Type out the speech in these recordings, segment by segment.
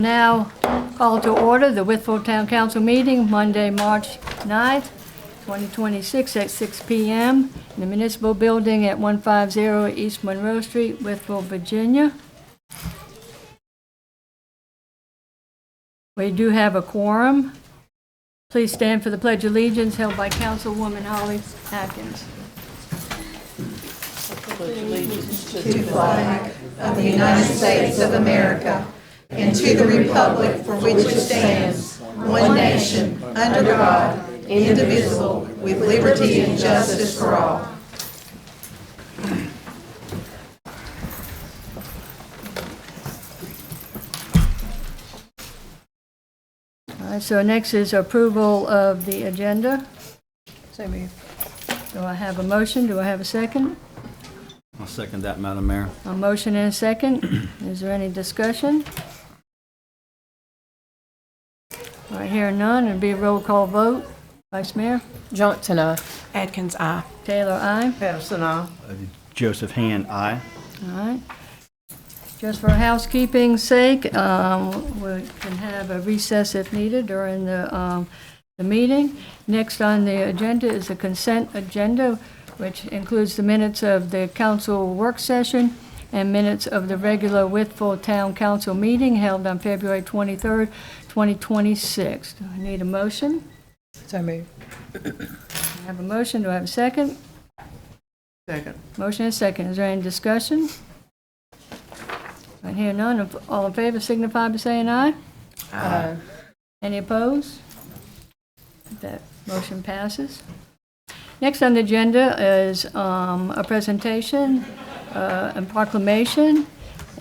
Now call to order the Wytheville Town Council meeting Monday, March 9th, 2026 at 6 p.m. in the Municipal Building at 150 East Monroe Street, Wytheville, Virginia. We do have a quorum. Please stand for the Pledge of Allegiance held by Councilwoman Holly Atkins. To the flag of the United States of America and to the republic for which it stands, one nation, under God, indivisible, with liberty and justice for all. All right, so next is approval of the agenda. So moved. Do I have a motion? Do I have a second? I'll second that, Madam Mayor. A motion and a second. Is there any discussion? All right, hearing none, it'll be a roll call vote. Vice Mayor? Johnson, aye. Atkins, aye. Taylor, aye. Patterson, aye. Joseph Hand, aye. All right. Just for housekeeping's sake, we can have a recess if needed during the meeting. Next on the agenda is the consent agenda, which includes the minutes of the council work session and minutes of the regular Wytheville Town Council meeting held on February 23rd, 2026. Do I need a motion? So moved. I have a motion. Do I have a second? Second. Motion and second. Is there any discussion? I hear none. All in favor signify by saying aye. Aye. Any opposed? That motion passes. Next on the agenda is a presentation and proclamation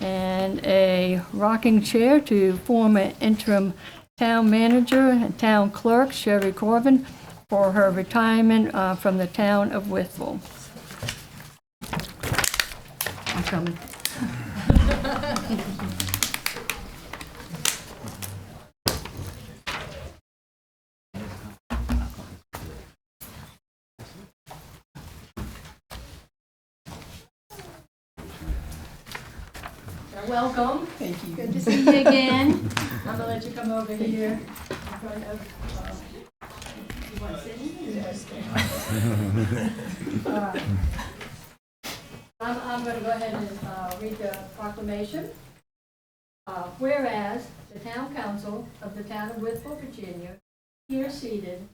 and a rocking chair to former interim town manager and town clerk Sherry Corvin for her retirement from the town of Wytheville. I'm coming. Welcome. Thank you. Good to see you again. I'm gonna let you come over here in front of, you want to sit? I'm gonna go ahead and read the proclamation. Whereas the Town Council of the Town of Wytheville, Virginia, here seated,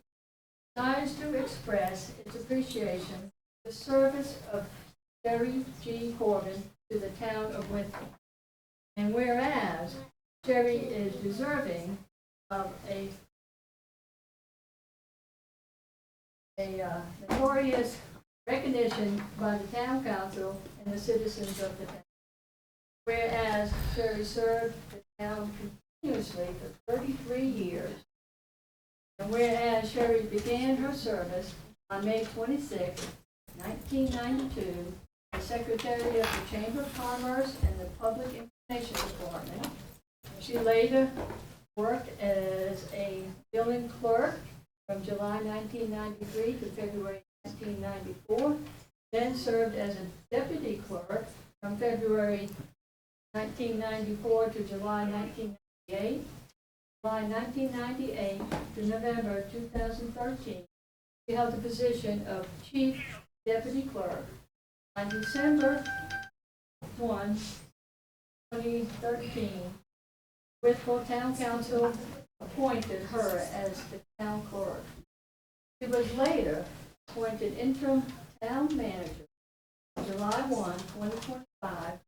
desires to express its appreciation for the service of Sherry G. Corvin to the Town of Wytheville. And whereas Sherry is deserving of a notorious recognition by the Town Council and the citizens of the town. Whereas Sherry served the town continuously for 33 years. And whereas Sherry began her service on May 26, 1992, as Secretary of the Chamber of Commerce and the Public Information Department. She later worked as a billing clerk from July 1993 to February 1994, then served as a deputy clerk from February 1994 to July 1998, July 1998 to November 2013. She held the position of chief deputy clerk. On December 1, 2013, Wytheville Town Council appointed her as the town clerk. She was later appointed interim town manager on July 1, 2025,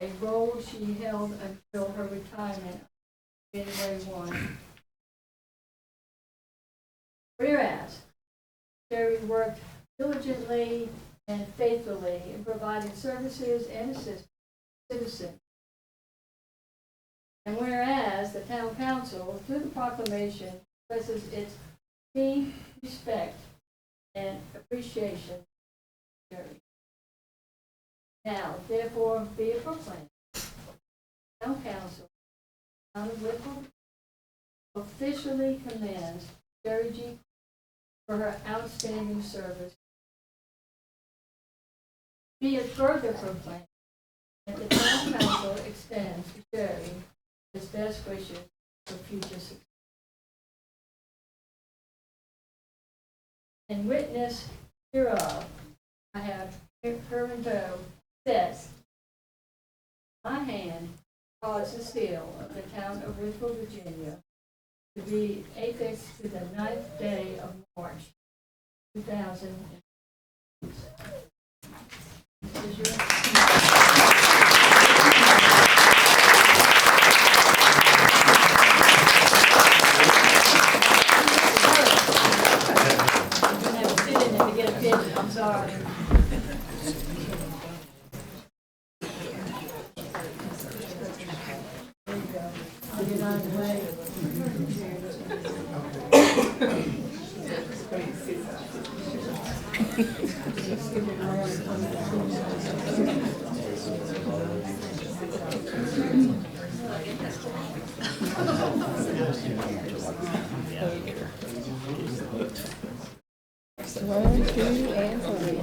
a role she held until her retirement on January 1. Whereas Sherry worked diligently and faithfully in providing services and assistance to citizens. And whereas the Town Council, through the proclamation, expresses its deep respect and appreciation for Sherry. Now, therefore, be it proclaimed, Town Council, Town of Wytheville, officially commends Sherry G. for her outstanding service. Be it further proclaimed that the Town Council extends to Sherry his best wishes for future success. In witness hereof, I have hereinto says, my hand caused the seal of the town of Wytheville, Virginia, to be affixed to the 9th day of March, 2000. This is your- You're gonna have to sit in it to get a picture, I'm sorry. There you go. I'll get out of the way. One, two, and three.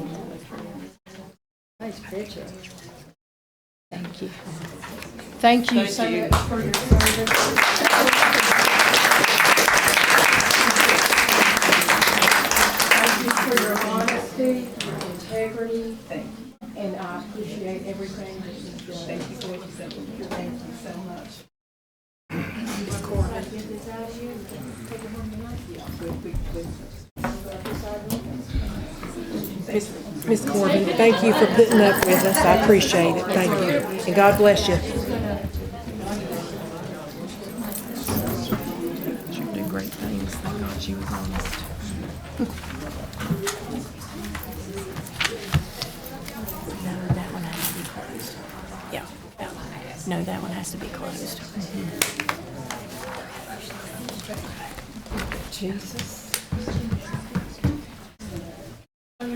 Nice picture. Thank you. Thank you so much for your service. Thank you for your honesty, your integrity. Thank you. And I appreciate everything that you've done. Thank you for your Thank you so much. Ms. Corbin. Get this out of here, take it home tonight. Ms. Corbin, thank you for putting up with us. I appreciate it. Thank you. And God bless you. She did great things. Thank God she was honest. No, that one has to be closed. Yeah, that one has. No, that one has to be closed. Jesus. All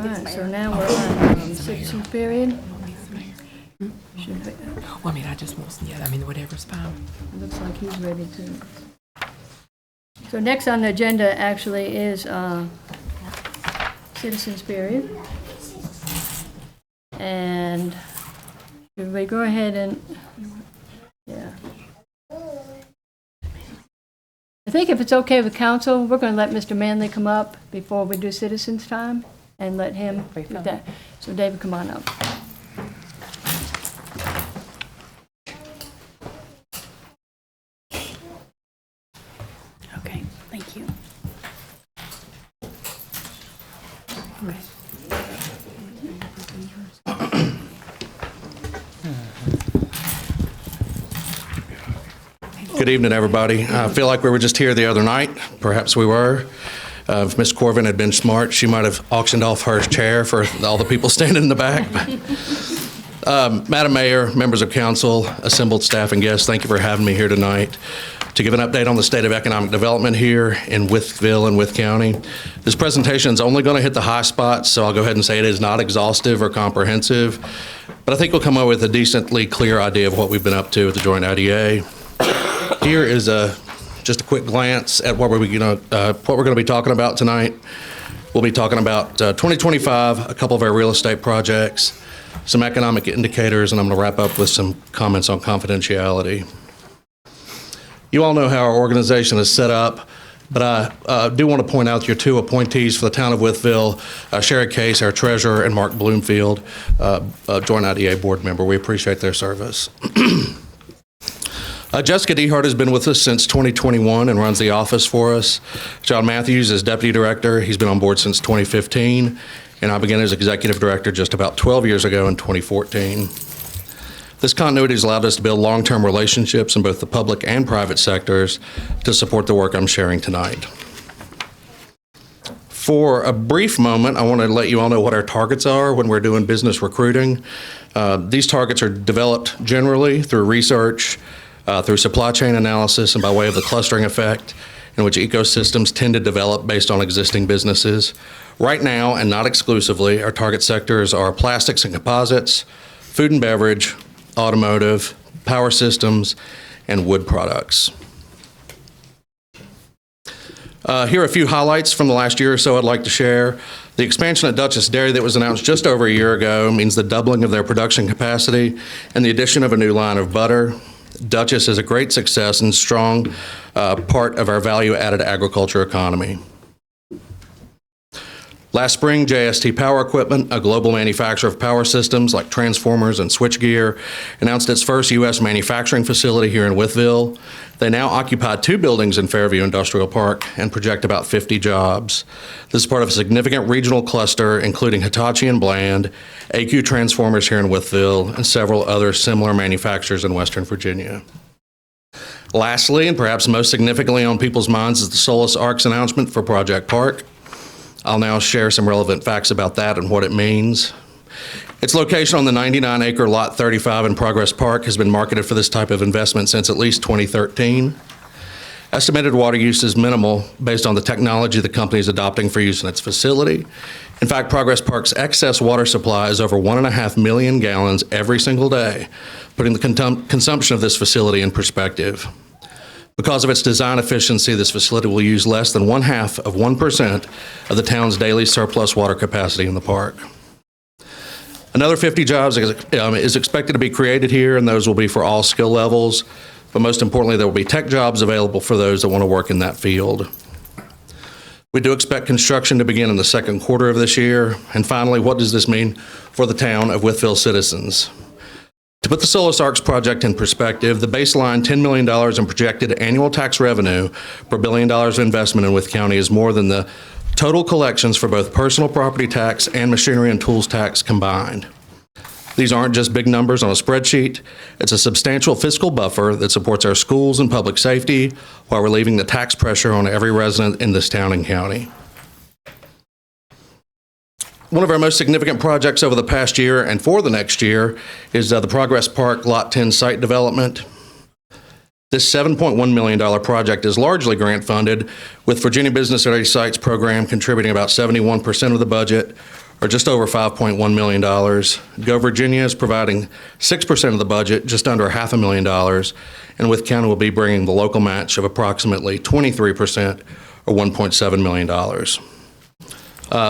right, so now we're on citizen period. Should be, Well, I mean, I just want, yeah, I mean, whatever's fine. looks like he's ready to. So next on the agenda actually is citizens period. And should we go ahead and, yeah. I think if it's okay with council, we're going to let Mr. Manley come up before we do citizens time and let him do that. So David, come on up. Okay, thank you. Good evening, everybody. I feel like we were just here the other night. Perhaps we were. If Ms. Corvin had been smart, she might have auctioned off her chair for all the people standing in the back. Madam Mayor, members of council, assembled staff and guests, thank you for having me here tonight to give an update on the state of economic development here in Wytheville and Wythe County. This presentation is only going to hit the high spots, so I'll go ahead and say it is not exhaustive or comprehensive, but I think we'll come up with a decently clear idea of what we've been up to at the Joint IDA. Here is just a quick glance at what we're going to be talking about tonight. We'll be talking about 2025, a couple of our real estate projects, some economic indicators, and I'm going to wrap up with some comments on confidentiality. You all know how our organization is set up, but I do want to point out your two appointees for the town of Wytheville, Sherry Case, our treasurer, and Mark Bloomfield, a Joint IDA board member. We appreciate their service. Jessica Dehart has been with us since 2021 and runs the office for us. John Matthews is deputy director. He's been on board since 2015, and I began as executive director just about 12 years ago in 2014. This continuity has allowed us to build long-term relationships in both the public and private sectors to support the work I'm sharing tonight. For a brief moment, I want to let you all know what our targets are when we're doing business recruiting. These targets are developed generally through research, through supply chain analysis, and by way of the clustering effect in which ecosystems tend to develop based on existing businesses. Right now, and not exclusively, our target sectors are plastics and composites, food and beverage, automotive, power systems, and wood products. Here are a few highlights from the last year or so I'd like to share. The expansion at Dutchess Dairy that was announced just over a year ago means the doubling of their production capacity and the addition of a new line of butter. Dutchess is a great success and strong part of our value-added agriculture economy. Last spring, JST Power Equipment, a global manufacturer of power systems like transformers and switchgear, announced its first U.S. manufacturing facility here in Wytheville. They now occupy 2 buildings in Fairview Industrial Park and project about 50 jobs. This is part of a significant regional cluster, including Hitachi and Bland, AQ Transformers here in Wytheville, and several other similar manufacturers in Western Virginia. Lastly, and perhaps most significantly on people's minds, is the Solus Arcs announcement for Project Park. I'll now share some relevant facts about that and what it means. Its location on the 99-acre Lot 35 in Progress Park has been marketed for this type of investment since at least 2013. Estimated water use is minimal based on the technology the company is adopting for use in its facility. In fact, Progress Park's excess water supply is over 1.5 million gallons every single day, putting the consumption of this facility in perspective. Because of its design efficiency, this facility will use less than 0.5% of the town's daily surplus water capacity in the park. Another 50 jobs is expected to be created here, and those will be for all skill levels. But most importantly, there will be tech jobs available for those that want to work in that field. We do expect construction to begin in the second quarter of this year. And finally, what does this mean for the town of Wytheville citizens? To put the Solus Arcs project in perspective, the baseline $10 million in projected annual tax revenue per $1 billion of investment in Wythe County is more than the total collections for both personal property tax and machinery and tools tax combined. These aren't just big numbers on a spreadsheet. It's a substantial fiscal buffer that supports our schools and public safety while relieving the tax pressure on every resident in this town and county. One of our most significant projects over the past year and for the next year is the Progress Park Lot 10 site development. This $7.1 million project is largely grant funded, with Virginia Business Ready Sites program contributing about 71% of the budget, or just over $5.1 million. Go Virginia is providing 6% of the budget, just under $500,000, and Wythe County will be bringing the local match of approximately 23%, or $1.7 million.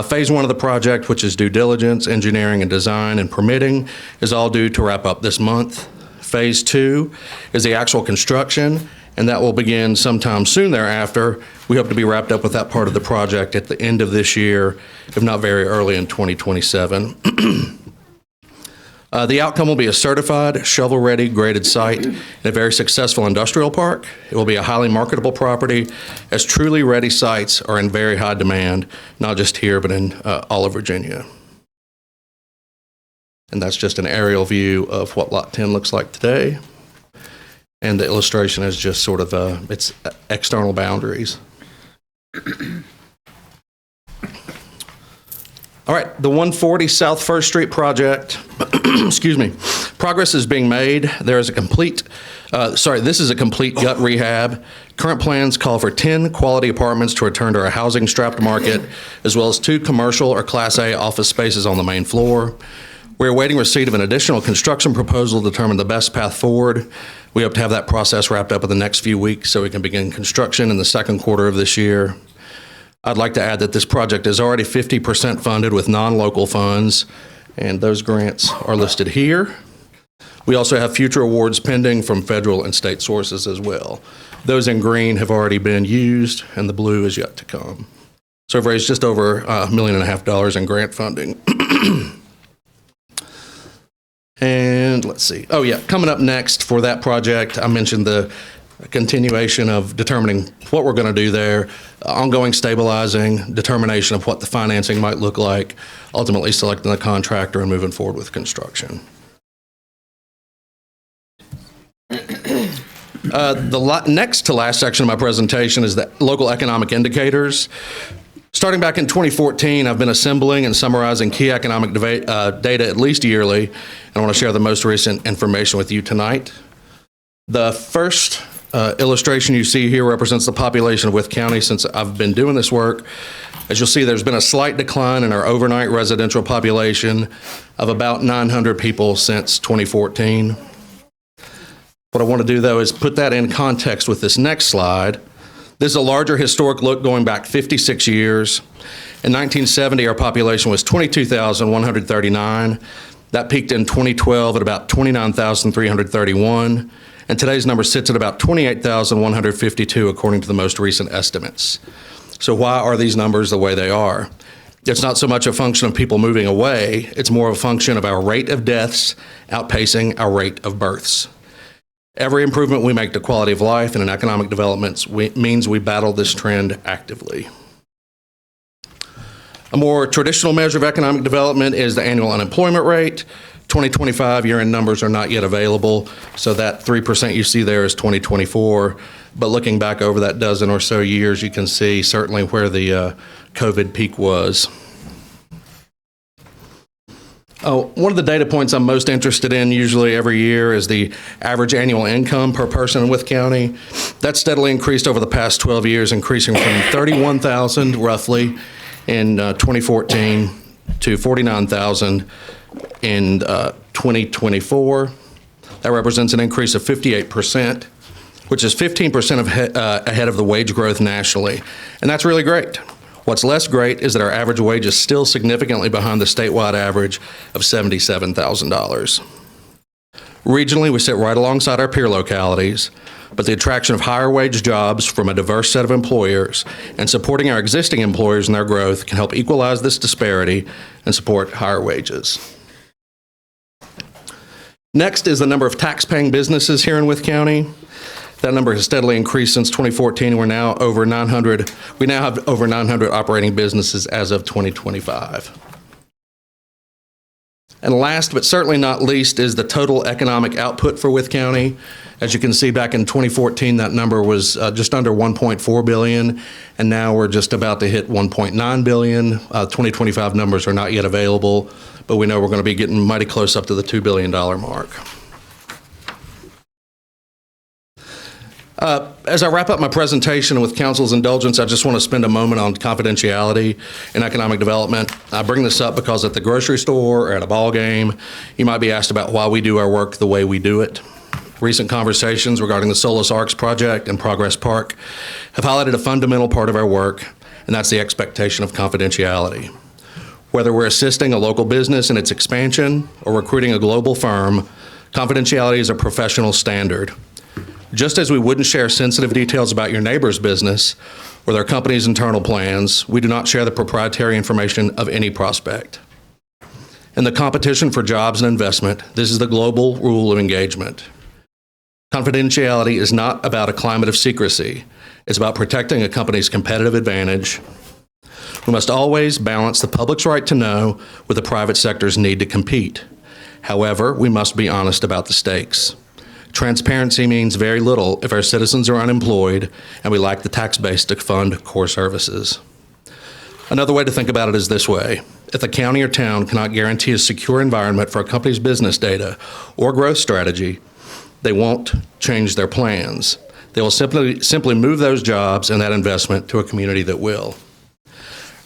Phase 1 of the project, which is due diligence, engineering and design, and permitting, is all due to wrap up this month. Phase 2 is the actual construction, and that will begin sometime soon thereafter. We hope to be wrapped up with that part of the project at the end of this year, if not very early in 2027. The outcome will be a certified, shovel-ready, graded site in a very successful industrial park. It will be a highly marketable property, as truly ready sites are in very high demand, not just here, but in all of Virginia. And that's just an aerial view of what Lot 10 looks like today. And the illustration is just sort of its external boundaries. All right, the 140 South First Street project, excuse me, progress is being made. This is a complete gut rehab. Current plans call for 10 quality apartments to return to our housing-strapped market, as well as 2 commercial or Class A office spaces on the main floor. We're awaiting receipt of an additional construction proposal to determine the best path forward. We hope to have that process wrapped up in the next few weeks so we can begin construction in the second quarter of this year. I'd like to add that this project is already 50% funded with non-local funds, and those grants are listed here. We also have future awards pending from federal and state sources as well. Those in green have already been used, and the blue is yet to come. So we've raised just over $1.5 million in grant funding. And let's see. Oh, yeah, coming up next for that project, I mentioned the continuation of determining what we're going to do there, ongoing stabilizing, determination of what the financing might look like, ultimately selecting the contractor and moving forward with construction. The next to last section of my presentation is the local economic indicators. Starting back in 2014, I've been assembling and summarizing key economic data at least yearly, and I want to share the most recent information with you tonight. The first illustration you see here represents the population of Wythe County since I've been doing this work. As you'll see, there's been a slight decline in our overnight residential population of about 900 people since 2014. What I want to do, though, is put that in context with this next slide. This is a larger historic look going back 56 years. In 1970, our population was 22,139. That peaked in 2012 at about 29,331. And today's number sits at about 28,152, according to the most recent estimates. So why are these numbers the way they are? It's not so much a function of people moving away, it's more a function of our rate of deaths outpacing our rate of births. Every improvement we make to quality of life and in economic development means we battle this trend actively. A more traditional measure of economic development is the annual unemployment rate. 2025 year-end numbers are not yet available, so that 3% you see there is 2024. But looking back over that dozen or so years, you can see certainly where the COVID peak was. One of the data points I'm most interested in usually every year is the average annual income per person in Wythe County. That's steadily increased over the past 12 years, increasing from $31,000 roughly in 2014 to $49,000 in 2024. That represents an increase of 58%, which is 15% ahead of the wage growth nationally. And that's really great. What's less great is that our average wage is still significantly behind the statewide average of $77,000. Regionally, we sit right alongside our peer localities, but the attraction of higher wage jobs from a diverse set of employers and supporting our existing employers in their growth can help equalize this disparity and support higher wages. Next is the number of tax-paying businesses here in Wythe County. That number has steadily increased since 2014. We now have over 900 operating businesses as of 2025. And last but certainly not least is the total economic output for Wythe County. As you can see, back in 2014, that number was just under $1.4 billion, and now we're just about to hit $1.9 billion. 2025 numbers are not yet available, but we know we're going to be getting mighty close up to the $2 billion mark. As I wrap up my presentation, with council's indulgence, I just want to spend a moment on confidentiality in economic development. I bring this up because at the grocery store or at a ball game, you might be asked about why we do our work the way we do it. Recent conversations regarding the Solus Arcs project and Progress Park have highlighted a fundamental part of our work, and that's the expectation of confidentiality. Whether we're assisting a local business in its expansion or recruiting a global firm, confidentiality is a professional standard. Just as we wouldn't share sensitive details about your neighbor's business or their company's internal plans, we do not share the proprietary information of any prospect. In the competition for jobs and investment, this is the global rule of engagement. Confidentiality is not about a climate of secrecy. It's about protecting a company's competitive advantage. We must always balance the public's right to know with the private sector's need to compete. However, we must be honest about the stakes. Transparency means very little if our citizens are unemployed and we lack the tax base to fund core services. Another way to think about it is this way. If the county or town cannot guarantee a secure environment for a company's business data or growth strategy, they won't change their plans. They will simply move those jobs and that investment to a community that will.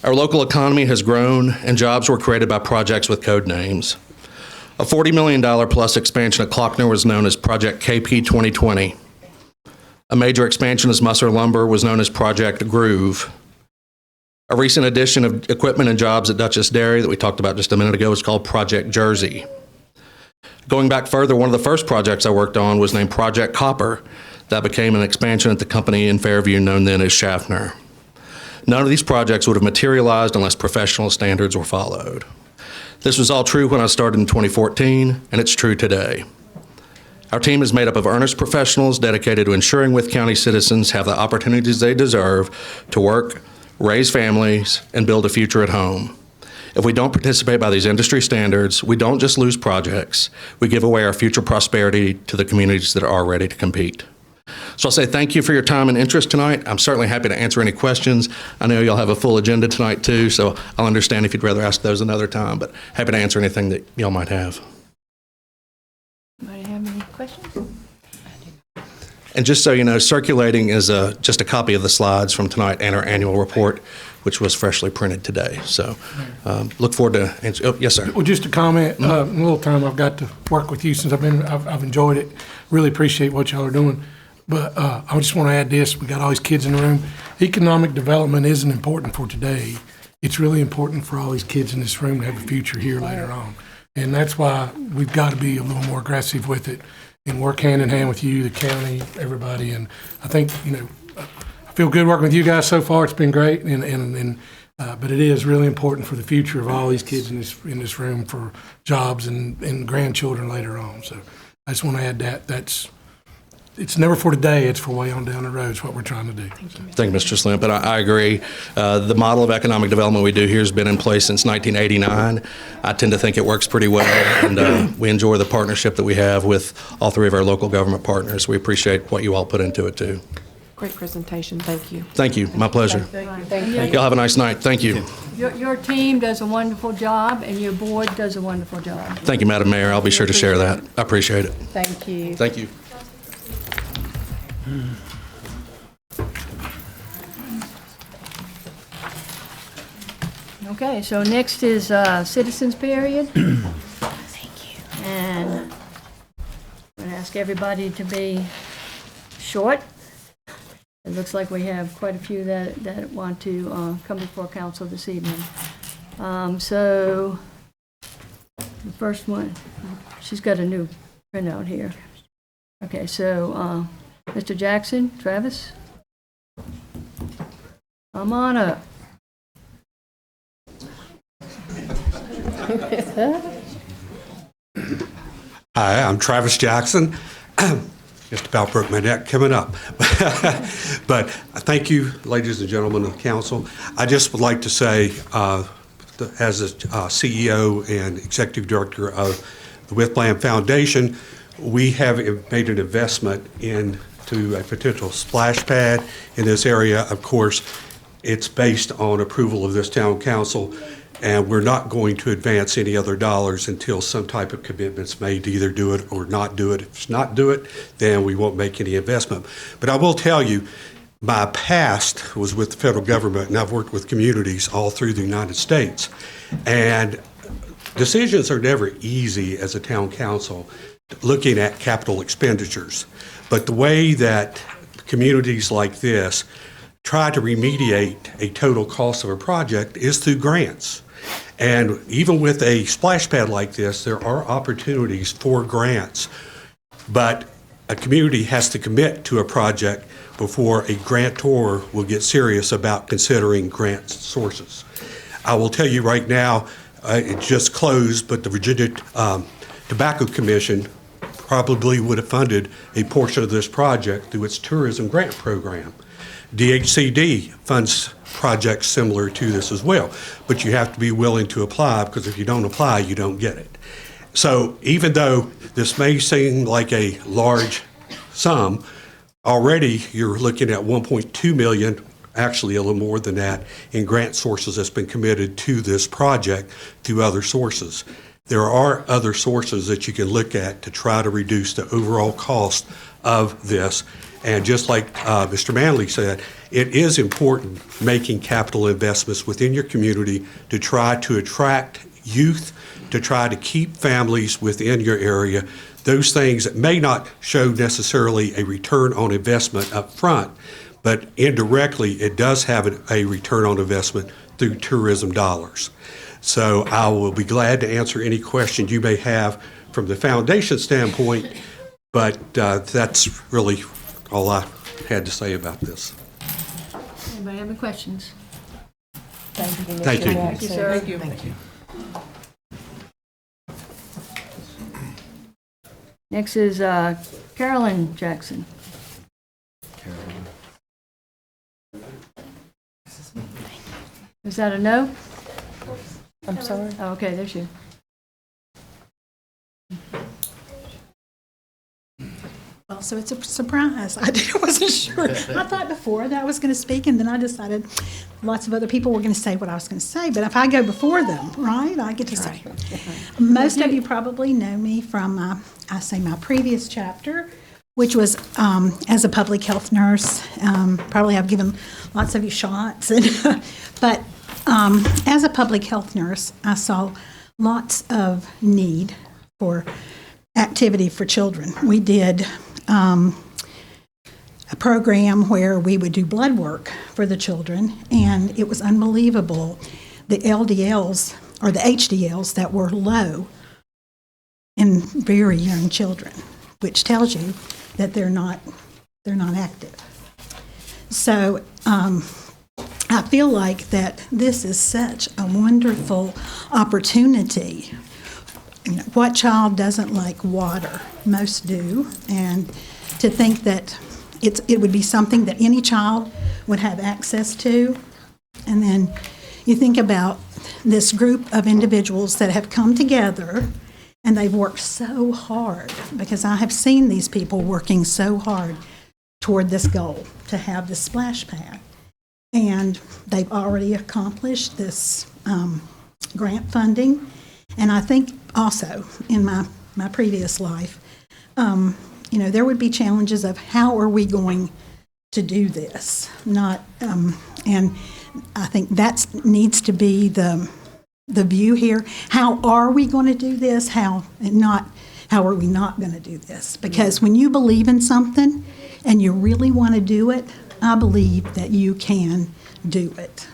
Our local economy has grown and jobs were created by projects with code names. A $40 million plus expansion at Klockner was known as Project KP 2020. A major expansion as Musser Lumber was known as Project Groove. A recent addition of equipment and jobs at Duchess Dairy that we talked about just a minute ago is called Project Jersey. Going back further, one of the first projects I worked on was named Project Copper. That became an expansion at the company in Fairview known then as Schaffner. None of these projects would have materialized unless professional standards were followed. This was all true when I started in 2014, and it's true today. Our team is made up of earnest professionals dedicated to ensuring Wythe County citizens have the opportunities they deserve to work, raise families, and build a future at home. If we don't participate by these industry standards, we don't just lose projects, we give away our future prosperity to the communities that are ready to compete. So I'll say thank you for your time and interest tonight. I'm certainly happy to answer any questions. I know you'll have a full agenda tonight too, so I'll understand if you'd rather ask those another time, but happy to answer anything that y'all might have. Anybody have any questions? And just so you know, circulating is just a copy of the slides from tonight and our annual report. which was freshly printed today. So look forward to answer. Oh, yes, sir. Well, just a comment, a little time I've got to work with you since I've enjoyed it. Really appreciate what y'all are doing. But I just want to add this, we got all these kids in the room. Economic development isn't important for today. It's really important for all these kids in this room to have a future here later on. And that's why we've got to be a little more aggressive with it and work hand in hand with you, the county, everybody. And I think, I feel good working with you guys so far. It's been great. But it is really important for the future of all these kids in this room for jobs and grandchildren later on. So I just want to add that. It's never for today, it's for way on down the road, is what we're trying to do. Thank you, Mr. Slim. But I agree. The model of economic development we do here has been in place since 1989. I tend to think it works pretty well, and we enjoy the partnership that we have with all three of our local government partners. We appreciate what you all put into it, too. Great presentation. Thank you. Thank you. My pleasure. Thank you. Y'all have a nice night. Thank you. Your team does a wonderful job, and your board does a wonderful job. Thank you, Madam Mayor. I'll be sure to share that. I appreciate it. Thank you. Thank you. Okay, so next is citizens period. Thank you. And I'm going to ask everybody to be short. It looks like we have quite a few that want to come before council this evening. So the first one, she's got a new printout here. Okay, so Mr. Jackson, Travis, come on up. Hi, I'm Travis Jackson. Just about broke my neck coming up. But thank you, ladies and gentlemen of the council. I just would like to say, as a CEO and executive director of the Wytheville Foundation, we have made an investment into a potential splash pad in this area. Of course, it's based on approval of this town council, and we're not going to advance any other dollars until some type of commitment's made to either do it or not do it. If it's not do it, then we won't make any investment. But I will tell you, my past was with the federal government, and I've worked with communities all through the United States. And decisions are never easy as a town council looking at capital expenditures. But the way that communities like this try to remediate a total cost of a project is through grants. And even with a splash pad like this, there are opportunities for grants. But a community has to commit to a project before a grantor will get serious about considering grant sources. I will tell you right now, it just closed, but the Virginia Tobacco Commission probably would have funded a portion of this project through its tourism grant program. DHCD funds projects similar to this as well, but you have to be willing to apply, because if you don't apply, you don't get it. So even though this may seem like a large sum, already you're looking at 1.2 million, actually a little more than that, in grant sources that's been committed to this project through other sources. There are other sources that you can look at to try to reduce the overall cost of this. And just like Mr. Manley said, it is important making capital investments within your community to try to attract youth, to try to keep families within your area. Those things that may not show necessarily a return on investment up front, but indirectly it does have a return on investment through tourism dollars. So I will be glad to answer any questions you may have from the foundation standpoint, but that's really all I had to say about this. Anybody have any questions? Thank you. Thank you. Thank you, sir. Thank you. Next is Carolyn Jackson. Is that a no? I'm sorry. Oh, okay, there's you. Well, so it's a surprise. I wasn't sure. I thought before that I was going to speak, and then I decided lots of other people were going to say what I was going to say. But if I go before them, right, I get to say. Most of you probably know me from, I say, my previous chapter which was as a public health nurse. Probably I've given lots of you shots, but as a public health nurse, I saw lots of need for activity for children. We did a program where we would do blood work for the children, and it was unbelievable, the LDLs or the HDLs that were low in very young children, which tells you that they're not active. So I feel like that this is such a wonderful opportunity. You know, what child doesn't like water? Most do, and to think that it would be something that any child would have access to. And then you think about this group of individuals that have come together and they've worked so hard, because I have seen these people working so hard toward this goal, to have this splash pad. And they've already accomplished this grant funding. And I think also in my previous life, you know, there would be challenges of how are we going to do this? And I think that needs to be the view here. How are we going to do this? How are we not going to do this? Because when you believe in something and you really want to do it, I believe that you can do it.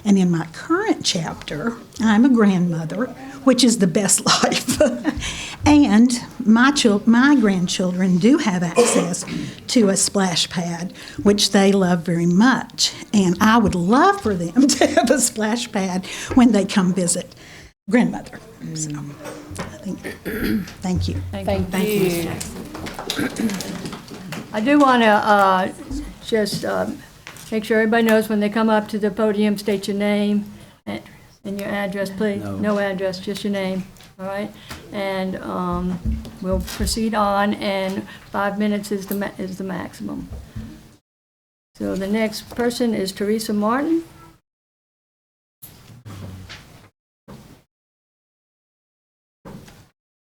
And in my current chapter, I'm a grandmother, which is the best life. And my grandchildren do have access to a splash pad, which they love very much. And I would love for them to have a splash pad when they come visit grandmother. So, thank you. Thank you. I do want to just make sure everybody knows when they come up to the podium, state your name and your address, please. No address, just your name, all right? And we'll proceed on, and 5 minutes is the maximum. So the next person is Teresa Martin.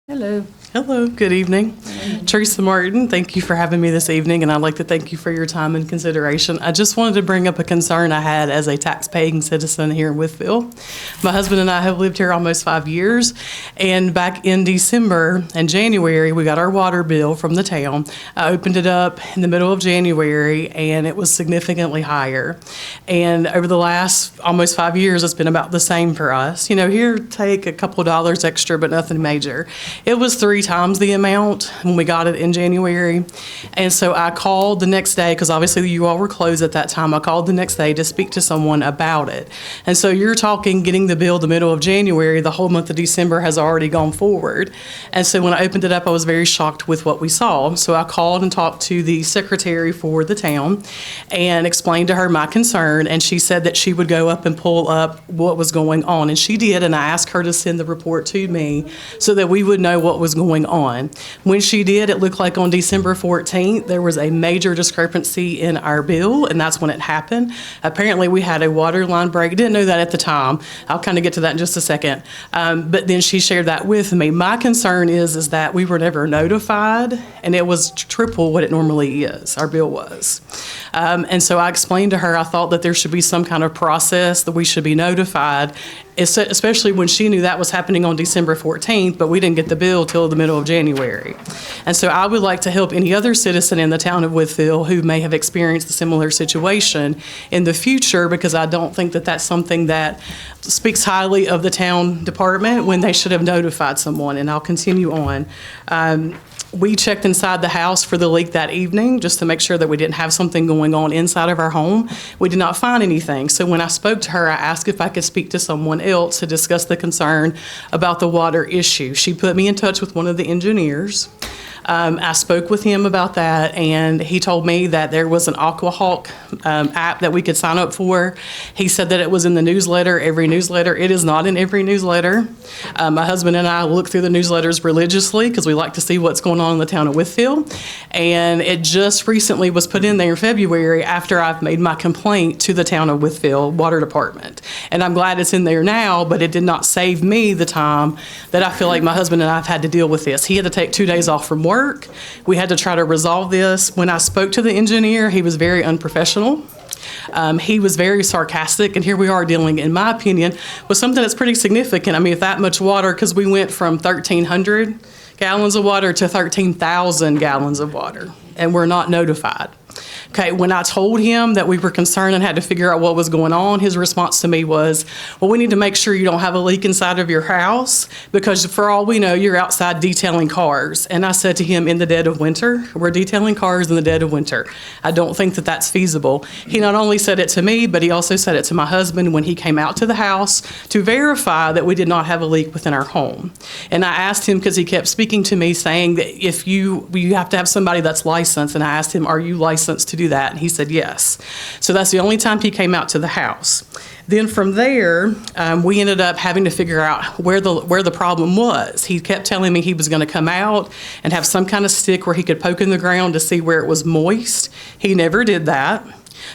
Hello. Hello, good evening. Teresa Martin, thank you for having me this evening, and I'd like to thank you for your time and consideration. I just wanted to bring up a concern I had as a tax-paying citizen here in Wytheville. My husband and I have lived here almost 5 years, and back in December and January, we got our water bill from the town. I opened it up in the middle of January, and it was significantly higher. And over the last almost 5 years, it's been about the same for us. You know, here, take a couple of dollars extra, but nothing major. It was 3 times the amount when we got it in January. And so I called the next day, because obviously you all were closed at that time. I called the next day to speak to someone about it. And so you're talking getting the bill the middle of January, the whole month of December has already gone forward. And so when I opened it up, I was very shocked with what we saw. So I called and talked to the secretary for the town and explained to her my concern. And she said that she would go up and pull up what was going on. And she did. And I asked her to send the report to me so that we would know what was going on. When she did, it looked like on December 14th, there was a major discrepancy in our bill, and that's when it happened. Apparently, we had a water line break. Didn't know that at the time. I'll kind of get to that in just a second. But then she shared that with me. My concern is that we were never notified, and it was triple what it normally is, our bill was. And so I explained to her, I thought that there should be some kind of process that we should be notified, especially when she knew that was happening on December 14th, but we didn't get the bill till the middle of January. And so I would like to help any other citizen in the town of Wytheville who may have experienced a similar situation in the future, because I don't think that that's something that speaks highly of the town department when they should have notified someone. And I'll continue on. We checked inside the house for the leak that evening just to make sure that we didn't have something going on inside of our home. We did not find anything. So when I spoke to her, I asked if I could speak to someone else to discuss the concern about the water issue. She put me in touch with one of the engineers. I spoke with him about that, and he told me that there was an AquaHawk app that we could sign up for. He said that it was in the newsletter, every newsletter. It is not in every newsletter. My husband and I look through the newsletters religiously because we like to see what's going on in the town of Wytheville, and it just recently was put in there in February after I've made my complaint to the town of Wytheville Water Department. And I'm glad it's in there now, but it did not save me the time that I feel like my husband and I have had to deal with this. He had to take 2 days off from work work. We had to try to resolve this. When I spoke to the engineer, he was very unprofessional. He was very sarcastic, and here we are dealing, in my opinion, with something that's pretty significant. I mean, if that much water, because we went from 1,300 gallons of water to 13,000 gallons of water, and we're not notified. Okay, when I told him that we were concerned and had to figure out what was going on, his response to me was, well, we need to make sure you don't have a leak inside of your house because for all we know, you're outside detailing cars. And I said to him, in the dead of winter, we're detailing cars in the dead of winter. I don't think that that's feasible. He not only said it to me, but he also said it to my husband when he came out to the house to verify that we did not have a leak within our home. And I asked him, because he kept speaking to me saying that if you have to have somebody that's licensed, and I asked him, are you licensed to do that? And he said yes. So that's the only time he came out to the house. Then from there, we ended up having to figure out where the problem was. He kept telling me he was going to come out and have some kind of stick where he could poke in the ground to see where it was moist. He never did that.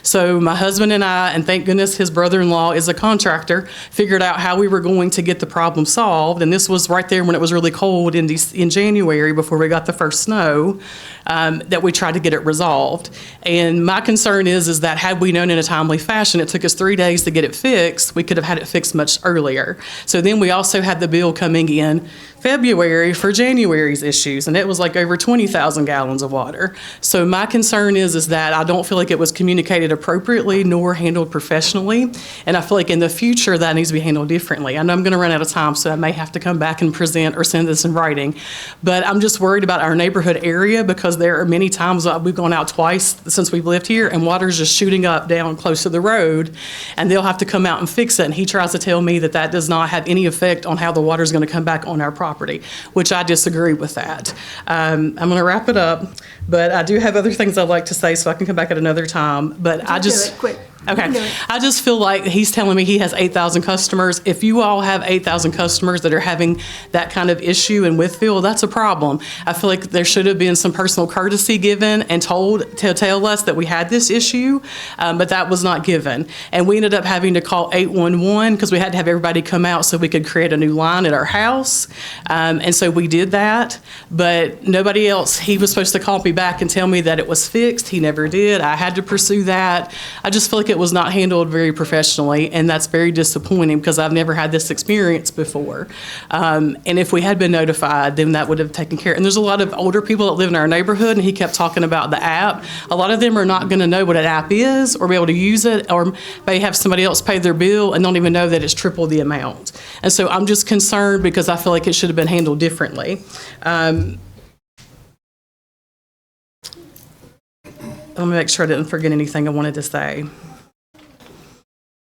So my husband and I, and thank goodness his brother-in-law is a contractor, figured out how we were going to get the problem solved. And this was right there when it was really cold in January before we got the first snow, that we tried to get it resolved. And my concern is that had we known in a timely fashion, it took us 3 days to get it fixed, we could have had it fixed much earlier. So then we also had the bill coming in February for January's issues, and it was like over 20,000 gallons of water. So my concern is that I don't feel like it was communicated appropriately nor handled professionally, and I feel like in the future that needs to be handled differently. I know I'm going to run out of time, so I may have to come back and present or send this in writing, but I'm just worried about our neighborhood area because there are many times we've gone out twice since we've lived here, and water's just shooting up down close to the road, and they'll have to come out and fix it, and he tries to tell me that that does not have any effect on how the water's going to come back on our property, which I disagree with that. I'm going to wrap it up, but I do have other things I'd like to say, so I can come back at another time. But I just, Do it quick. okay, Do it. I just feel like he's telling me he has 8,000 customers. If you all have 8,000 customers that are having that kind of issue in Wytheville, that's a problem. I feel like there should have been some personal courtesy given and told to tell us that we had this issue, but that was not given. And we ended up having to call 811 because we had to have everybody come out so we could create a new line at our house. And so we did that, but nobody else, he was supposed to call me back and tell me that it was fixed. He never did. I had to pursue that. I just feel like it was not handled very professionally, and that's very disappointing because I've never had this experience before. And if we had been notified, then that would have taken care. And there's a lot of older people that live in our neighborhood, and he kept talking about the app. A lot of them are not going to know what an app is or be able to use it, or may have somebody else pay their bill and don't even know that it's triple the amount. And so I'm just concerned because I feel like it should have been handled differently. Let me make sure I didn't forget anything I wanted to say.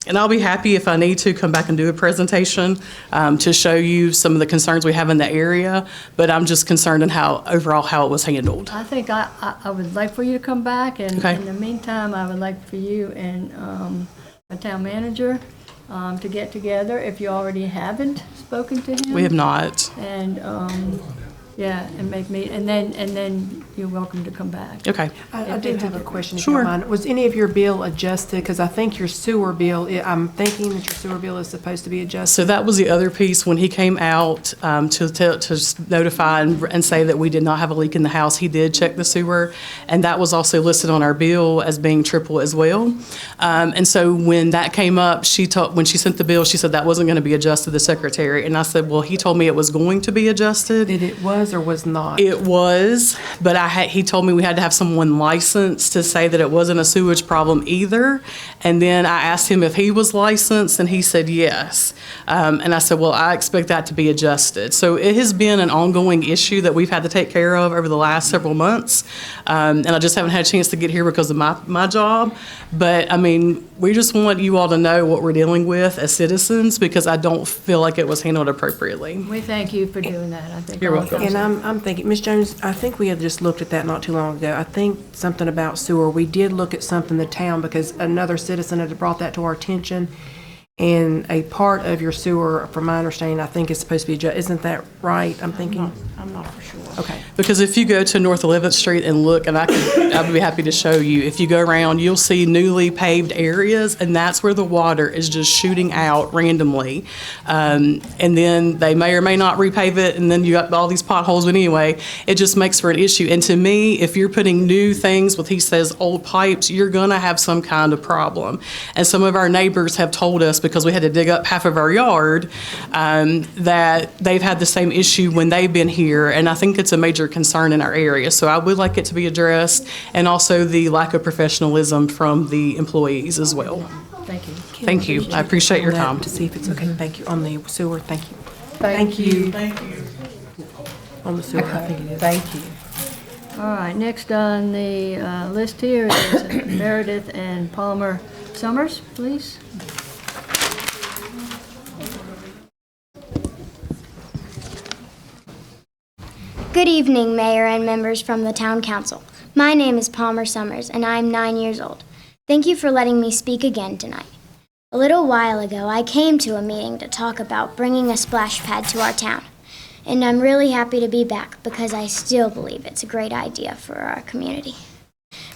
And I'll be happy if I need to come back and do a presentation to show you some of the concerns we have in the area, but I'm just concerned in how it was handled. I think I would like for you to come back, and Okay. in the meantime, I would like for you and the town manager to get together if you already haven't spoken to him. We have not. And, and make me, and then you're welcome to come back. Okay. I do have a question, if you Sure. don't mind. Was any of your bill adjusted? Because I think your sewer bill, I'm thinking that your sewer bill is supposed to be adjusted. So that was the other piece. When he came out to notify and say that we did not have a leak in the house, he did check the sewer, and that was also listed on our bill as being triple as well. And so when that came up, when she sent the bill, she said that wasn't going to be adjusted to the secretary. And I said, well, he told me it was going to be adjusted. It was or was not? It was, but he told me we had to have someone licensed to say that it wasn't a sewage problem either. And then I asked him if he was licensed, and he said yes. And I said, well, I expect that to be adjusted. So it has been an ongoing issue that we've had to take care of over the last several months. And I just haven't had a chance to get here because of my job. But I mean, we just want you all to know what we're dealing with as citizens, because I don't feel like it was handled appropriately. We thank you for doing that. I think You're all welcome. comes- And I'm thinking, Ms. Jones, I think we had just looked at that not too long ago. I think something about sewer, we did look at something in the town because another citizen had brought that to our attention. And a part of your sewer, from my understanding, I think is supposed to be, isn't that right? I'm thinking? I'm not for sure. Okay. Because if you go to North 11th Street and look, and I would be happy to show you, if you go around, you'll see newly paved areas, and that's where the water is just shooting out randomly. And then they may or may not repave it, and then you got all these potholes. But anyway, it just makes for an issue. And to me, if you're putting new things with, he says, old pipes, you're going to have some kind of problem. And some of our neighbors have told us, because we had to dig up half of our yard, that they've had the same issue when they've been here, and I think it's a major concern in our area. So I would like it to be addressed, and also the lack of professionalism from the employees as well. Thank you. Thank you. I appreciate your time. To see if it's okay. Thank you. On the sewer, thank you. Thank you. On the sewer, I think it is. Thank you. All right, next on the list here is Meredith and Palmer Summers, please. Good evening, Mayor and members from the Town Council. My name is Palmer Summers, and I am 9 years old. Thank you for letting me speak again tonight. A little while ago, I came to a meeting to talk about bringing a splash pad to our town. And I'm really happy to be back because I still believe it's a great idea for our community.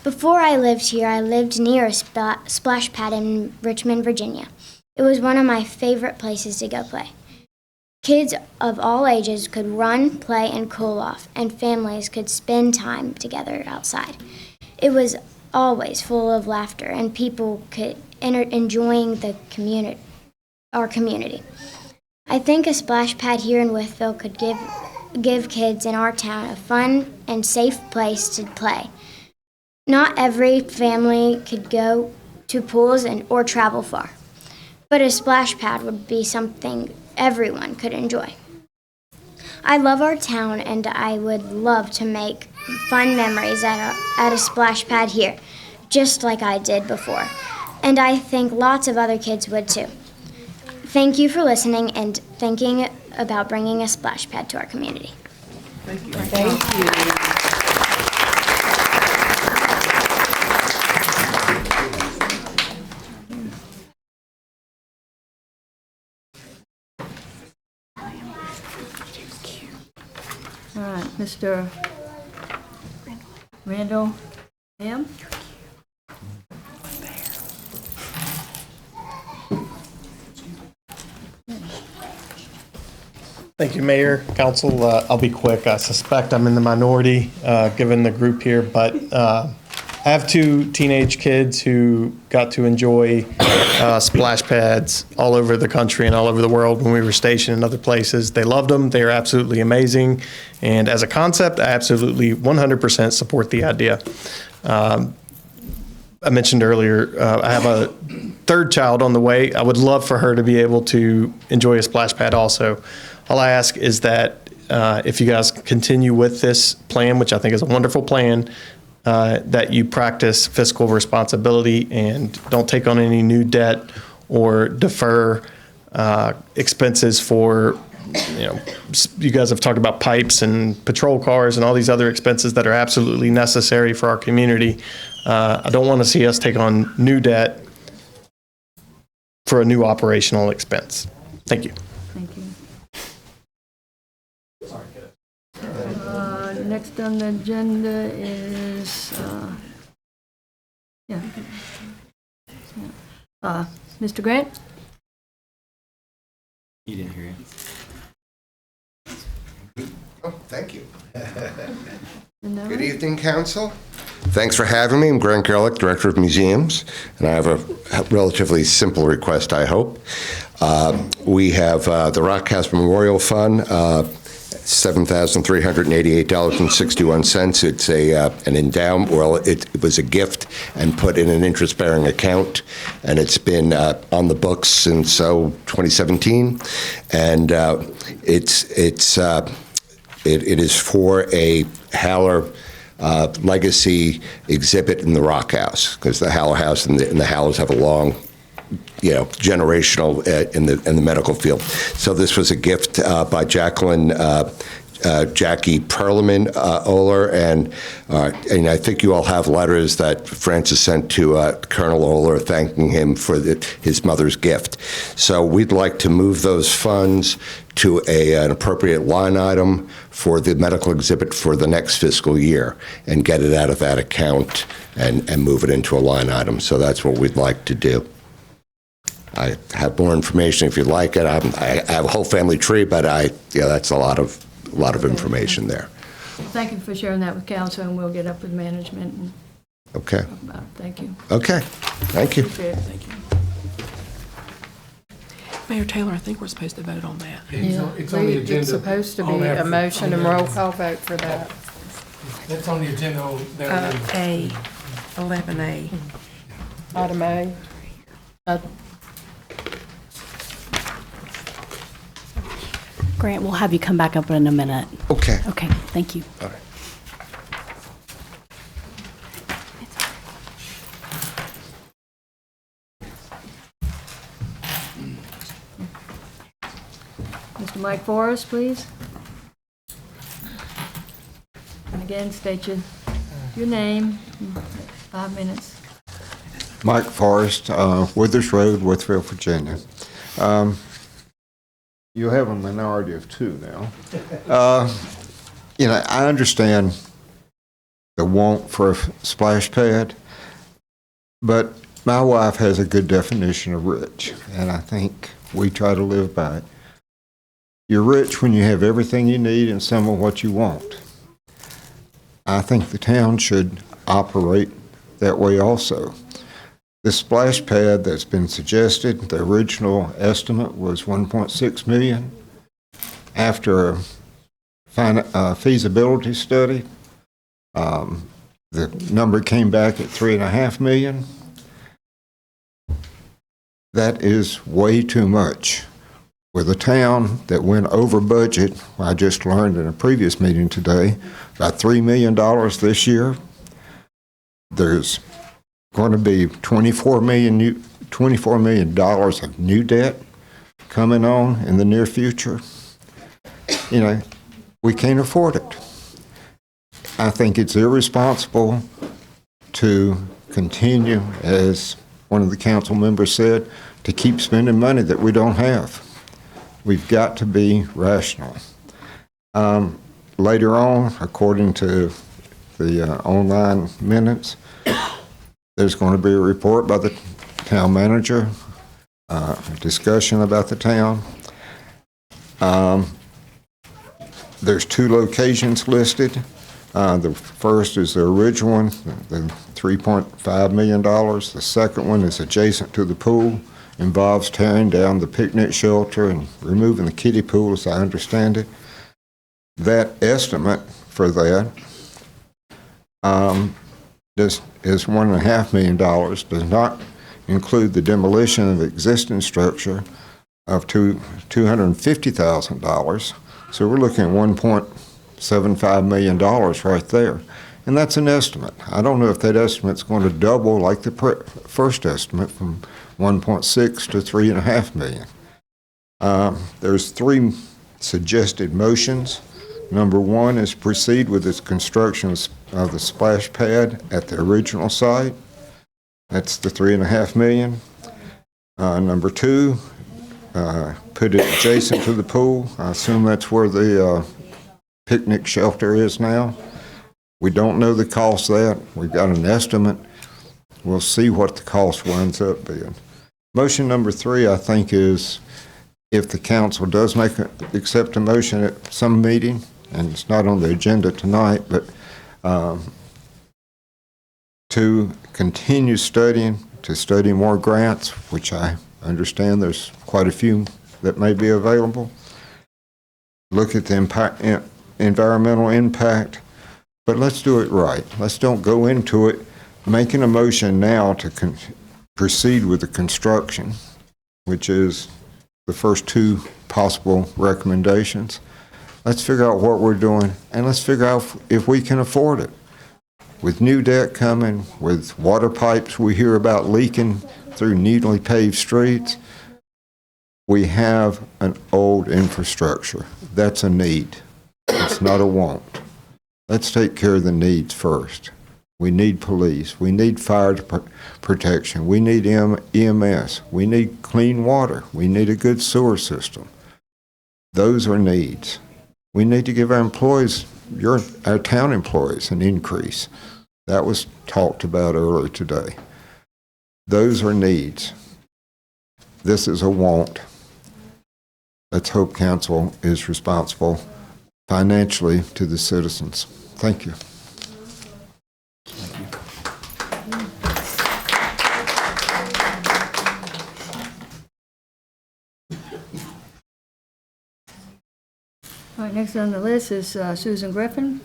Before I lived here, I lived near a splash pad in Richmond, Virginia. It was one of my favorite places to go play. Kids of all ages could run, play, and cool off, and families could spend time together outside. It was always full of laughter, and people could enjoying the community, our community. I think a splash pad here in Wytheville could give kids in our town a fun and safe place to play. Not every family could go to pools or travel far, but a splash pad would be something everyone could enjoy. I love our town, and I would love to make fun memories at a splash pad here, just like I did before. And I think lots of other kids would too. Thank you for listening and thinking about bringing a splash pad to our community. Thank you. All right, Mr. Randall Ham? Thank you, Mayor, Council. I'll be quick. I suspect I'm in the minority, given the group here, but I have two teenage kids who got to enjoy splash pads all over the country and all over the world when we were stationed in other places. They loved them. They are absolutely amazing. And as a concept, I absolutely 100% support the idea. I mentioned earlier, I have a third child on the way. I would love for her to be able to enjoy a splash pad also. All I ask is that if you guys continue with this plan, which I think is a wonderful plan, that you practice fiscal responsibility and don't take on any new debt or defer expenses for, you guys have talked about pipes and patrol cars and all these other expenses that are absolutely necessary for our community. I don't want to see us take on new debt for a new operational expense. Thank you. Thank you. Next on the agenda is, Mr. Grant? He didn't hear you. Oh, thank you. No? Good evening, Council. Thanks for having me. I'm Grant Gerlich, Director of Museums, and I have a relatively simple request, I hope. We have the Rock House Memorial Fund, $7,388.61. It's an endowment. Well, it was a gift and put in an interest-bearing account, and it's been on the books since 2017. And it is for a Haller legacy exhibit in the Rock House, because the Haller House and the Hallers have a long, generational in the medical field. So this was a gift by Jacqueline Jackie Perlman Oler, and I think you all have letters that Francis sent to Colonel Oler thanking him for his mother's gift. So we'd like to move those funds to an appropriate line item for the medical exhibit for the next fiscal year and get it out of that account and move it into a line item. So that's what we'd like to do. I have more information if you'd like it. I have a whole family tree, but that's a lot of information there. Thank you for sharing that with council, and we'll get up with management and Okay. talk about it. Thank you. Okay. Thank you. Appreciate it. Thank you. Mayor Taylor, I think we're supposed to vote on that. It's on the agenda. It's supposed to on be that- a motion and roll call vote for that. That's on the agenda down there. A, 11A. Item A. Grant, we'll have you come back up in a minute. Okay. Okay, thank you. All right. Mr. Mike Forrest, please. And again, state your name, 5 minutes. Mike Forrest, Withers Road, Wytheville, Virginia. You have a minority of two now. I understand the want for a splash pad, but my wife has a good definition of rich, and I think we try to live by it. You're rich when you have everything you need and some of what you want. I think the town should operate that way also. The splash pad that's been suggested, the original estimate was $1.6 million. After a feasibility study, the number came back at $3.5 million. That is way too much. With a town that went over budget, I just learned in a previous meeting today, about $3 million this year, there's going to be $24 million of new debt coming on in the near future. We can't afford it. I think it's irresponsible to continue, as one of the council members said, to keep spending money that we don't have. We've got to be rational. Later on, according to the online minutes, there's going to be a report by the town manager, a discussion about the town. There's 2 locations listed. The first is the original one, the $3.5 million. The second one is adjacent to the pool, involves tearing down the picnic shelter and removing the kiddie pool, as I understand it. That estimate for that is $1.5 million, does not include the demolition of existing structure of $250,000. So we're looking at $1.75 million right there. And that's an estimate. I don't know if that estimate's going to double like the first estimate from 1.6 to 3.5 million. There's 3 suggested motions. Number 1 is proceed with its construction of the splash pad at the original site. That's the 3.5 million. Number 2, put it adjacent to the pool. I assume that's where the picnic shelter is now. We don't know the cost of that. We've got an estimate. We'll see what the cost winds up being. Motion number 3, I think, is if the council does accept a motion at some meeting, and it's not on the agenda tonight, but to continue studying, to study more grants, which I understand there's quite a few that may be available. Look at the environmental impact, but let's do it right. Let's don't go into it making a motion now to proceed with the construction, which is the first 2 possible recommendations. Let's figure out what we're doing, and let's figure out if we can afford it. With new debt coming, with water pipes we hear about leaking through neatly paved streets, we have an old infrastructure. That's a need. It's not a want. Let's take care of the needs first. We need police. We need fire protection. We need EMS. We need clean water. We need a good sewer system. Those are needs. We need to give our employees, our town employees, an increase. That was talked about earlier today. Those are needs. This is a want. Let's hope council is responsible financially to the citizens. Thank you. All right, next on the list is Susan Griffin.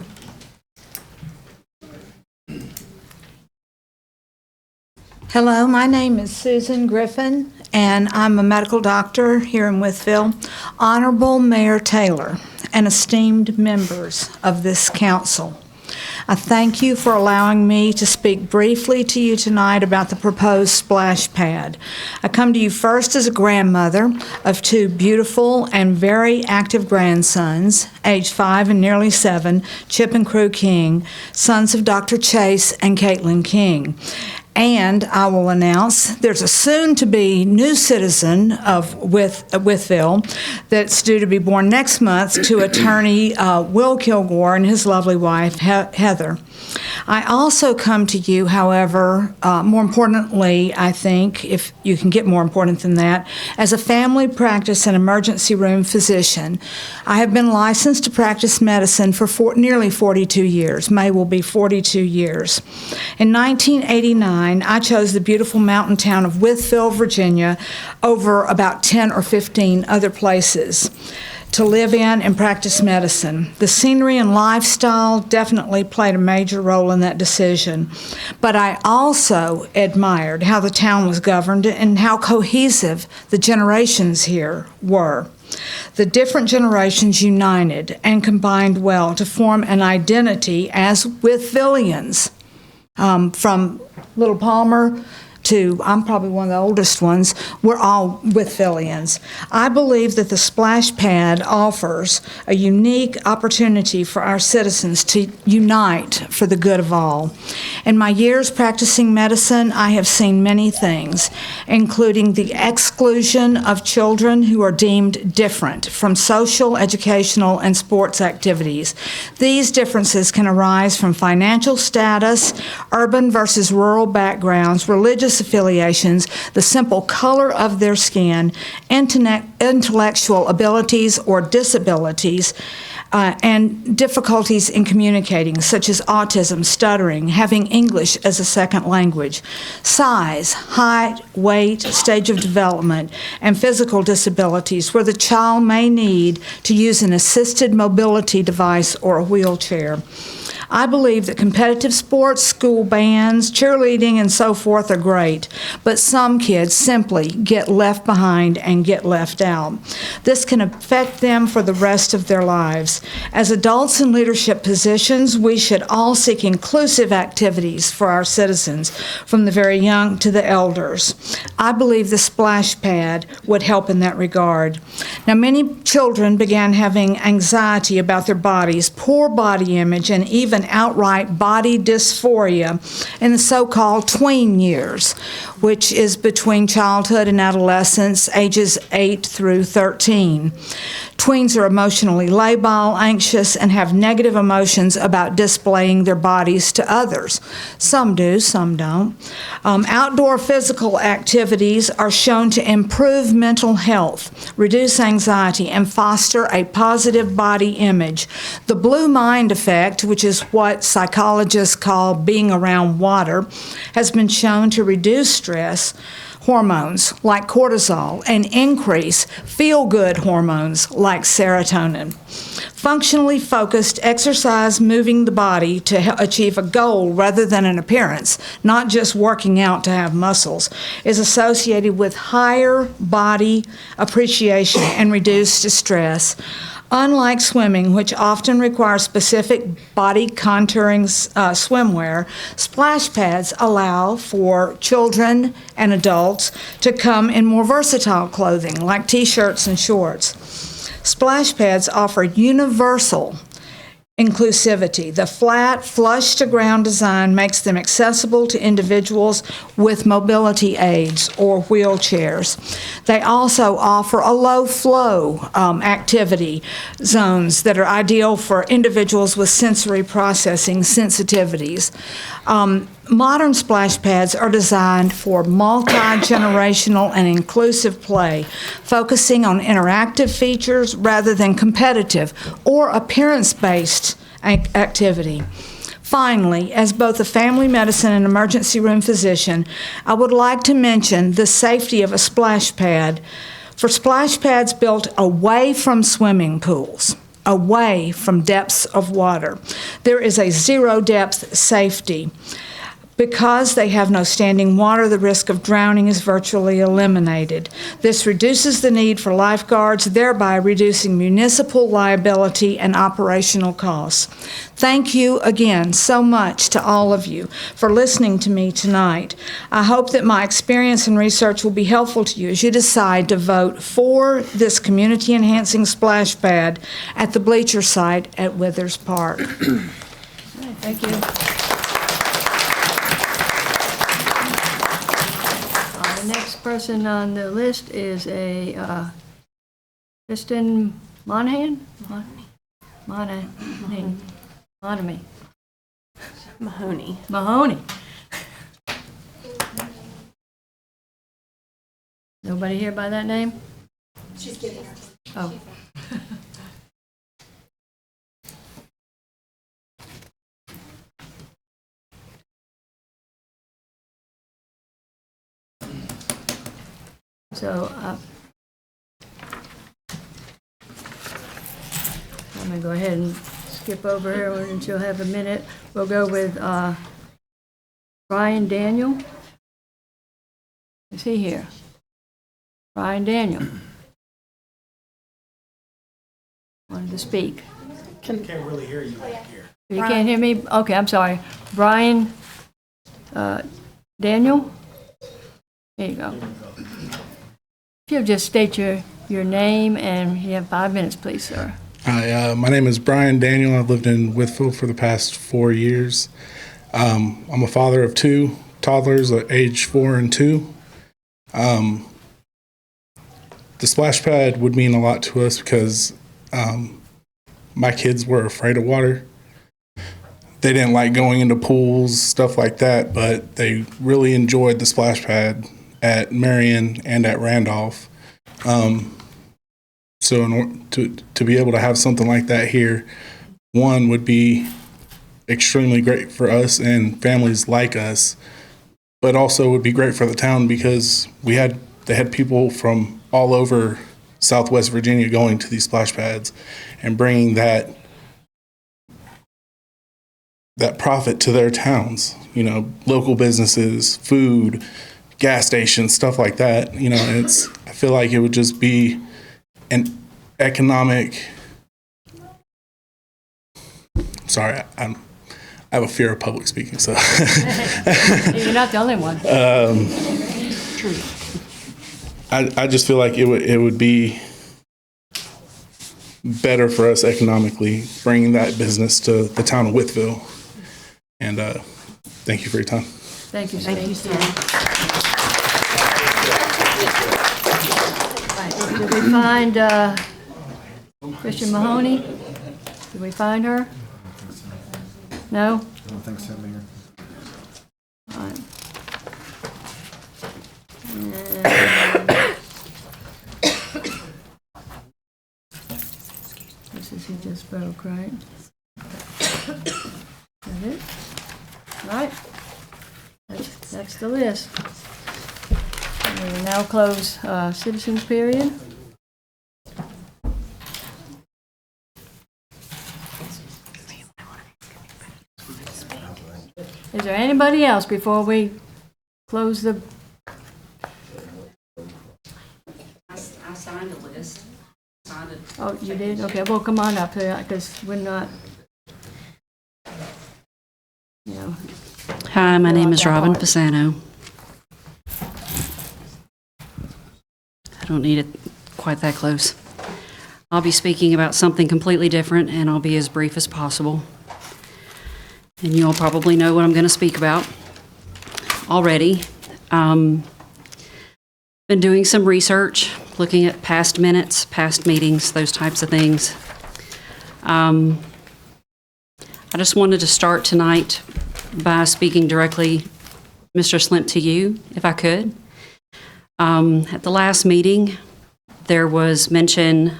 Hello, my name is Susan Griffin, and I'm a medical doctor here in Wytheville. Honorable Mayor Taylor and esteemed members of this council, I thank you for allowing me to speak briefly to you tonight about the proposed splash pad. I come to you first as a grandmother of two beautiful and very active grandsons, age 5 and nearly 7, Chip and Crew King, sons of Dr. Chase and Caitlin King. And I will announce there's a soon-to-be new citizen of Wytheville that's due to be born next month to attorney Will Kilgore and his lovely wife, Heather. I also come to you, however, more importantly, I think, if you can get more important than that, as a family practice and emergency room physician. I have been licensed to practice medicine for nearly 42 years. May will be 42 years. In 1989, I chose the beautiful mountain town of Wytheville, Virginia, over about 10 or 15 other places to live in and practice medicine. The scenery and lifestyle definitely played a major role in that decision. But I also admired how the town was governed and how cohesive the generations here were. The different generations united and combined well to form an identity as Wythevillians. From Little Palmer to, I'm probably one of the oldest ones, we're all Wythevillians. I believe that the splash pad offers a unique opportunity for our citizens to unite for the good of all. In my years practicing medicine, I have seen many things, including the exclusion of children who are deemed different from social, educational, and sports activities. These differences can arise from financial status, urban versus rural backgrounds, religious affiliations, the simple color of their skin, intellectual abilities or disabilities, and difficulties in communicating, such as autism, stuttering, having English as a second language, size, height, weight, stage of development, and physical disabilities where the child may need to use an assisted mobility device or a wheelchair. I believe that competitive sports, school bands, cheerleading, and so forth are great, but some kids simply get left behind and get left out. This can affect them for the rest of their lives. As adults in leadership positions, we should all seek inclusive activities for our citizens, from the very young to the elders. I believe the splash pad would help in that regard. Now, many children began having anxiety about their bodies, poor body image, and even outright body dysphoria in the so-called tween years, which is between childhood and adolescence, ages 8 through 13. Tweens are emotionally labile, anxious, and have negative emotions about displaying their bodies to others. Some do, some don't. Outdoor physical activities are shown to improve mental health, reduce anxiety, and foster a positive body image. The blue mind effect, which is what psychologists call being around water, has been shown to reduce stress hormones like cortisol and increase feel-good hormones like serotonin. Functionally focused exercise moving the body to achieve a goal rather than an appearance, not just working out to have muscles, is associated with higher body appreciation and reduced stress. Unlike swimming, which often requires specific body contouring swimwear, splash pads allow for children and adults to come in more versatile clothing, like t-shirts and shorts. Splash pads offer universal inclusivity. The flat, flush-to-ground design makes them accessible to individuals with mobility aids or wheelchairs. They also offer a low-flow activity zones that are ideal for individuals with sensory processing sensitivities. Modern splash pads are designed for multi-generational and inclusive play, focusing on interactive features rather than competitive or appearance-based activity. Finally, as both a family medicine and emergency room physician, I would like to mention the safety of a splash pad. For splash pads built away from swimming pools, away from depths of water, there is a zero-depth safety. Because they have no standing water, the risk of drowning is virtually eliminated. This reduces the need for lifeguards, thereby reducing municipal liability and operational costs. Thank you again so much to all of you for listening to me tonight. I hope that my experience and research will be helpful to you as you decide to vote for this community-enhancing splash pad at the bleacher site at Withers Park. Thank you. The next person on the list is Kristen Monahan? Mahoney. Nobody here by that name? She's getting her. Oh. So, I'm going to go ahead and skip over here and she'll have a minute. We'll go with Brian Daniel. Is he here? Brian Daniel. Wanted to speak. Can't really hear you back here. You can't hear me? Okay, I'm sorry. Brian Daniel? There you go. If you'll just state your name and you have 5 minutes, please, sir. Hi, my name is Brian Daniel. I've lived in Wytheville for the past 4 years. I'm a father of 2 toddlers at age 4 and 2. The splash pad would mean a lot to us because my kids were afraid of water. They didn't like going into pools, stuff like that, but they really enjoyed the splash pad at Marion and at Randolph. So in order to be able to have something like that here, one would be extremely great for us and families like us, but also would be great for the town because they had people from all over Southwest Virginia going to these splash pads and bringing that profit to their towns, local businesses, food, gas stations, stuff like that. I feel like it would just be an economic. Sorry, I have a fear of public speaking, so. You're not the only one. I just feel like it would be better for us economically bringing that business to the town of Wytheville. And thank you for your time. Thank you, sir. Thank you, sir. Did we find Christian Mahoney? Did we find her? No? I don't think so, Mayor. All right. This is he just spoke, right? That it? Right. That's the list. We will now close citizens period. Is there anybody else before we close the? I signed a list. Oh, you did? Okay, well, come on up here because we're not. Hi, my name is Robin Pisano. I don't need it quite that close. I'll be speaking about something completely different, and I'll be as brief as possible. And you all probably know what I'm going to speak about already. Been doing some research, looking at past minutes, past meetings, those types of things. I just wanted to start tonight by speaking directly, Mr. Slimp, to you, if I could. At the last meeting, there was mention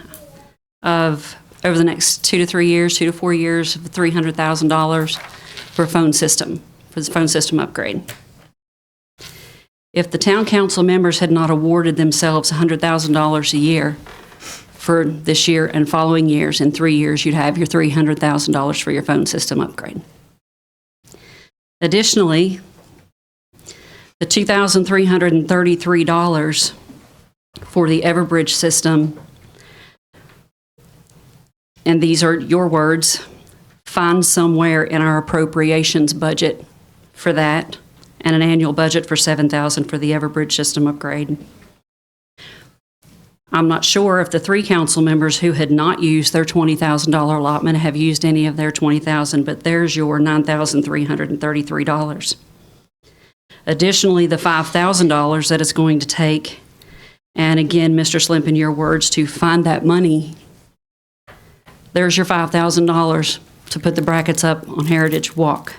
of, over the next 2 to 4 years, of $300,000 for a phone system, for the phone system upgrade. If the town council members had not awarded themselves $100,000 a year for this year and following years, in 3 years, you'd have your $300,000 for your phone system upgrade. Additionally, the $2,333 for the Everbridge system, and these are your words, find somewhere in our appropriations budget for that, and an annual budget for $7,000 for the Everbridge system upgrade. I'm not sure if the 3 council members who had not used their $20,000 allotment have used any of their $20,000, but there's your $9,333. Additionally, the $5,000 that it's going to take, and again, Mr. Slimp, in your words, to find that money, there's your $5,000 to put the brackets up on Heritage Walk.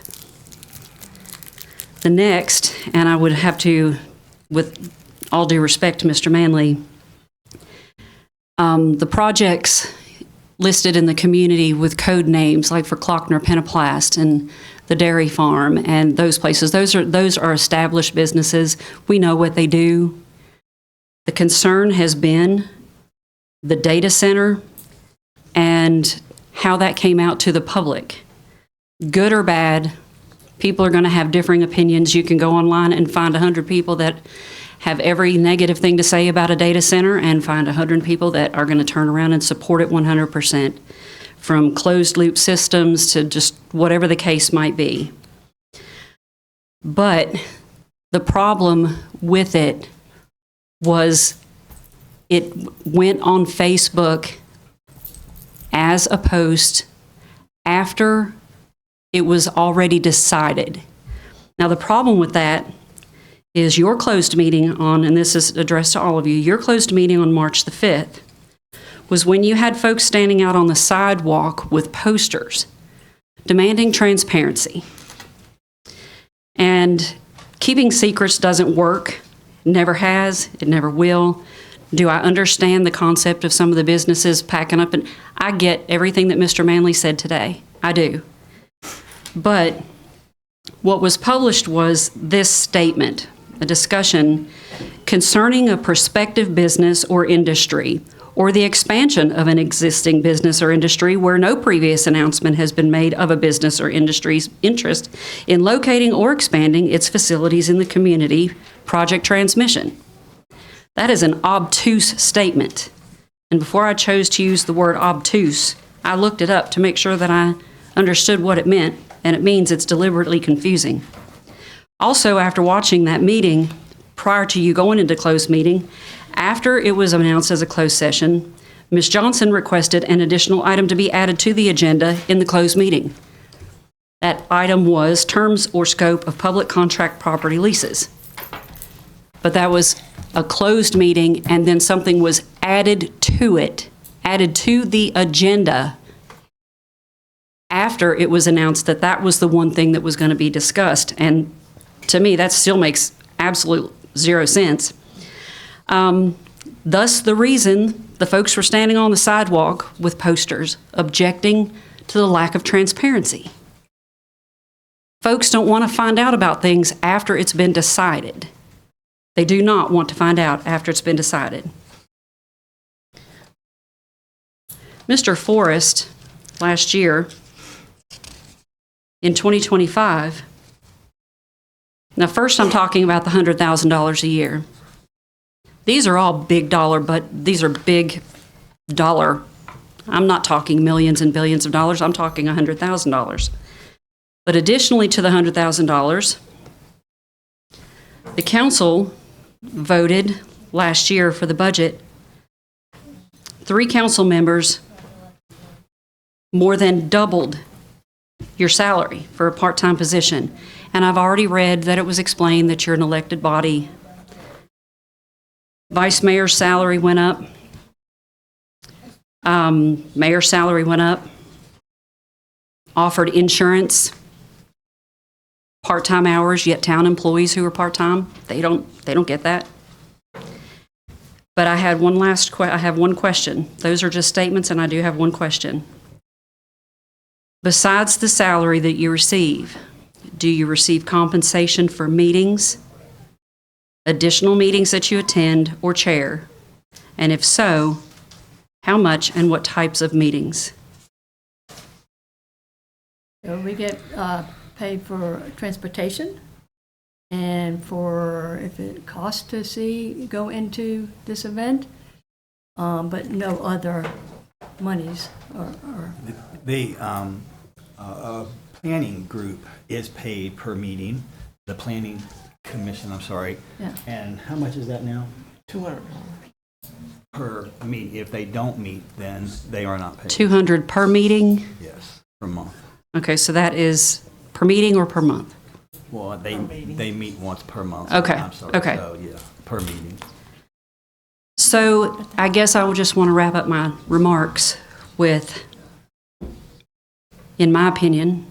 The next, and I would have to, with all due respect to Mr. Manley, the projects listed in the community with code names, like for Klockner Penoplast and the dairy farm and those places, those are established businesses. We know what they do. The concern has been the data center and how that came out to the public. Good or bad, people are going to have differing opinions. You can go online and find 100 people that have every negative thing to say about a data center and find 100 people that are going to turn around and support it 100%, from closed loop systems to just whatever the case might be. But the problem with it was it went on Facebook as a post after it was already decided. Now, the problem with that is your closed meeting on, and this is addressed to all of you, your closed meeting on March the 5th was when you had folks standing out on the sidewalk with posters demanding transparency. And keeping secrets doesn't work. It never has. It never will. Do I understand the concept of some of the businesses packing up? And I get everything that Mr. Manley said today. I do. But what was published was this statement, a discussion concerning a prospective business or industry, or the expansion of an existing business or industry where no previous announcement has been made of a business or industry's interest in locating or expanding its facilities in the community, project transmission. That is an obtuse statement. And before I chose to use the word obtuse, I looked it up to make sure that I understood what it meant, and it means it's deliberately confusing. Also, after watching that meeting, prior to you going into closed meeting, after it was announced as a closed session, Ms. Johnson requested an additional item to be added to the agenda in the closed meeting. That item was terms or scope of public contract property leases. But that was a closed meeting, and then something was added to it, added to the agenda after it was announced that that was the one thing that was going to be discussed. And to me, that still makes absolute zero sense. Thus, the reason the folks were standing on the sidewalk with posters objecting to the lack of transparency. Folks don't want to find out about things after it's been decided. They do not want to find out after it's been decided. Mr. Forrest, last year, in 2025, now first I'm talking about the $100,000 a year. These are all big dollar, but these are big dollar. I'm not talking millions and billions of dollars, I'm talking $100,000. But additionally to the $100,000, the council voted last year for the budget 3 council members more than doubled your salary for a part-time position. And I've already read that it was explained that you're an elected body. Vice mayor's salary went up. Mayor's salary went up. Offered insurance, part-time hours, yet town employees who are part-time, they don't get that. But I had I have one question. Those are just statements, and I do have one question. Besides the salary that you receive, do you receive compensation for meetings, additional meetings that you attend or chair? And if so, how much and what types of meetings? So we get paid for transportation and for if it costs to go into this event, but no other monies or The planning group is paid per meeting, the planning commission, I'm sorry. Yeah. And how much is that now? $200. Per meeting. If they don't meet, then they are not paid. 200 per meeting? Yes, per month. Okay, so that is per meeting or per month? Well, they meet once per month. Okay, I'm sorry. okay. So, yeah, per meeting. So I guess I would just want to wrap up my remarks with, in my opinion,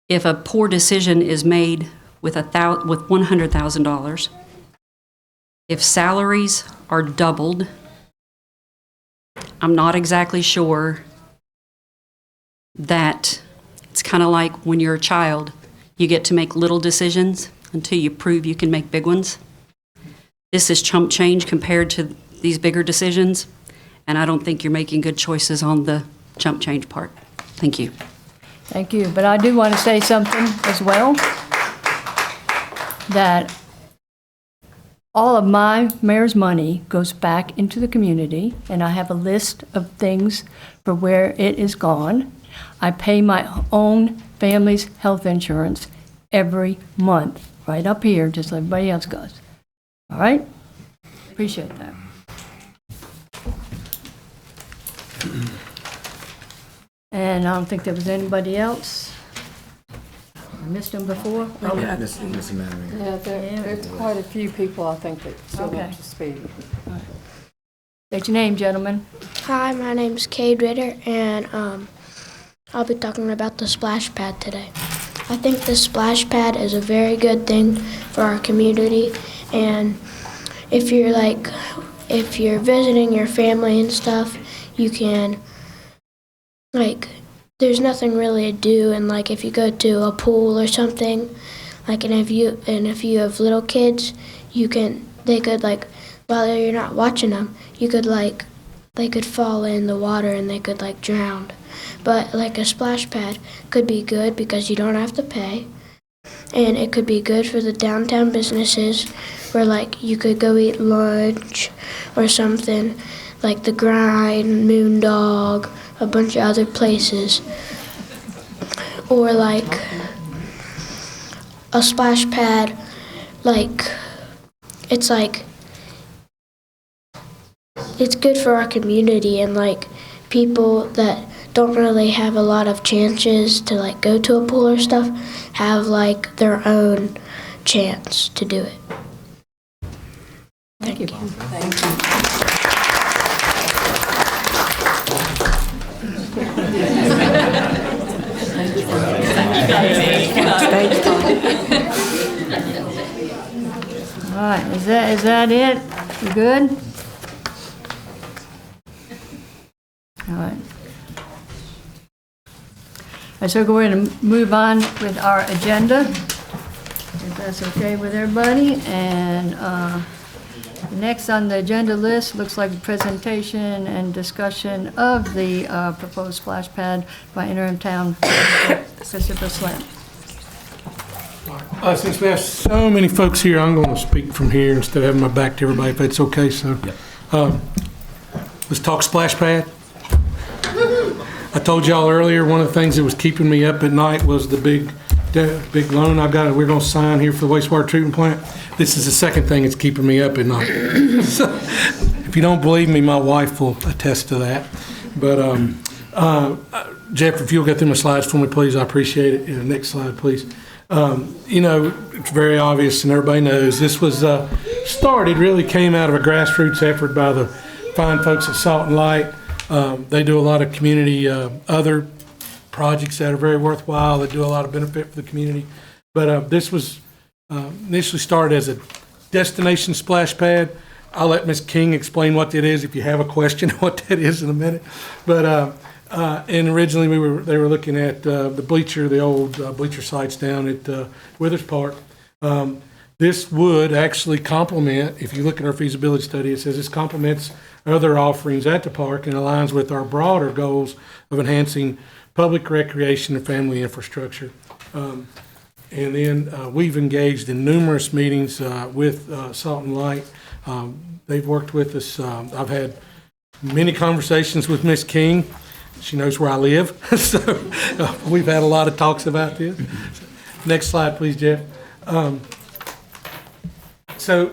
if a poor decision is made with $100,000, if salaries are doubled, I'm not exactly sure that it's kind of like when you're a child, you get to make little decisions until you prove you can make big ones. This is chump change compared to these bigger decisions, and I don't think you're making good choices on the chump change part. Thank you. Thank you. But I do want to say something as well, that all of my mayor's money goes back into the community, and I have a list of things for where it is gone. I pay my own family's health insurance every month, right up here, just like everybody else does. All right? Appreciate that. And I don't think there was anybody else. I missed them before. Yeah, there's quite a few people, I think, that still Okay. up to speed. State your name, gentlemen. Hi, my name's Cade Ritter, and I'll be talking about the splash pad today. I think the splash pad is a very good thing for our community, and if you're visiting your family and stuff, you can, there's nothing really to do, and if you go to a pool or something, and if you have little kids, they could while you're not watching them, they could fall in the water and they could drown. But a splash pad could be good because you don't have to pay, and it could be good for the downtown businesses where you could go eat lunch or something, like the Grind, Moondog, a bunch of other places. Or a splash pad, it's good for our community, and people that don't really have a lot of chances to go to a pool or stuff have their own chance to do it. Thank you. Thank you. All right, is that it? You good? All right. So we're going to move on with our agenda, if that's okay with everybody. And next on the agenda list looks like a presentation and discussion of the proposed splash pad by interim town Christopher Slam. Since we have so many folks here, I'm going to speak from here instead of having my back to everybody, if that's okay. So let's talk splash pad. I told y'all earlier, one of the things that was keeping me up at night was the big loan we're going to sign here for the wastewater treatment plant. This is the second thing that's keeping me up at night. So, if If you don't believe me, my wife will attest to that. But Jeff, if you'll get them the slides for me, please, I appreciate it. Next slide, please. It's very obvious and everybody knows this was started, really came out of a grassroots effort by the fine folks at Salt and Light. They do a lot of community, other projects that are very worthwhile, that do a lot of benefit for the community. But this was initially started as a destination splash pad. I'll let Ms. King explain what that is if you have a question what that is in a minute. But and originally they were looking at the old bleacher sites down at Withers Park. This would actually complement, if you look at our feasibility study, it says this complements other offerings at the park and aligns with our broader goals of enhancing public recreation and family infrastructure. And then we've engaged in numerous meetings with Salt and Light. They've worked with us. I've had many conversations with Ms. King. She knows where I live, so we've had a lot of talks about this. Next slide, please, Jeff. So,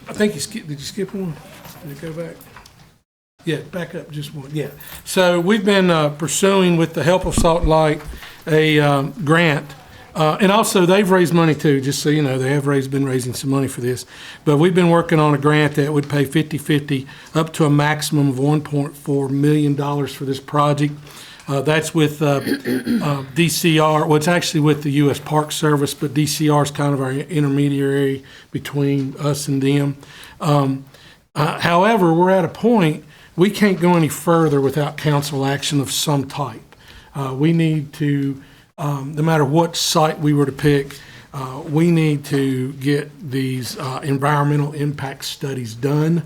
I think did you skip one? Did it go back? Yeah, back up just one, yeah. So we've been pursuing, with the help of Salt and Light, a grant. And also, they've raised money too, just so you know. They have been raising some money for this. But we've been working on a grant that would pay 50/50 up to a maximum of $1.4 million for this project. That's with DCR. Well, it's actually with the U.S. Park Service, but DCR is kind of our intermediary between us and them. However, we're at a point, we can't go any further without council action of some type. We need to, no matter what site we were to pick, we need to get these environmental impact studies done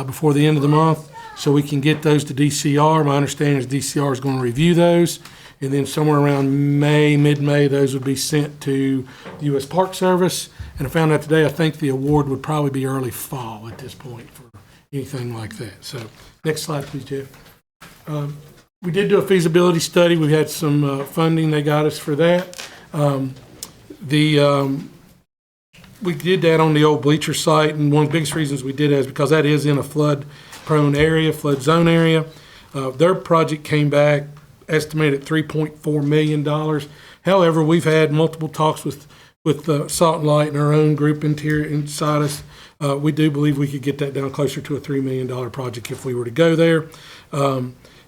before the end of the month, so we can get those to DCR. My understanding is DCR is going to review those, and then somewhere around mid-May, those would be sent to the U.S. Park Service. And I found out today, I think the award would probably be early fall at this point for anything like that. So next slide, please, Jeff. We did do a feasibility study. We had some funding they got us for that. We did that on the old bleacher site, and one of the biggest reasons we did that is because that is in a flood-prone area, flood zone area. Their project came back estimated at $3.4 million. However, we've had multiple talks with Salt and Light and our own group inside us. We do believe we could get that down closer to a $3 million project if we were to go there.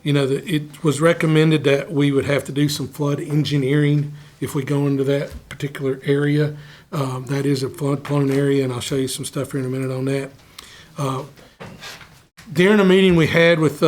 It was recommended that we would have to do some flood engineering if we go into that particular area. That is a flood-prone area, and I'll show you some stuff here in a minute on that. During a meeting we had with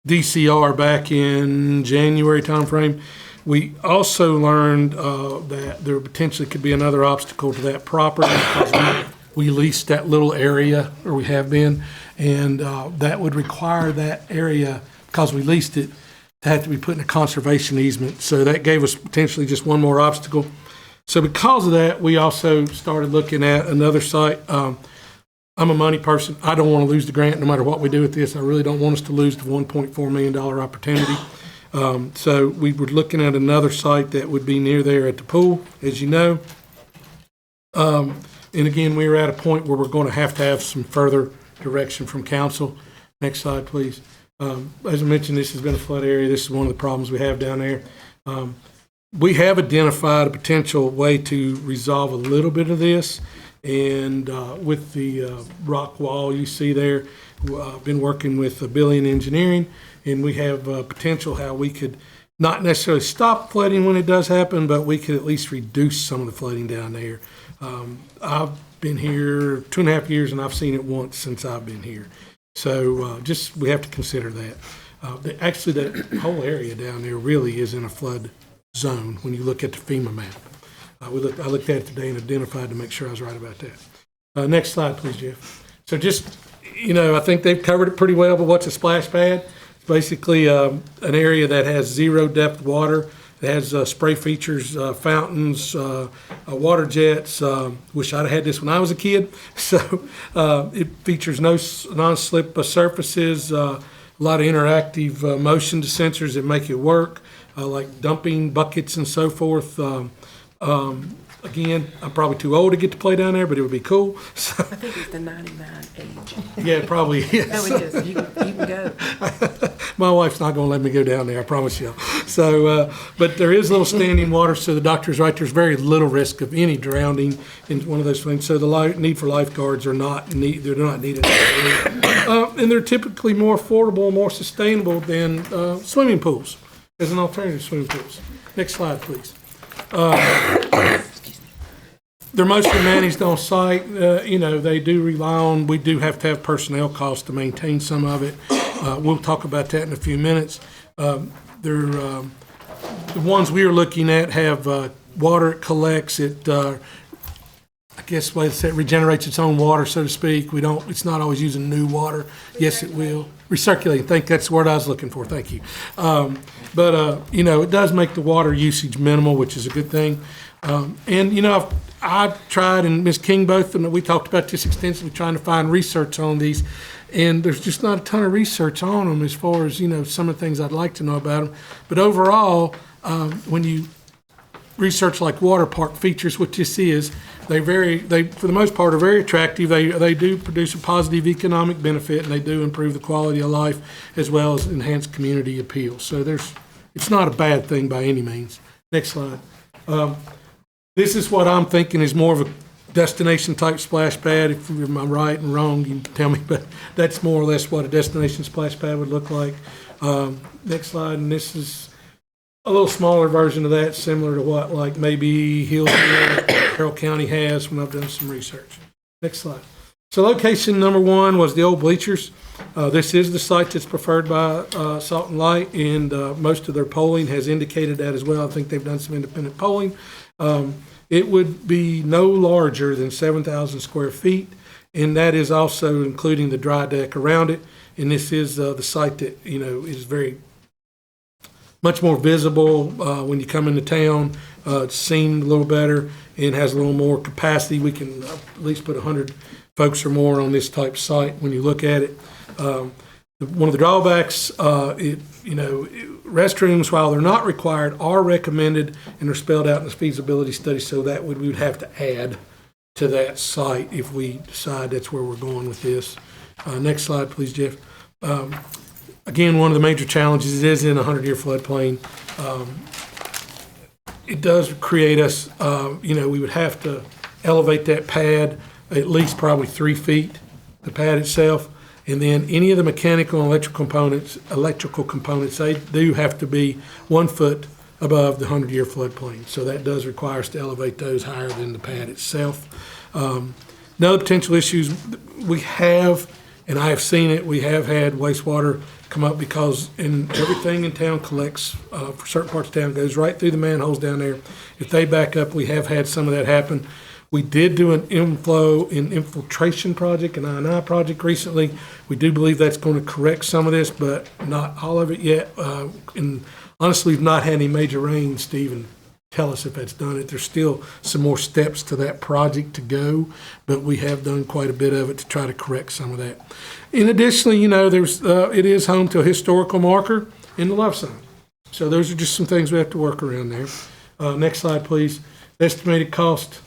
DCR back in January timeframe, we also learned that there potentially could be another obstacle to that property because we leased that little area, or we have been, and that would require that area, because we leased it, to have to be put in a conservation easement. So that gave us potentially just one more obstacle. So because of that, we also started looking at another site. I'm a money person. I don't want to lose the grant no matter what we do with this. I really don't want us to lose the $1.4 million opportunity. So we were looking at another site that would be near there at the pool, as you know. And again, we were at a point where we're going to have some further direction from council. Next slide, please. As I mentioned, this has been a flood area. This is one of the problems we have down there. We have identified a potential way to resolve a little bit of this. And with the rock wall you see there, I've been working with Billy in engineering, and we have potential how we could not necessarily stop flooding when it does happen, but we could at least reduce some of the flooding down there. I've been here 2.5 years, and I've seen it once since I've been here. So we have to consider that. Actually, that whole area down there really is in a flood zone when you look at the FEMA map. I looked at it today and identified to make sure I was right about that. Next slide, please, Jeff. So just, I think they've covered it pretty well, but what's a splash pad? It's basically an area that has zero depth water. It has spray features, fountains, water jets. Wish I'd have had this when I was a kid. So it features no non-slip surfaces, a lot of interactive motion sensors that make it work, like dumping buckets and so forth. Again, I'm probably too old to get to play down there, but it would be cool. So, I think it's the 99 age. yeah, it probably is. Oh, it is. You can go. My wife's not going to let me go down there, I promise you. So, but there is little standing water, so the doctor's right. There's very little risk of any drowning in one of those things. So the need for lifeguards are not they're not needed. And they're typically more affordable and more sustainable than swimming pools as an alternative to swimming pools. Next slide, please. They're mostly managed on site. They do rely on, we do have to have personnel costs to maintain some of it. We'll talk about that in a few minutes. The ones we are looking at have water it collects. It, I guess, like I said, regenerates its own water, so to speak. It's not always using new water. Yes, it will. Recirculating, that's the word I was looking for. Thank you. It does make the water usage minimal, which is a good thing. I've tried, and Ms. King both, and we talked about this extensively, trying to find research on these, and there's just not a ton of research on them as far as, some of the things I'd like to know about them. But overall, when you research like water park features, what this is, they for the most part are very attractive. They do produce a positive economic benefit, and they do improve the quality of life as well as enhance community appeal. So it's not a bad thing by any means. Next slide. This is what I'm thinking is more of a destination type splash pad. If I'm right and wrong, you can tell me, but that's more or less what a destination splash pad would look like. Next slide, and this is a little smaller version of that, similar to what like maybe Hillsborough, Carroll County has when I've done some research. Next slide. So location number one was the old bleachers. This is the site that's preferred by Salt and Light, and most of their polling has indicated that as well. I think they've done some independent polling. It would be no larger than 7,000 square feet, and that is also including the dry deck around it. And this is the site that, is very much more visible when you come into town. It's seen a little better and has a little more capacity. We can at least put 100 folks or more on this type site when you look at it. One of the drawbacks, restrooms, while they're not required, are recommended and are spelled out in the feasibility study, so that we would have to add to that site if we decide that's where we're going with this. Next slide, please, Jeff. Again, one of the major challenges is in a 100-year floodplain. It does create us, we would have to elevate that pad at least probably 3 feet, the pad itself. And then any of the mechanical and electrical components, they do have to be 1 foot above the 100-year floodplain. So that does require us to elevate those higher than the pad itself. Another potential issues we have, and I have seen it, we have had wastewater come up because everything in town collects, for certain parts of town, goes right through the manholes down there. If they back up, we have had some of that happen. We did do an inflow and infiltration project, an I&I project recently. We do believe that's going to correct some of this, but not all of it yet. And honestly, we've not had any major rain, Stephen. Tell us if that's done it. There's still some more steps to that project to go, but we have done quite a bit of it to try to correct some of that. And additionally, it is home to a historical marker in the love sign. So those are just some things we have to work around there. Next slide, please. Estimated cost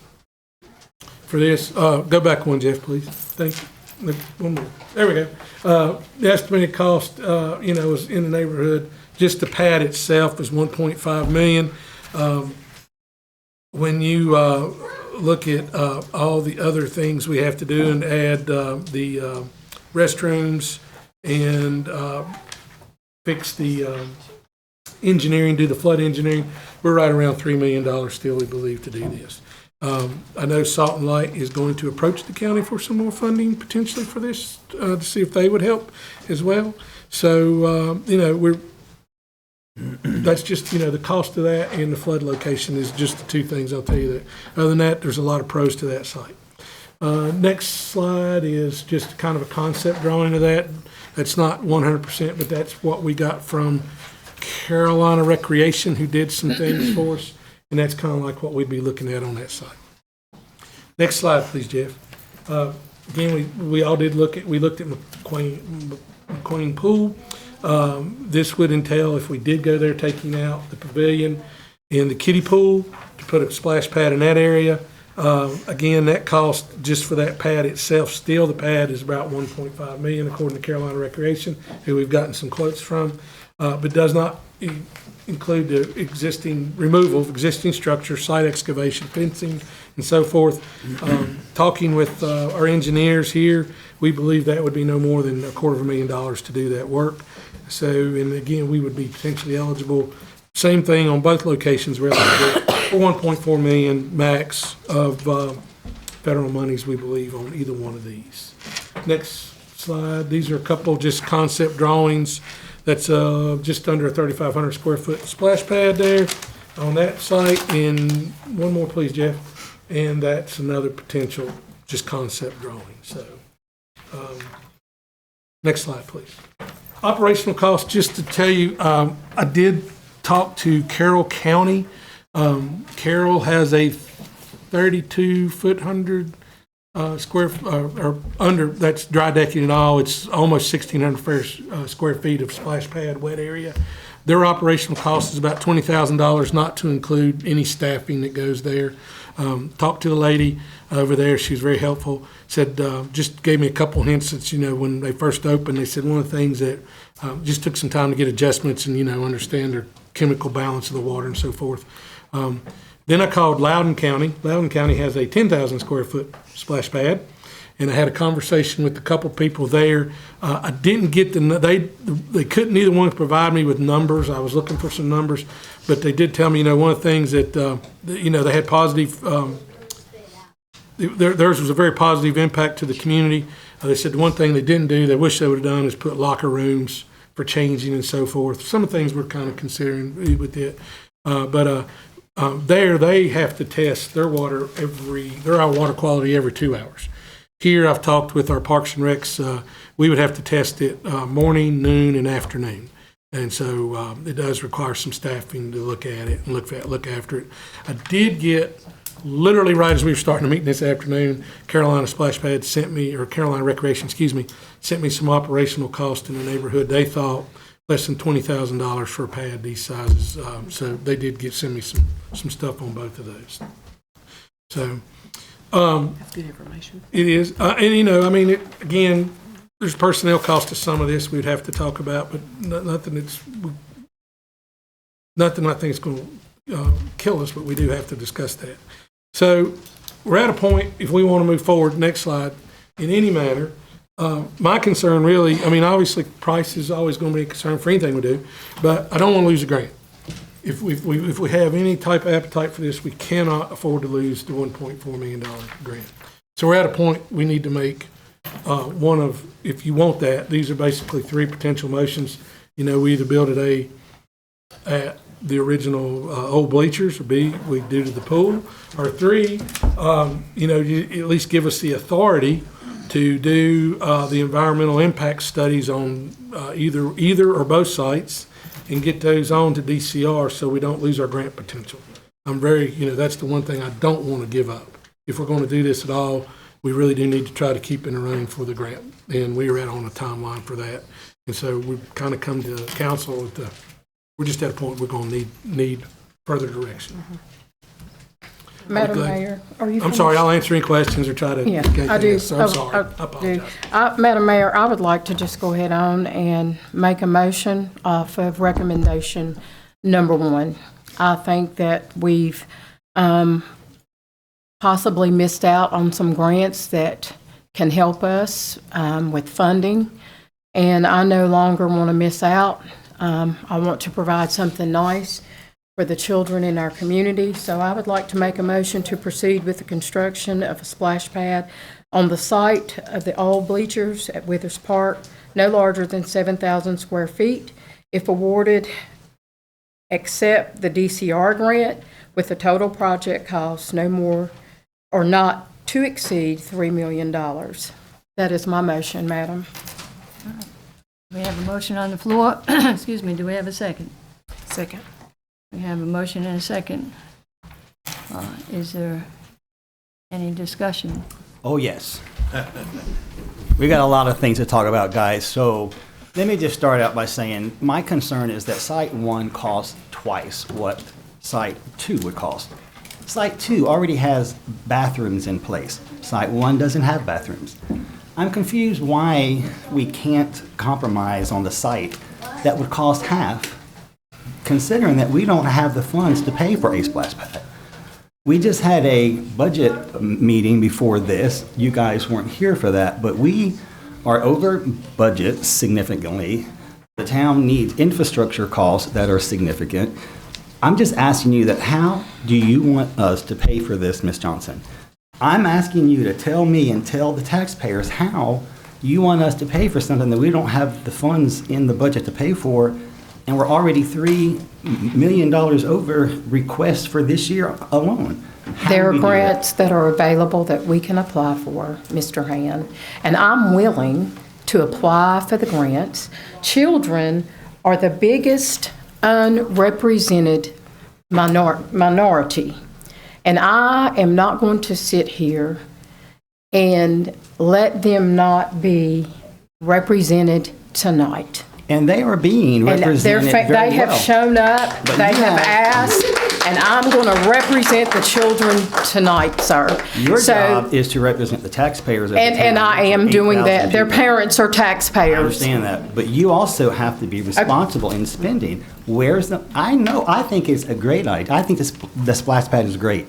for this. Go back one, Jeff, please. Thank you. One more. There we go. The estimated cost, was in the neighborhood. Just the pad itself is $1.5 million. When you look at all the other things we have to do and add the restrooms and fix the engineering, do the flood engineering, we're right around $3 million still, we believe, to do this. I know Salt and Light is going to approach the county for some more funding potentially for this to see if they would help as well. So, that's just, the cost of that and the flood location is just the two things I'll tell you that. Other than that, there's a lot of pros to that site. Next slide is just kind of a concept drawing of that. That's not 100%, but that's what we got from Carolina Recreation, who did some things for us. And that's kind of like what we'd be looking at on that side. Next slide, please, Jeff. Again, we all did looked at McQueen Pool. This would entail, if we did go there, taking out the pavilion and the kiddie pool to to put a splash pad in that area. Again, that cost just for that pad itself, still the pad is about $1.5 million according to Carolina Recreation, who we've gotten some quotes from, but does not include the existing removal of existing structure, site excavation, fencing, and so forth. Talking with our engineers here, we believe that would be no more than $250,000 to do that work. So, and again, we would be potentially eligible. Same thing on both locations, we're eligible for $1.4 million max of federal monies, we believe, on either one of these. Next slide. These are a couple just concept drawings. That's just under a 3,500 square foot splash pad there on that site. And one more, please, Jeff. And that's another potential just concept drawing. So, next slide, please. Operational costs, just to tell you, I did talk to Carroll County. Carroll has a 3,200 square, or under, that's dry decking and all. It's almost 1,600 square feet of splash pad wet area. Their operational cost is about $20,000, not to include any staffing that goes there. Talked to the lady over there. She was very helpful. Said, just gave me a couple hints that, when they first opened, they said one of the things that just took some time to get adjustments and, understand their chemical balance of the water and so forth. Then I called Loudoun County. Loudoun County has a 10,000 square foot splash pad, and I had a conversation with a couple people there. I didn't get they couldn't either one provide me with numbers. I was looking for some numbers, but they did tell me, one of the things that, they had positive, theirs was a very positive impact to the community. They said the one thing they didn't do, they wish they would have done, is put locker rooms for changing and so forth. Some of the things we're kind of considering with it. There, they have to test their water their water quality every 2 hours. Here, I've talked with our Parks and Recs. We would have to test it morning, noon, and afternoon. And so it does require some staffing to look at it and look after it. I did get, literally right as we were starting the meeting this afternoon, Carolina Splash Pad sent me, or Carolina Recreation, sent me some operational cost in the neighborhood. They thought less than $20,000 for a pad these sizes. So they did send me some stuff on both of those. So That's good information. it is, and again, there's personnel cost to some of this we'd have to talk about, but nothing I think is going to kill us, but we do have to discuss that. So we're at a point, if we want to move forward, next slide, in any manner. My concern really, obviously price is always going to be a concern for anything we do, but I don't want to lose a grant. If we have any type of appetite for this, we cannot afford to lose the $1.4 million grant. So we're at a point we need to make one of, if you want that, these are basically three potential motions. We either build it at the original old bleachers, or B, we do to the pool, or three, you at least give us the authority to do the environmental impact studies on either or both sites and get those on to DCR so we don't lose our grant potential. I'm very, that's the one thing I don't want to give up. If we're going to do this at all, we really do need to try to keep in the running for the grant. And we are on a timeline for that. And so we've kind of come to council we're just at a point we're going to need further direction. Mm-hmm. Madam Mayor, are you I'm finished? sorry, I'll answer any questions or try to. Yeah, I do. So I'm sorry. I apologize. Madam Mayor, I would like to just go ahead on and make a motion off of recommendation number 1. I think that we've possibly missed out on some grants that can help us with funding, and I no longer want to miss out. I want to provide something nice for the children in our community. So I would like to make a motion to proceed with the construction of a splash pad on the site of the old bleachers at Withers Park, no larger than 7,000 square feet. If awarded, accept the DCR grant with a total project cost no more or not to exceed $3 million. That is my motion, Madam. We have a motion on the floor. Excuse me, do we have a second? Second. We have a motion and a second. Is there any discussion? Oh, yes. We got a lot of things to talk about, guys. So let me just start out by saying my concern is that Site 1 costs twice what Site 2 would cost. Site 2 already has bathrooms in place. Site 1 doesn't have bathrooms. I'm confused why we can't compromise on the site that would cost half, considering that we don't have the funds to pay for a splash pad. We just had a budget meeting before this. You guys weren't here for that, but we are over budget significantly. The town needs infrastructure costs that are significant. I'm just asking you that how do you want us to pay for this, Ms. Johnson? I'm asking you to tell me and tell the taxpayers how you want us to pay for something that we don't have the funds in the budget to pay for, and we're already $3 million over requests for this year alone. How There do are we do that? grants that are available that we can apply for, Mr. Hand, and I'm willing to apply for the grants. Children are the biggest unrepresented minority, and I am not going to sit here and let them not be represented tonight. And they are being And represented very well. they have shown up, But they you have have- asked, and I'm going to represent the children tonight, sir. Your So- job is to represent the taxpayers of the town. And I am doing 8,000 that. Their people. parents are I taxpayers. understand that, but you also have to be responsible in spending. Where's the, I think it's a great idea. I think the splash pad is great.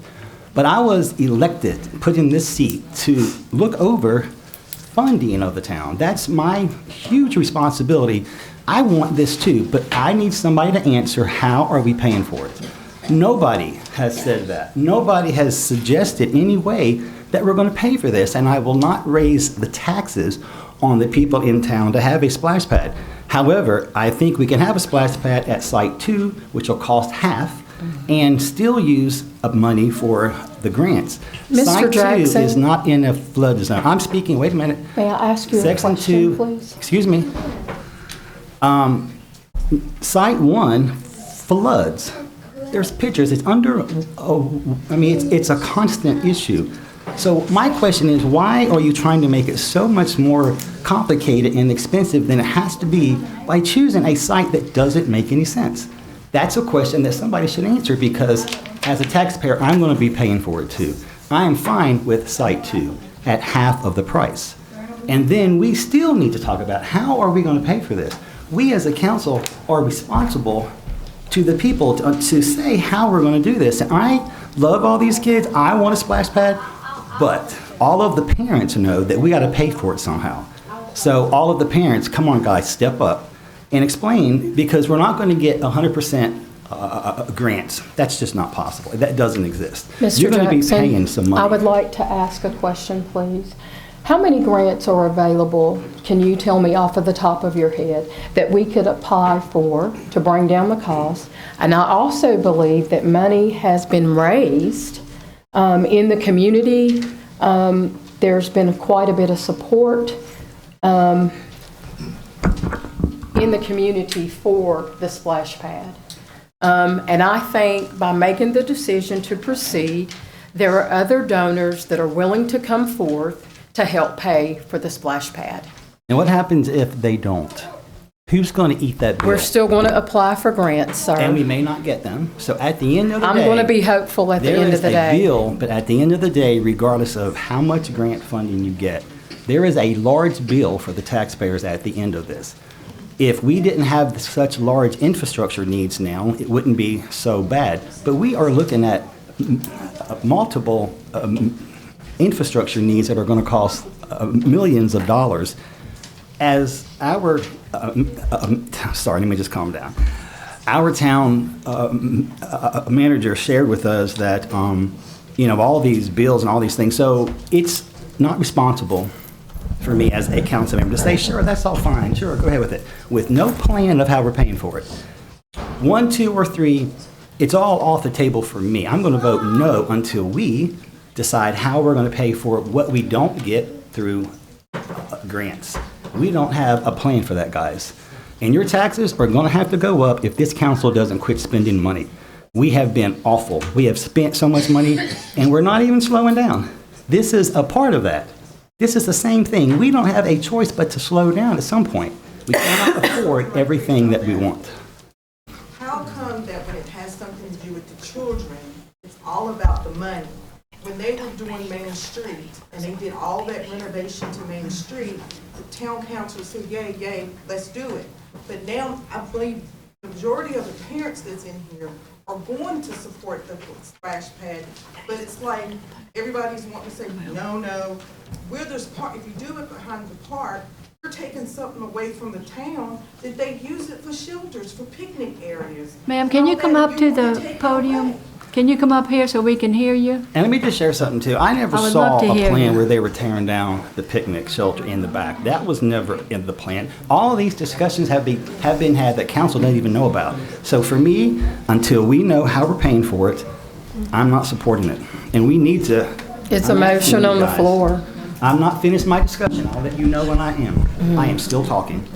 But I was elected, put in this seat to look over funding of the town. That's my huge responsibility. I want this too, but I need somebody to answer, how are we paying for it? Nobody has said that. Nobody has suggested any way that we're going to pay for this, and I will not raise the taxes on the people in town to have a splash pad. However, I think we can have a splash pad at Site 2, which will cost half, and still use money for the grants. Mr. Site 2 Jackson? is not in a flood zone. I'm speaking, wait a minute. May I ask you a Section question, 2, please? excuse me. Site 1 floods. There's pictures. It's under, it's a constant issue. So my question is, why are you trying to make it so much more complicated and expensive than it has to be by choosing a site that doesn't make any sense? That's a question that somebody should answer, because as a taxpayer, I'm going to be paying for it too. I am fine with Site 2 at half of the price. And then we still need to talk about, how are we going to pay for this? We as a council are responsible to the people to say how we're going to do this. And I love all these kids. I want a splash pad, but all of the parents know that we got to pay for it somehow. So all of the parents, come on guys, step up and explain, because we're not going to get 100% grants. That's just not possible. That doesn't exist. Mr. You're going to be Jackson, paying some money. I would like to ask a question, please. How many grants are available, can you tell me off of the top of your head, that we could apply for to bring down the cost? And I also believe that money has been raised in the community. There's been quite a bit of support in the community for the splash pad. And I think by making the decision to proceed, there are other donors that are willing to come forth to help pay for the splash pad. And what happens if they don't? Who's going to eat that bill? We're still going to apply for grants, sir. And we may not get them. So at the end of the day, I'm going to be hopeful at the end of the there day. is a bill, but at the end of the day, regardless of how much grant funding you get, there is a large bill for the taxpayers at the end of this. If we didn't have such large infrastructure needs now, it wouldn't be so bad. But we are looking at multiple infrastructure needs that are going to cost millions of dollars. As our, sorry, let me just calm down. Our town manager shared with us that, all these bills and all these things. So it's not responsible for me as a council member to say, sure, that's all fine, sure, go ahead with it, with no plan of how we're paying for it. 1, 2, or 3, it's all off the table for me. I'm going to vote no until we decide how we're going to pay for what we don't get through grants. We don't have a plan for that, guys. And your taxes are going to have to go up if this council doesn't quit spending money. We have been awful. We have spent so much money, and we're not even slowing down. This is a part of that. This is the same thing. We don't have a choice but to slow down at some point. We cannot afford everything that we want. How come that when it has something to do with the children, it's all about the money. When they were doing Main Street, and they did all that renovation to Main Street, the town council said, yay, yay, let's do it. But now, I believe the majority of the parents that's in here are going to support the splash pad, but it's like, everybody's wanting to say, no, where there's park, if you do it behind the park, you're taking something away from the town, that they use it for shelters, for picnic areas. Ma'am, can you come up to the podium? Can you come up here so we can hear you? And let me just share something too. I never I would saw love to a hear plan you. where they were tearing down the picnic shelter in the back. That was never in the plan. All of these discussions have been had that council doesn't even know about. So for me, until we know how we're paying for it, I'm not supporting it. And we need to. It's a I'm asking motion you on the guys. floor. I'm not finished my discussion. I'll let you know when I am. I am still talking.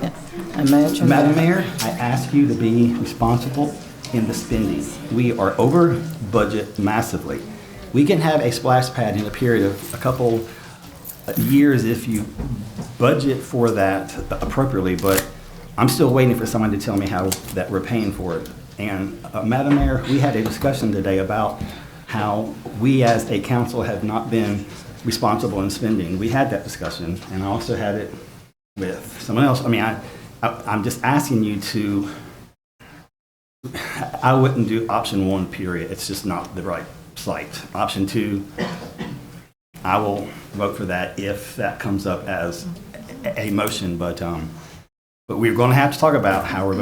Imagine Madam that. Mayor, I ask you to be responsible in the spending. We are over budget massively. We can have a splash pad in a period of a couple years if you budget for that appropriately, but I'm still waiting for someone to tell me how that we're paying for it. And Madam Mayor, we had a discussion today about how we as a council have not been responsible in spending. We had that discussion, and I also had it with someone else. I mean, I'm just asking you to, I wouldn't do option one, period. It's just not the right site. Option two, I will vote for that if that comes up as a motion, but we're going to have to talk about how we're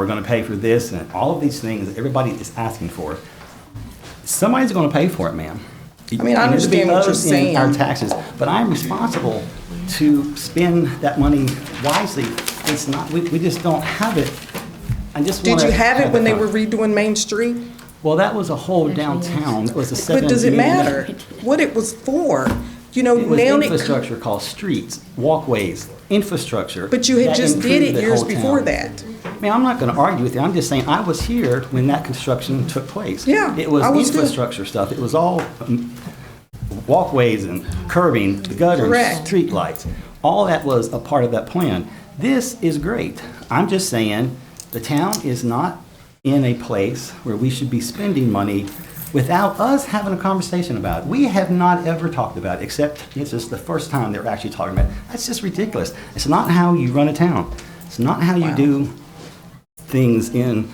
going to pay for this and all of these things that everybody is asking for. Somebody's going to pay for it, ma'am. I mean, I understand what you're saying. Our taxes, but I'm responsible to spend that money wisely. It's not. We just don't have it. I just Did wanna you have it when they that were redoing Main Street? Well, that was a whole downtown. It was a 7 But does it matter what it was for? You know, It was now infrastructure called streets, walkways, infrastructure. But you had that just did improved it the years whole before town. that. Man, I'm not going to argue with you. I'm just saying I was here when that construction took place. Yeah, It was I was too. infrastructure stuff. It was all walkways and curbing, the gutters, Correct. street lights. All that was a part of that plan. This is great. I'm just saying the town is not in a place where we should be spending money without us having a conversation about it. We have not ever talked about it, except this is the first time they're actually talking about it. That's just ridiculous. It's not how you run a town. It's not how you do things in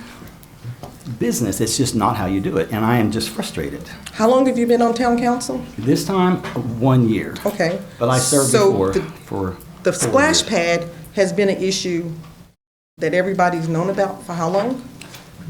business. It's just not how you do it. And I am just frustrated. How long have you been on town council? This time, 1 year. Okay. But I served So before the- for The 4 splash years. pad has been an issue that everybody's known about for how long?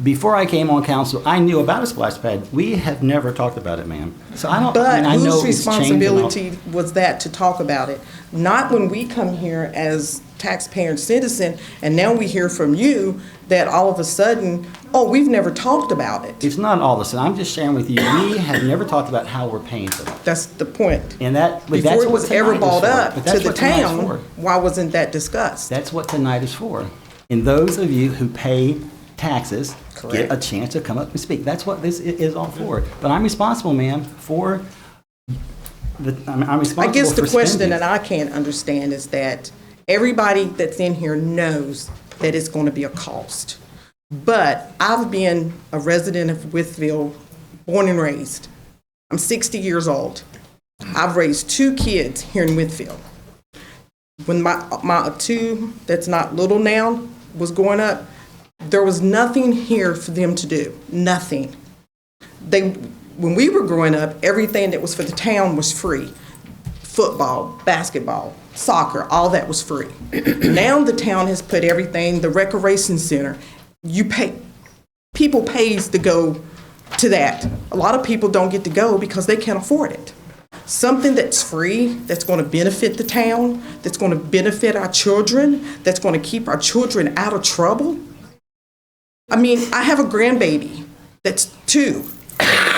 Before I came on council, I knew about a splash pad. We have never talked about it, ma'am. So I don't, But I know whose it's changed and all. responsibility was that to talk about it? Not when we come here as taxpayer and citizen, and now we hear from you that all of a sudden, oh, we've never talked about it. It's not all this. I'm just sharing with you, we have never talked about how we're paying for it. That's the point. And that, but Before that's it what was ever tonight is brought for. up But to that's the what tonight's town, for. why wasn't that discussed? That's what tonight is for. And those of you who pay taxes Correct. get a chance to come up and speak. That's what this is all for. But I'm responsible, ma'am, for I'm responsible I guess the for question spending. that I can't understand is that everybody that's in here knows that it's going to be a cost. But I've been a resident of Wytheville, born and raised. I'm 60 years old. I've raised 2 kids here in Wytheville. When my 2, that's not little now, was growing up, there was nothing here for them to do. Nothing. When we were growing up, everything that was for the town was free. Football, basketball, soccer, all that was free. Now the town has put everything, the recreation center, people pays to go to that. A lot of people don't get to go because they can't afford it. Something that's free, that's going to benefit the town, that's going to benefit our children, that's going to keep our children out of trouble. I mean, I have a grandbaby that's 2.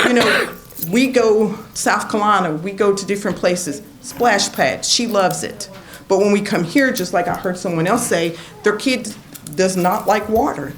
You know, we go South Carolina, we go to different places, splash pads, she loves it. But when we come here, just like I heard someone else say, their kid does not like water.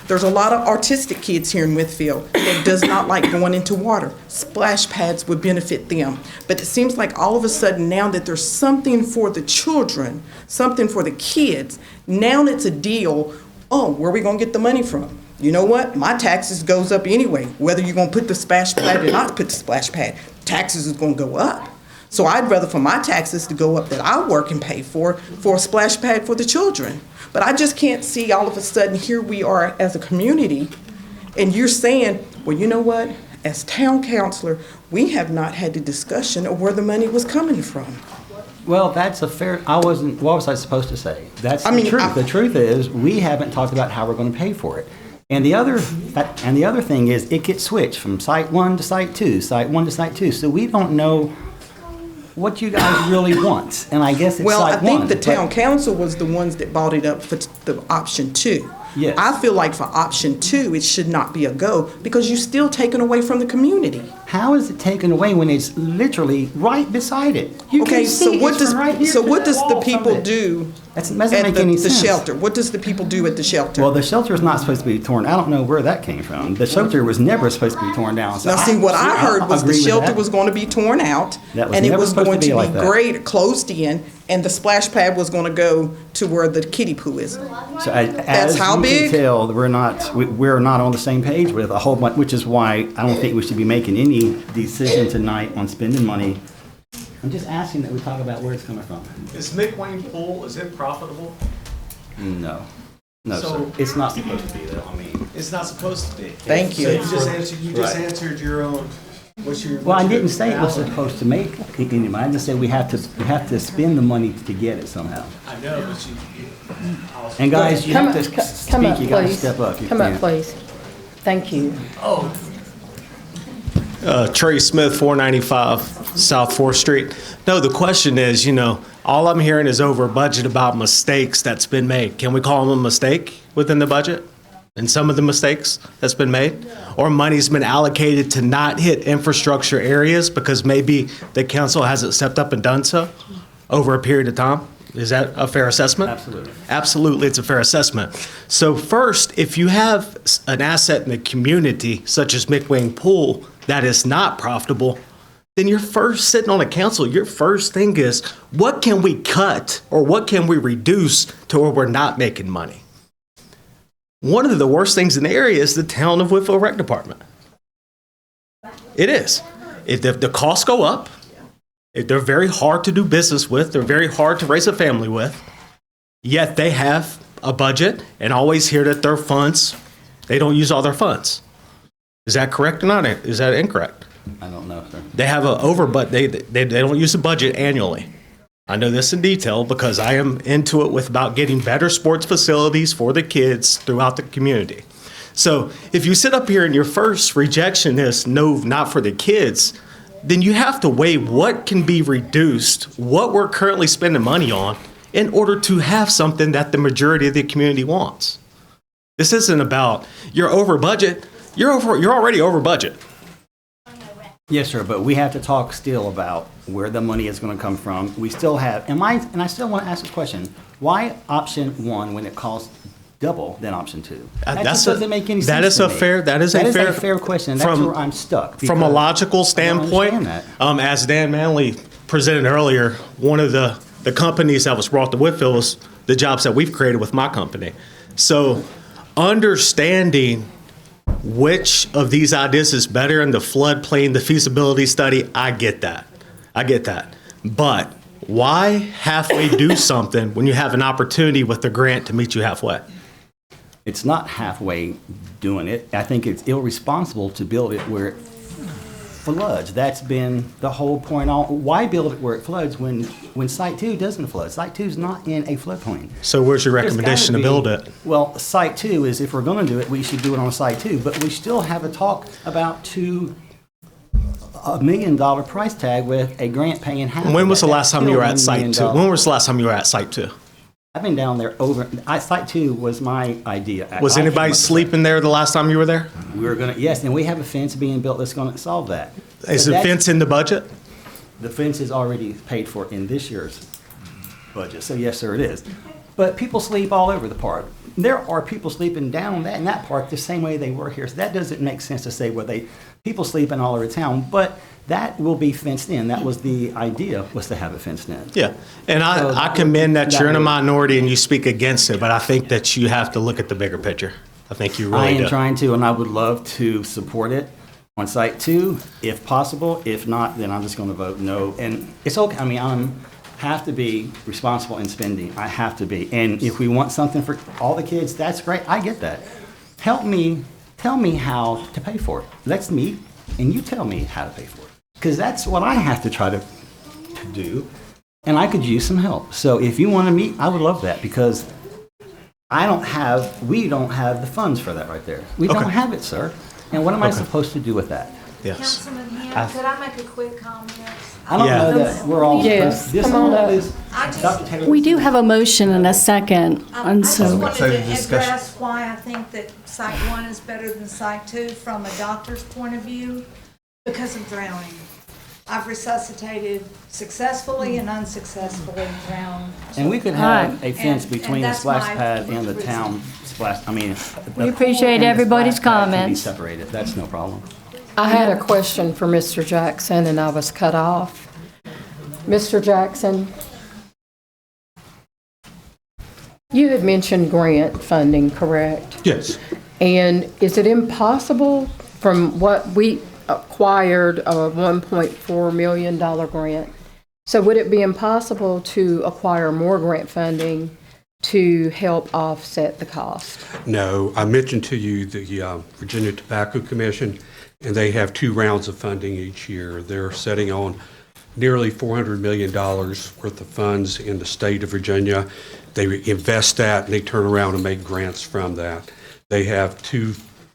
There's a lot of autistic kids here in Wytheville that does not like going into water. Splash pads would benefit them. But it seems like all of a sudden now that there's something for the children, something for the kids, now it's a deal, oh, where are we going to get the money from? you know what? My taxes goes up anyway. Whether you're gonna put the splash pad or not put the splash pad, taxes is gonna go up. So I'd rather for my taxes to go up that I work and pay for a splash pad for the children. But I just can't see all of a sudden here we are as a community, and you're saying, well, you know what? As town councilor, we have not had the discussion of where the money was coming from. Well, that's a fair, what was I supposed to say? That's I the mean, truth. The truth is, we haven't talked about how we're going to pay for it. And the other thing is, it gets switched from site 1 to site 2, site 1 to site 2. So we don't know what you guys really want. And I guess it's well, site 1. I think the town council was the ones that bought it up for the option 2. Yes. I feel like for option 2, it should not be a go because you're still taking away from the community. How is it taken away when it's literally right beside it? You Okay, can see so what it's does from right here to the wall people from it. do That doesn't at make any the sense. shelter? What does the people do at the shelter? Well, the shelter is not supposed to be torn. I don't know where that came from. The shelter was never supposed to be torn down. So Now, see, what I heard was the agree with shelter that. was going to be torn out, That was and it never was supposed going to be to like be that. closed in, and the splash pad was going to go to where the kiddie pool is. So as how you big? can tell, we're not on the same page with a whole bunch, which is why I don't think we should be making any decision tonight on spending money. I'm just asking that we talk about where it's coming from. Is McWayne Pool, is it profitable? No, So- sir. It's not supposed to be though. I mean, It's not supposed to be. Thank you. So you just Right. answered your own, what's your? well, I what's your didn't say it was ballot? supposed to make any money. I just said we have to spend the money to get it somehow. I know, but you. And guys, you Come have up, to come speak. up, You got to please. step up. You Come up, can't. please. Thank you. Trey Smith, 495 South 4th Street. No, the question is, all I'm hearing is over budget about mistakes that's been made. Can we call them a mistake within the budget? And some of the mistakes that's been made? Or money's been allocated to not hit infrastructure areas because maybe the council hasn't stepped up and done so over a period of time? Is that a fair assessment? Absolutely. Absolutely, it's a fair assessment. So first, if you have an asset in the community, such as McWayne Pool, that is not profitable, then you're first sitting on a council, your first thing is, what can we cut or what can we reduce to where we're not making money? One of the worst things in the area is the town of Wytheville Rec Department. It is. If the costs go up, they're very hard to do business with, they're very hard to raise a family with, yet they have a budget and always hear that their funds, they don't use all their funds. Is that correct or not? Is that incorrect? I don't know, sir. They have they don't use the budget annually. I know this in detail because I am into it with about getting better sports facilities for the kids throughout the community. So if you sit up here and your first rejection is no, not for the kids, then you have to weigh what can be reduced, what we're currently spending money on, in order to have something that the majority of the community wants. This isn't about you're over budget. You're already over budget. Yes, sir, but we have to talk still about where the money is going to come from. We still have, and I still want to ask this question. Why option 1 when it costs double than option 2? That just doesn't make any sense That is to a me. fair. That is a fair question. That's where I'm stuck. From a because logical I don't standpoint, understand that. as Dan Manley presented earlier, one of the companies that was brought to Wytheville was the jobs that we've created with my company. So understanding which of these ideas is better in the floodplain, the feasibility study, I get that. But why halfway do something when you have an opportunity with the grant to meet you halfway? It's not halfway doing it. I think it's irresponsible to build it where it floods. That's been the whole point. Why build it where it floods when Site 2 doesn't flood? Site 2 is not in a floodplain. So where's your recommendation to build it? Well, Site 2 is, if we're going to do it, we should do it on Site 2. But we still have a talk about $1 million price tag with a grant paying half. When was the of that. last time you were at Site 2? When was the last time you were at Site 2? I've been down there Site 2 was my idea. Was anybody sleeping there the last time you were there? Yes, and we have a fence being built that's going to solve that. Is the fence in the budget? The fence is already paid for in this year's budget, so yes, sir, it is. But people sleep all over the park. There are people sleeping down in that park the same way they were here, so that doesn't make sense to say people sleeping all over town, but that will be fenced in. That was the idea, was to have it fenced in. Yeah, and I commend that you're in a minority and you speak against it, but I think that you have to look at the bigger picture. I think you I really am do. trying to, and I would love to support it on site too, if possible. If not, then I'm just going to vote no. And it's okay. I mean, have to be responsible in spending. I have to be. And if we want something for all the kids, that's great. I get that. Help me, tell me how to pay for it. Let's meet, and you tell me how to pay for it. Because that's what I have to try to do, and I could use some help. So if you want to meet, I would love that, because we don't have the funds for that right there. We don't have it, sir. And what am I supposed to do with that? Yes. Councilman Hill, could I make a quick comment? I don't know that we're all. Yes, this come on all up. is- I just- Dr. Taylor, We do have a motion and a second, I and just so, wanted to address why I think that Site 1 is better than Site 2 from a doctor's point of view, because of drowning. I've resuscitated successfully and unsuccessfully drowned. And we could have a And- fence and between the that's splash my pad and the reason. town splash, I mean. We appreciate and the everybody's splash pad can be comments. separated, that's no problem. I had a question for Mr. Jackson, and I was cut off. Mr. Jackson, you had mentioned grant funding, correct? Yes. And is it impossible, from what we acquired, a $1.4 million grant? So would it be impossible to acquire more grant funding to help offset the cost? No, I mentioned to you the Virginia Tobacco Commission, and they have 2 rounds of funding each year. They're setting on nearly $400 million worth of funds in the state of Virginia. They invest that, and they turn around and make grants from that. They have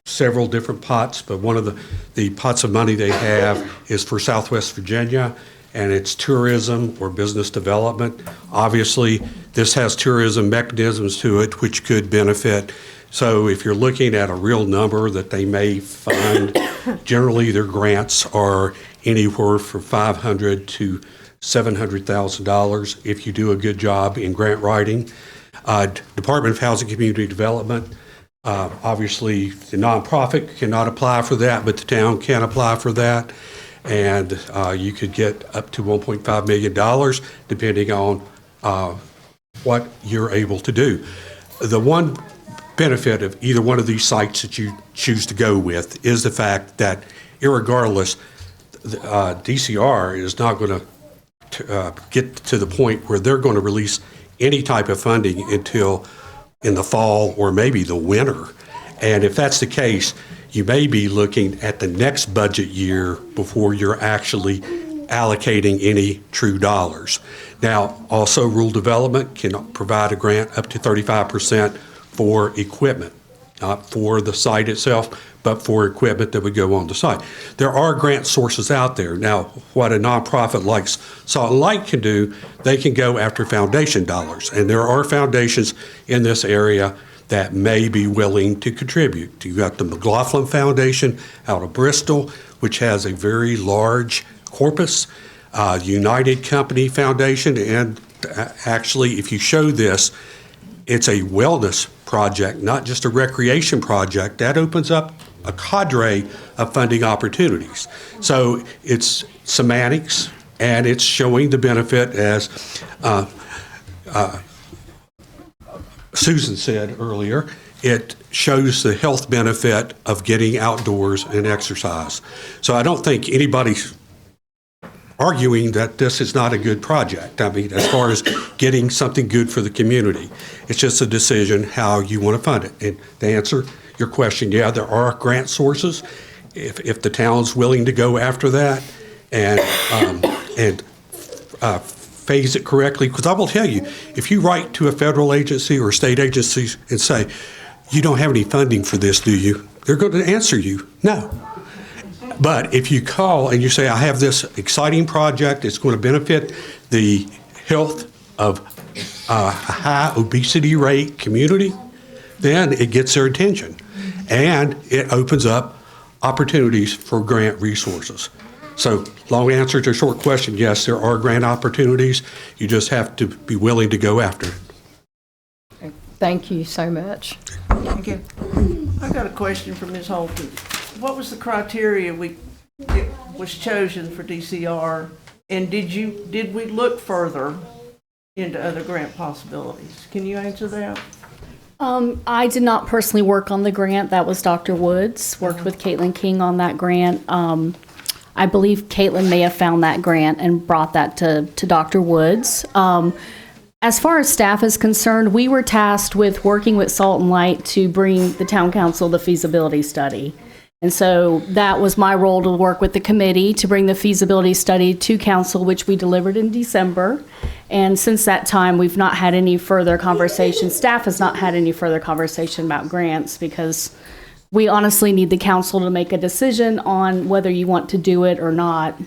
several different pots, but one of the pots of money they have is for Southwest Virginia, and it's tourism or business development. Obviously, this has tourism mechanisms to it, which could benefit. So if you're looking at a real number that they may fund, generally their grants are anywhere from $500,000 to $700,000 if you do a good job in grant writing. Department of Housing and Community Development, obviously the nonprofit cannot apply for that, but the town can apply for that. And you could get up to $1.5 million depending on what you're able to do. The one benefit of either one of these sites that you choose to go with is the fact that irregardless, DCR is not going to get to the point where they're going to release any type of funding until in the fall or maybe the winter. And if that's the case, you may be looking at the next budget year before you're actually allocating any true dollars. Now, also rural development can provide a grant up to 35% for equipment, not for the site itself, but for equipment that would go on the site. There are grant sources out there. Now, what a nonprofit like Salt and Light can do, they can go after foundation dollars. And there are foundations in this area that may be willing to contribute. You've got the McLaughlin Foundation out of Bristol, which has a very large corpus, United Company Foundation, and actually, if you show this, it's a wellness project, not just a recreation project. That opens up a cadre of funding opportunities. So it's semantics, and it's showing the benefit, as Susan said earlier, it shows the health benefit of getting outdoors and exercise. So I don't think anybody's arguing that this is not a good project. I mean, as far as getting something good for the community, it's just a decision how you want to fund it. And to answer your question, yeah, there are grant sources if the town's willing to go after that and phase it correctly. Because I will tell you, if you write to a federal agency or state agency and say, you don't have any funding for this, do you? They're going to answer you, no. But if you call and you say, I have this exciting project, it's going to benefit the health of a high obesity rate community, then it gets their attention. And it opens up opportunities for grant resources. So, long answer to a short question, yes, there are grant opportunities. You just have to be willing to go after it. Thank you so much. Thank you. I've got a question for Ms. Holton. What was the criteria it was chosen for DCR, and did we look further into other grant possibilities? Can you answer that? I did not personally work on the grant. That was Dr. Woods, worked with Caitlin King on that grant. I believe Caitlin may have found that grant and brought that to Dr. Woods. As far as staff is concerned, we were tasked with working with Salt and Light to bring the town council the feasibility study. And so that was my role, to work with the committee to bring the feasibility study to council, which we delivered in December. And since that time, we've not had any further conversation. Staff has not had any further conversation about grants, because we honestly need the council to make a decision on whether you want to do it or not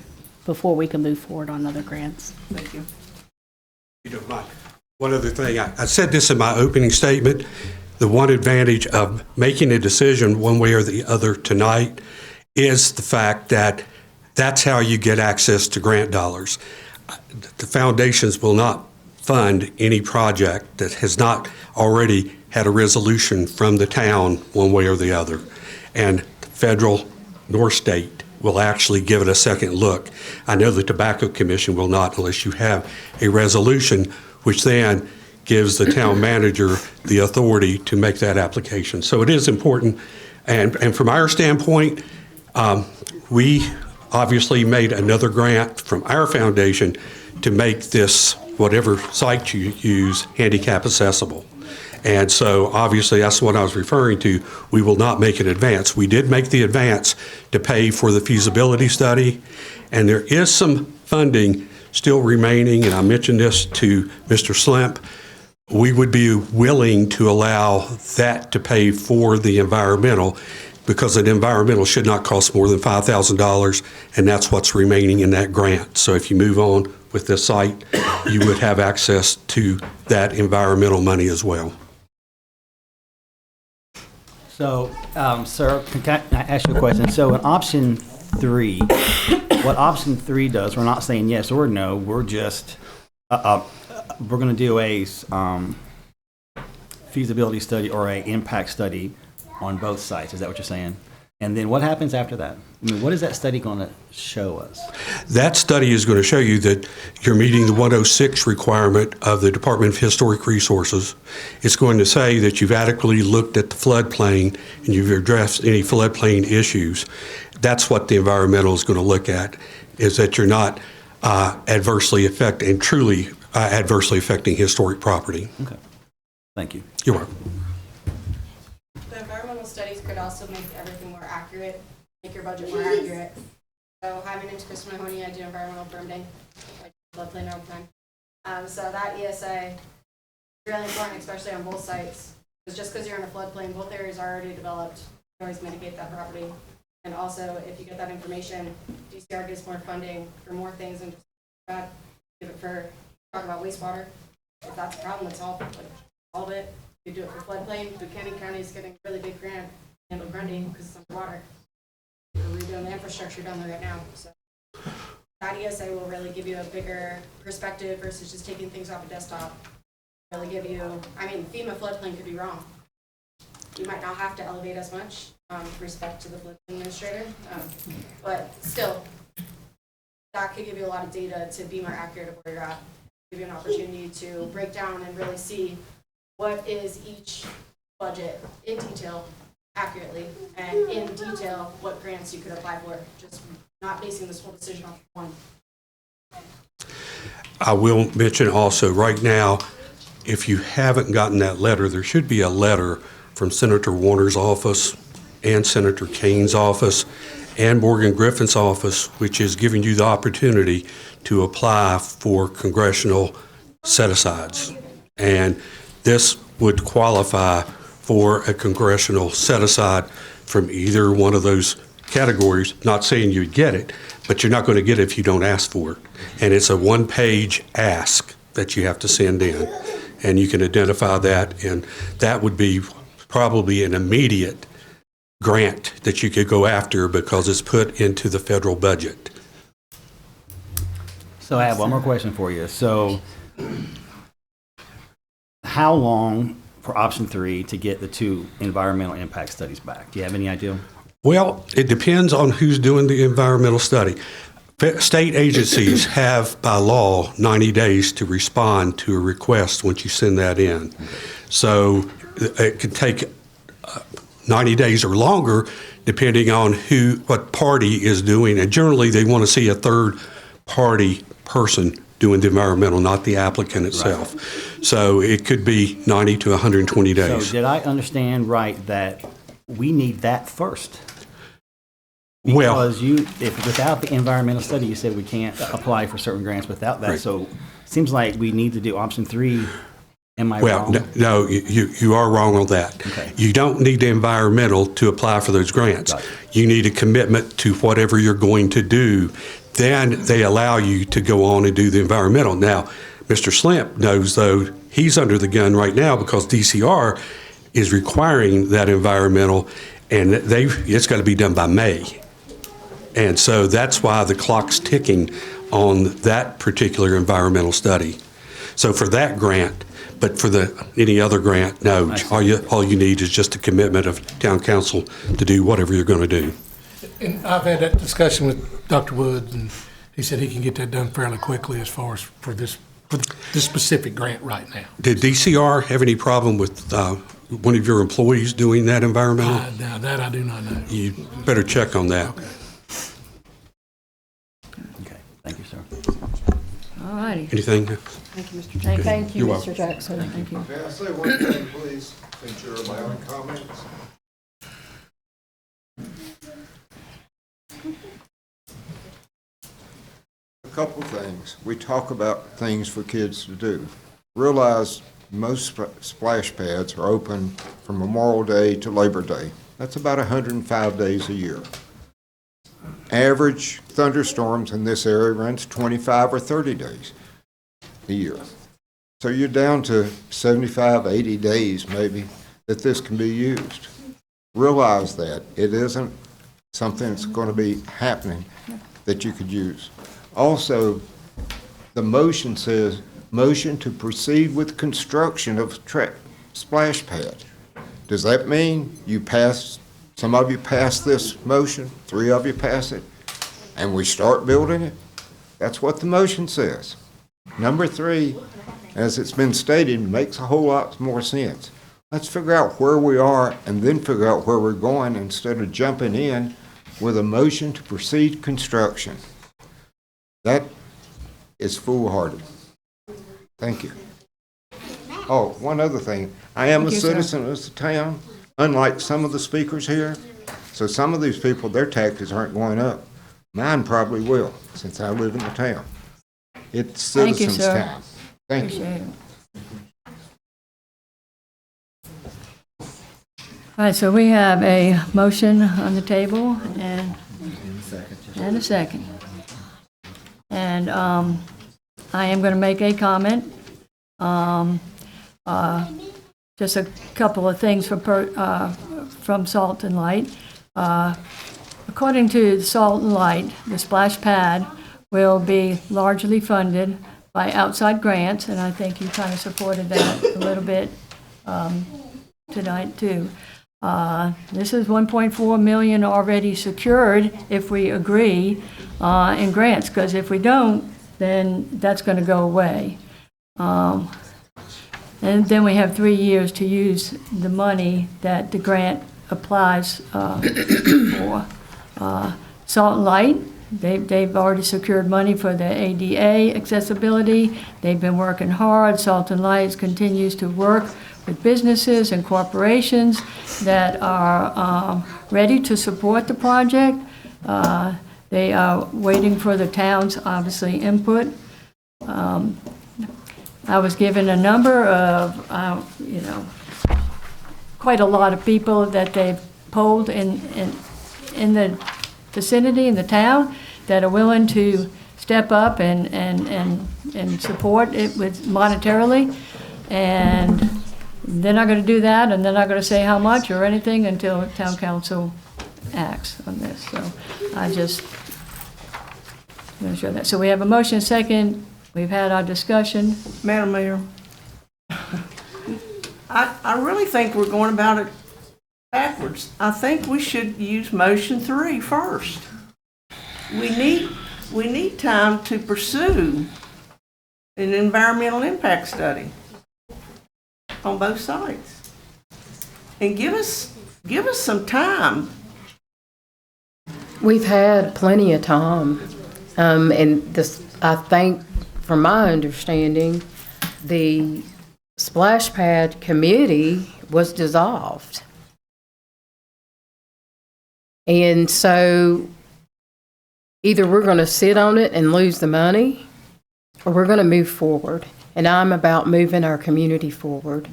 before we can move forward on other grants. Thank you. You don't mind. One other thing, I said this in my opening statement. The one advantage of making a decision one way or the other tonight is the fact that that's how you get access to grant dollars. The foundations will not fund any project that has not already had a resolution from the town one way or the other. And federal nor state will actually give it a second look. I know the Tobacco Commission will not, unless you have a resolution, which then gives the town manager the authority to make that application. So it is important. And from our standpoint, we obviously made another grant from our foundation to make this, whatever site you use, handicap accessible. And so obviously that's what I was referring to. We will not make an advance. We did make the advance to pay for the feasibility study, and there is some funding still remaining, and I mentioned this to Mr. Slimp. We would be willing to allow that to pay for the environmental, because an environmental should not cost more than $5,000, and that's what's remaining in that grant. So if you move on with this site, you would have access to that environmental money as well. So, sir, can I ask you a question? So in option 3, what option 3 does, we're not saying yes or no, we're just, we're going to do a feasibility study or a impact study on both sites. Is that what you're saying? And then what happens after that? I mean, what is that study going to show us? That study is going to show you that you're meeting the 106 requirement of the Department of Historic Resources. It's going to say that you've adequately looked at the floodplain and you've addressed any floodplain issues. That's what the environmental is going to look at, is that you're not adversely affecting historic property. Okay. Thank you. You're welcome. The environmental studies could also make everything more accurate, make your budget more accurate. So hi, my name's Chris Mahoney. I do environmental permitting. I do floodplain all the time. So that ESA is really important, especially on both sites. Because just because you're in a floodplain, both areas are already developed. You can always mitigate that property. And also, if you get that information, DCR gets more funding for more things than just that. Give it for, talk about wastewater. If that's a problem, let's solve it. You do it for floodplain. Buchanan County is getting a really big grant to handle Grundy because it's underwater. We're redoing the infrastructure down there right now. So that ESA will really give you a bigger perspective versus just taking things off a desktop. Really give you, I mean, FEMA floodplain could be wrong. You might not have to elevate as much with respect to the floodplain administrator, but still, that could give you a lot of data to be more accurate of where you're at. Give you an opportunity to break down and really see what is each budget in detail accurately, and in detail what grants you could apply for, just not basing this whole decision off one. I will mention also, right now, if you haven't gotten that letter, there should be a letter from Senator Warner's office and Senator Kane's office and Morgan Griffin's office, which is giving you the opportunity to apply for congressional set-asides. And this would qualify for a congressional set-aside from either one of those categories. Not saying you'd get it, but you're not going to get it if you don't ask for it. And it's a one-page ask that you have to send in. And you can identify that, and that would be probably an immediate grant that you could go after because it's put into the federal budget. So I have one more question for you. So how long for option 3 to get the 2 environmental impact studies back? Do you have any idea? Well, it depends on who's doing the environmental study. State agencies have, by law, 90 days to respond to a request once you send that in. So it could take 90 days or longer, depending on what party is doing. And generally, they want to see a third-party person doing the environmental, not the applicant itself. Right. So it could be 90 to 120 days. So did I understand right that we need that first? Well, Because if without the environmental study, you said we can't apply for certain grants without that. Right. So it seems like we need to do option 3. Am I wrong? Well, no, you are wrong on that. Okay. You don't need the environmental to apply for those grants. Right. You need a commitment to whatever you're going to do. Then they allow you to go on and do the environmental. Now, Mr. Slimp knows, though, he's under the gun right now because DCR is requiring that environmental, and it's got to be done by May. And so that's why the clock's ticking on that particular environmental study. So for that grant, but for any other grant, no. All you need is just a commitment of town council to do whatever you're going to do. And I've had that discussion with Dr. Woods, and he said he can get that done fairly quickly as far as for this specific grant right now. Did DCR have any problem with one of your employees doing that environmental? Now that I do not know. You better check on that. Okay. Thank you, sir. All righty. Anything? Thank you, Mr. Jackson. Thank you, You're Mr. Jackson. Thank you. May I say one thing, please, since you're allowing comments? A couple things. We talk about things for kids to do. Realize most splash pads are open from Memorial Day to Labor Day. That's about 105 days a year. Average thunderstorms in this area runs 25 or 30 days a year. So you're down to 75, 80 days maybe that this can be used. Realize that it isn't something that's going to be happening that you could use. Also, the motion says, motion to proceed with construction of splash pad. Does that mean some of you pass this motion, 3 of you pass it, and we start building it? That's what the motion says. Number 3, as it's been stated, makes a whole lot more sense. Let's figure out where we are and then figure out where we're going instead of jumping in with a motion to proceed construction. That is foolhardy. Thank you. Oh, one other thing. I am a citizen of this town, unlike some of the speakers here. So some of these people, their taxes aren't going up. Mine probably will, since I live in the town. It's citizens' town. Thank you. Appreciate it. All right, so we have a motion on the table and a second. And I am going to make a comment. Just a couple of things from Salt and Light. According to Salt and Light, the splash pad will be largely funded by outside grants, and I think you kind of supported that a little bit tonight too. This is $1.4 million already secured if we agree in grants, because if we don't, then that's going to go away. And then we have 3 years to use the money that the grant applies for. Salt and Light, they've already secured money for the ADA accessibility. They've been working hard. Salt and Light continues to work with businesses and corporations that are ready to support the project. They are waiting for the town's, obviously, input. I was given a number of, quite a lot of people that they've polled in the vicinity, in the town, that are willing to step up and support it with monetarily. And they're not going to do that, and they're not going to say how much or anything until town council acts on this. So I just want to show that. So we have a motion second. We've had our discussion. Madam Mayor, I really think we're going about it backwards. I think we should use motion 3 first. We need time to pursue an environmental impact study on both sides. and give us some time. We've had plenty of time, and this, I think, from my understanding, the splash pad committee was dissolved. And so either we're going to sit on it and lose the money, or we're going to move forward. And I'm about moving our community forward.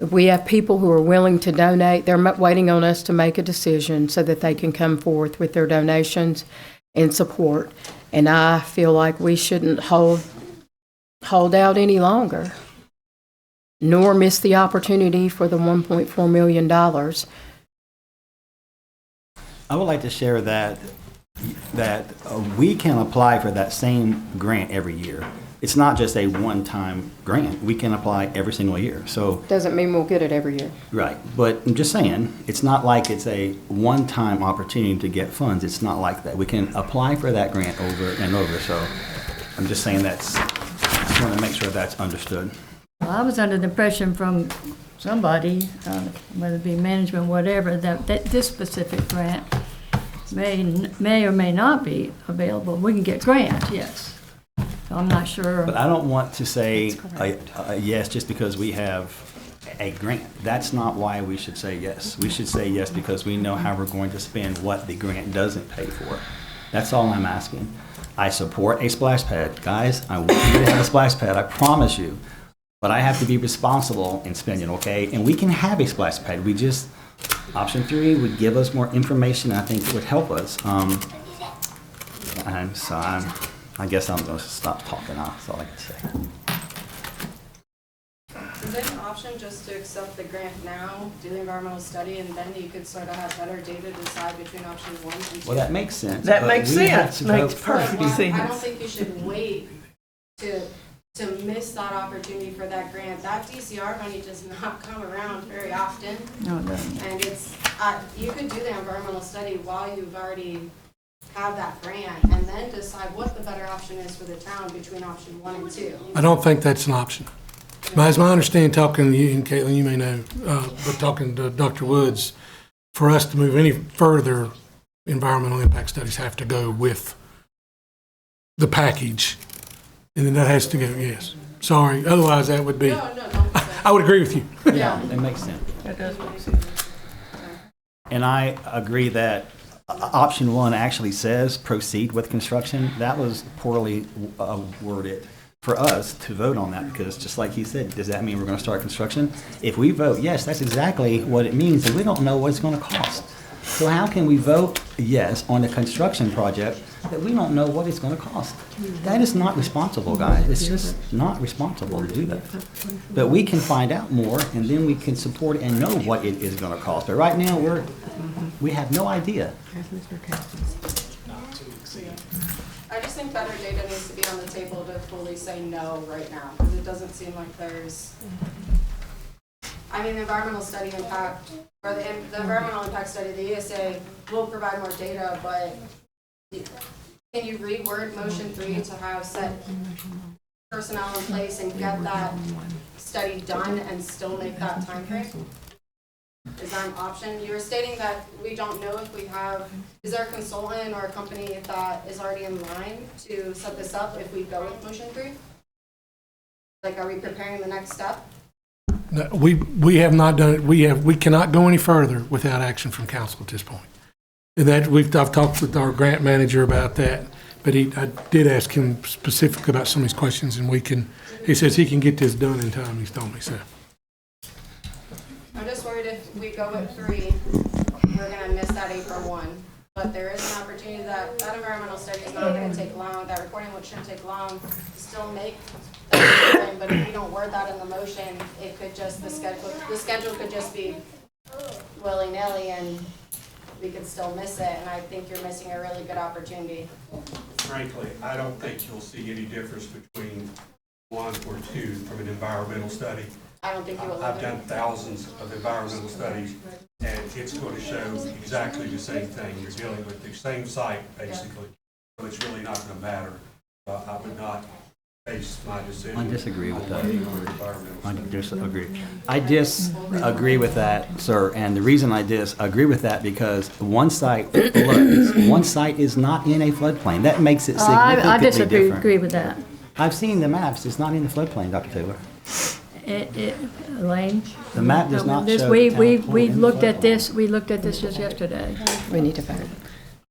We have people who are willing to donate. They're waiting on us to make a decision so that they can come forth with their donations and support. And I feel like we shouldn't hold out any longer, nor miss the opportunity for the $1.4 million. I would like to share that we can apply for that same grant every year. It's not just a one-time grant. We can apply every single year. So Doesn't mean we'll get it every year. right, but I'm just saying, it's not like it's a one-time opportunity to get funds. It's not like that. We can apply for that grant over and over. So I'm just saying I just want to make sure that's understood. Well, I was under the impression from somebody, whether it be management, whatever, that this specific grant may or may not be available. We can get grants, yes. So I'm not sure. But I don't want to say a yes just because we have a grant. That's not why we should say yes. We should say yes because we know how we're going to spend what the grant doesn't pay for. That's all I'm asking. I support a splash pad. Guys, I want you to have a splash pad, I promise you. But I have to be responsible in spending, okay? And we can have a splash pad. Option 3 would give us more information. I think it would help us. I guess I'm going to stop talking. That's all I can say. Is it an option just to accept the grant now, do the environmental study, and then you could sort of have better data to decide between option 1 and 2? Well, that makes sense. That but makes we have sense. to Makes vote perfect first. sense. I don't think you should wait to miss that opportunity for that grant. That DCR money does not come around very often. No, it doesn't. And it's, you could do the environmental study while you've already have that grant and then decide what the better option is for the town between option 1 and 2. I don't think that's an option. But as my understanding, talking to you, and Caitlin, you may know, but talking to Dr. Woods, for us to move any further, environmental impact studies have to go with the package. And then that has to go, yes. Sorry, otherwise that would be, I would agree with you. Yeah, it makes sense. That does make sense. And I agree that option 1 actually says proceed with construction. That was poorly worded for us to vote on that because just like he said, does that mean we're going to start construction? If we vote yes, that's exactly what it means, and we don't know what it's going to cost. So how can we vote yes on a construction project that we don't know what it's going to cost? That is not responsible, guys. It's just not responsible to do that. But we can find out more, and then we can support it and know what it is going to cost. But right now, we have no idea. I just think better data needs to be on the table to fully say no right now, because it doesn't seem like there's, I mean, the environmental study impact, or the environmental impact study, the ESA will provide more data, but can you reword motion 3 to have set personnel in place and get that study done and still make that time frame? Is that an option? You were stating that we don't know if we have, is there a consultant or a company that is already in line to set this up if we go with motion 3? Like, are we preparing the next step? No, we have not done it. We cannot go any further without action from council at this point. And that I've talked with our grant manager about that, but I did ask him specifically about some of these questions, and he says he can get this done in time. He's told me so. I'm just worried if we go with 3, we're gonna miss that April 1. But there is an opportunity that environmental study is not gonna take long, that recording which shouldn't take long, to still make that thing. But if we don't word that in the motion, it could just, the schedule could just be willy-nilly and we could still miss it. And I think you're missing a really good opportunity. Frankly, I don't think you'll see any difference between 1 or 2 from an environmental study. I don't think you will. I've done thousands of environmental studies, and it's going to show exactly the same thing. You're dealing with the same site, basically, so it's really not going to matter. I would not base my decision. I disagree with that. I disagree. I disagree with that, sir, and the reason I disagree with that because one site floods. One site is not in a floodplain. That makes it I significantly disagree different. agree with that. I've seen the maps. It's not in the floodplain, Dr. Taylor. Elaine? The map does not This- show We, the we, town we in the looked at floodplain. this, we looked at this just yesterday. We need to vote.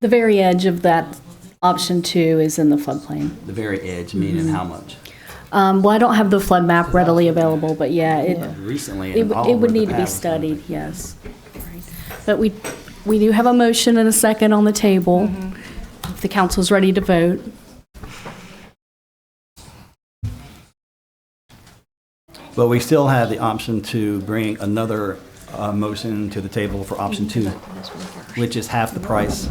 The very edge of that option 2 is in the floodplain. The very edge, meaning how much? Well, I don't have the flood map readily available, but yeah, Recently, it all would over the need to be past. studied, yes. But we do have a motion and a second on the table. If the council's ready to vote. But we still have the option to bring another motion to the table for option 2, which is half the price.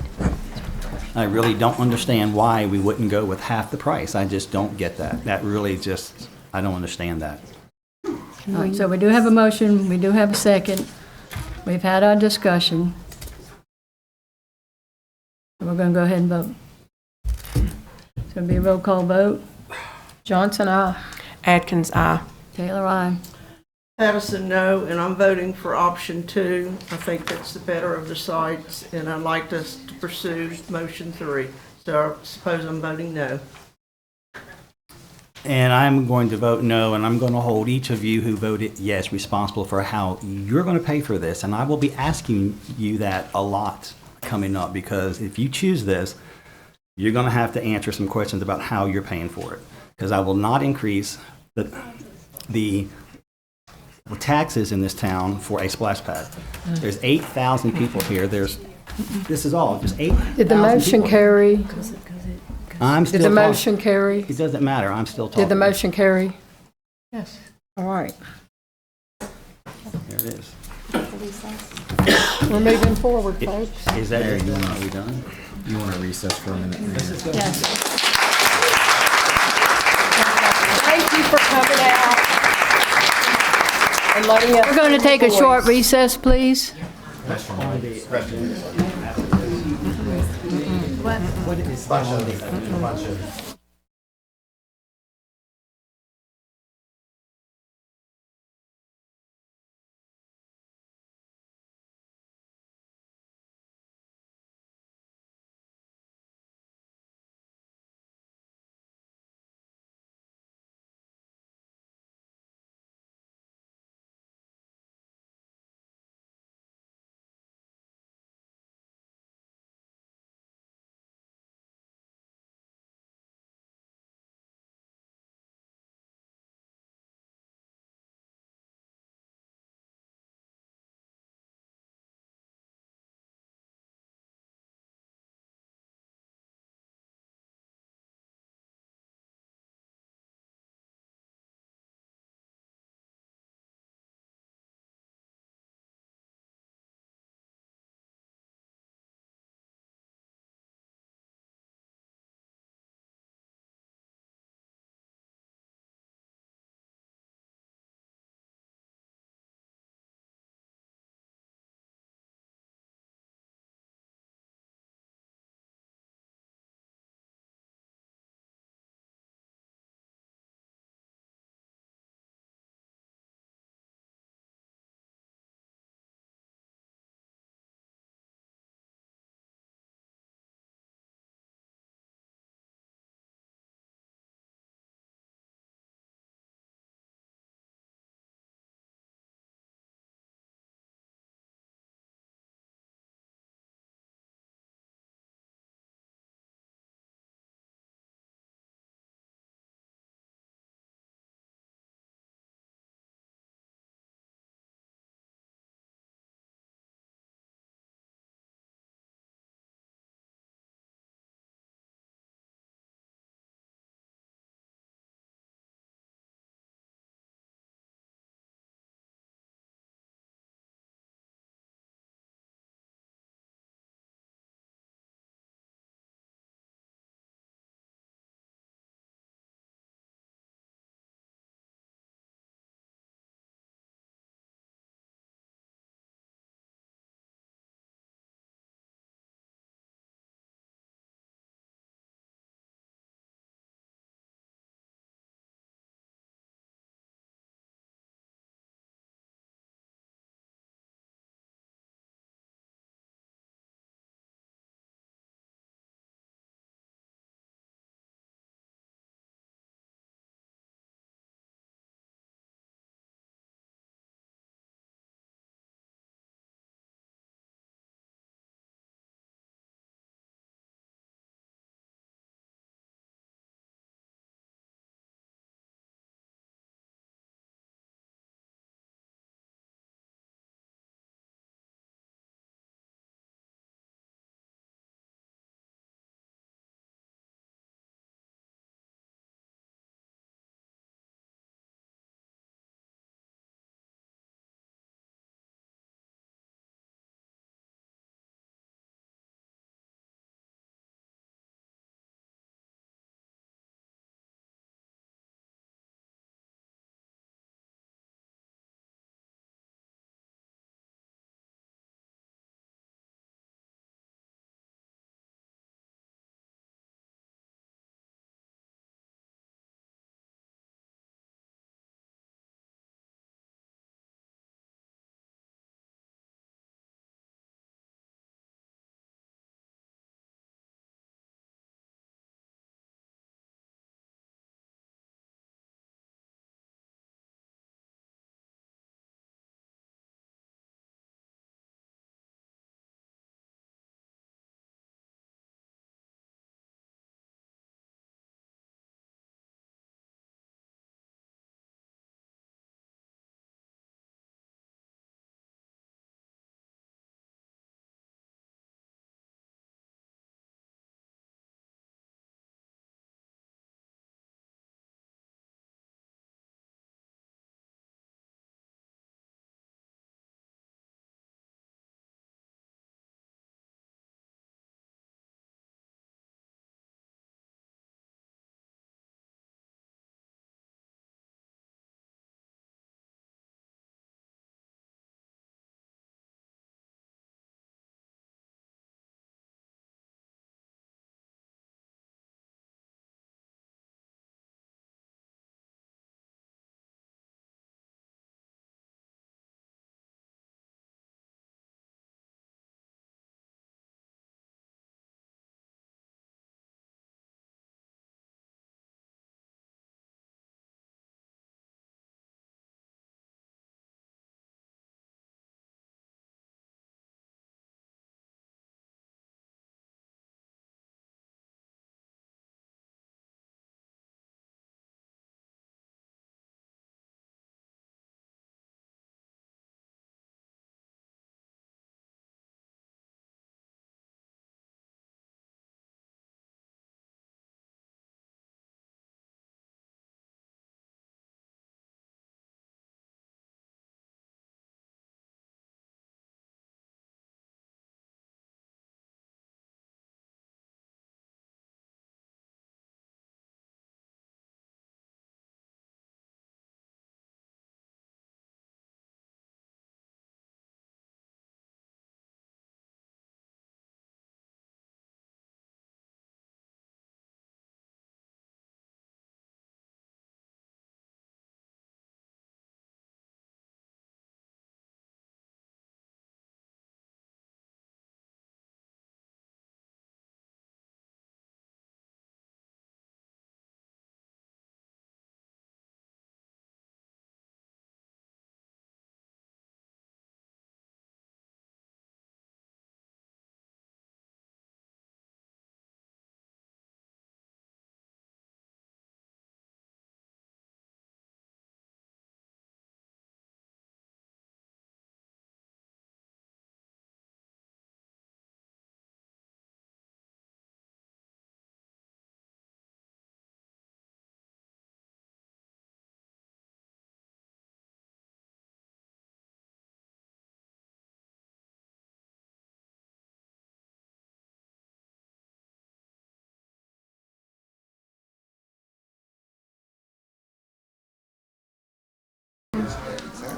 I really don't understand why we wouldn't go with half the price. I just don't get that. That really just, I don't understand that. All right, so we do have a motion, we do have a second. We've had our discussion. We're going to go ahead and vote. It's going to be a roll call vote. Johnson, aye. Atkins, aye. Taylor, aye. Patterson, no, and I'm voting for option 2. I think that's the better of the sites, and I'd like us to pursue motion 3. So I suppose I'm voting no. And I'm going to vote no, and I'm going to hold each of you who voted yes responsible for how you're going to pay for this. And I will be asking you that a lot coming up, because if you choose this, you're going to have to answer some questions about how you're paying for it. Because I will not increase the taxes in this town for a splash pad. There's 8,000 people here. This is all, just 8,000 Did the motion people. carry? I'm still Did the talking. motion carry? It doesn't matter. I'm still talking. Did the motion carry? Yes. All right. There it is. We're moving forward, folks. Is that it? Are we done? You want to recess for a minute? Yes. Thank you for coming out and letting us. We're going to take a short recess, please. What is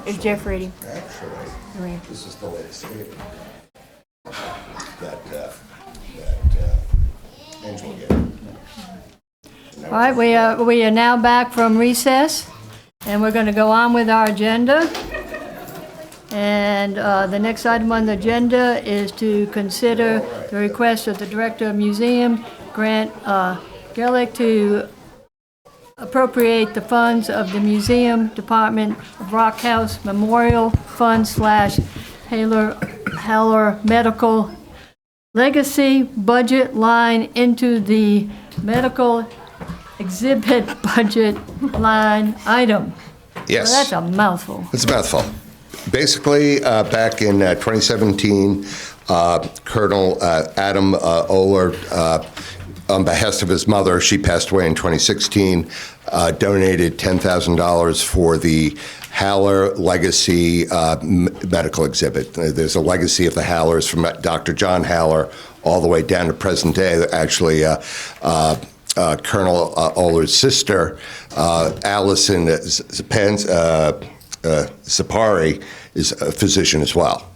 It's Jeff Reedy. Actually, this is the latest statement that Angela gave. All right, we are now back from recess, and we're going to go on with our agenda. And the next item on the agenda is to consider the request of the Director of Museum, Grant Gellick, to appropriate the funds of the Museum Department of Rock House Memorial Fund / Haller Medical Legacy budget line into the medical exhibit budget line item. Yes. Well, that's a mouthful. It's a mouthful. Basically, back in 2017, Colonel Adam Oler, on behest of his mother, she passed away in 2016, donated $10,000 for the Haller Legacy medical exhibit. There's a legacy of the Hallers from Dr. John Haller all the way down to present day. Actually, Colonel Oler's sister, Allison Zipari, is a physician as well.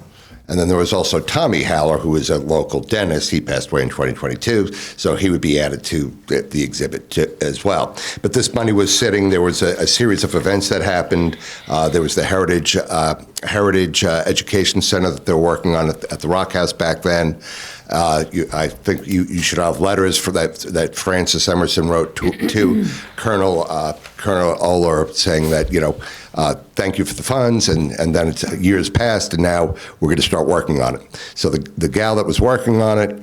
And then there was also Tommy Haller, who was a local dentist. He passed away in 2022, so he would be added to the exhibit as well. But this money was sitting. There was a series of events that happened. There was the Heritage Education Center that they were working on at the Rock House back then. I think you should have letters for that Francis Emerson wrote to Colonel Oler saying that, thank you for the funds, and then it's years passed, and now we're going to start working on it. So the gal that was working on it,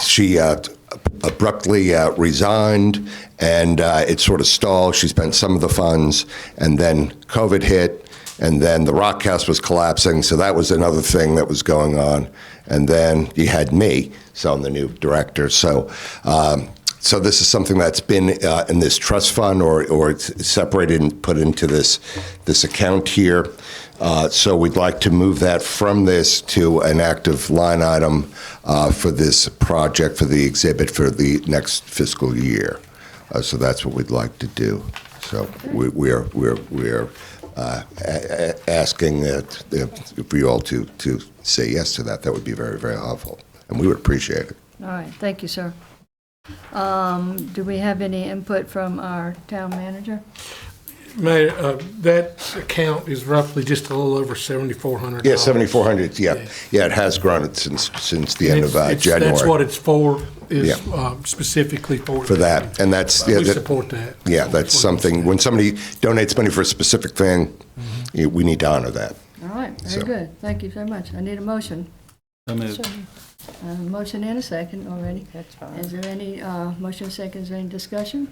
she abruptly resigned, and it sort of stalled. She spent some of the funds, and then COVID hit, and then the Rock House was collapsing, so that was another thing that was going on. And then you had me, so I'm the new director. So this is something that's been in this trust fund, or it's separated and put into this account here. So we'd like to move that from this to an active line item for this project, for the exhibit for the next fiscal year. So that's what we'd like to do. So we're asking for you all to say yes to that. That would be very, very helpful, and we would appreciate it. All right, thank you, sir. Do we have any input from our town manager? Mayor, that account is roughly just a little over $7,400. Yeah, $7,400. Yeah, it has grown since the end of January. That's what it's for. Specifically for that, and that's we support that. Yeah, that's something. When somebody donates money for a specific thing, we need to honor that. All right, very good. Thank you so much. I need a motion. So moved. Motion and a second already. That's fine. Is there any motion second? Is there any discussion?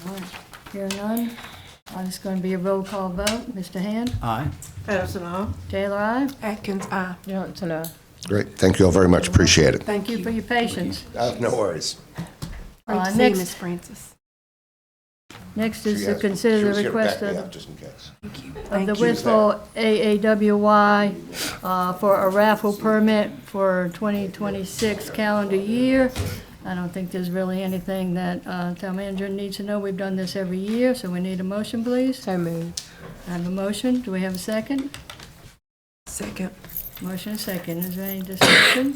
All right, hearing none. It's going to be a roll call vote. Mr. Hand? Aye. Patterson, aye. Taylor, aye. Atkins, aye. Johnson, aye. Great. Thank you all very much. Appreciate it. Thank you for your patience. No worries. Next, Miss Francis. Next is to consider the request of just in case. the Wytheville AAWY for a raffle permit for 2026 calendar year. I don't think there's really anything that town manager needs to know. We've done this every year, so we need a motion, please. So moved. I have a motion. Do we have a second? Second. Motion and second. Is there any discussion?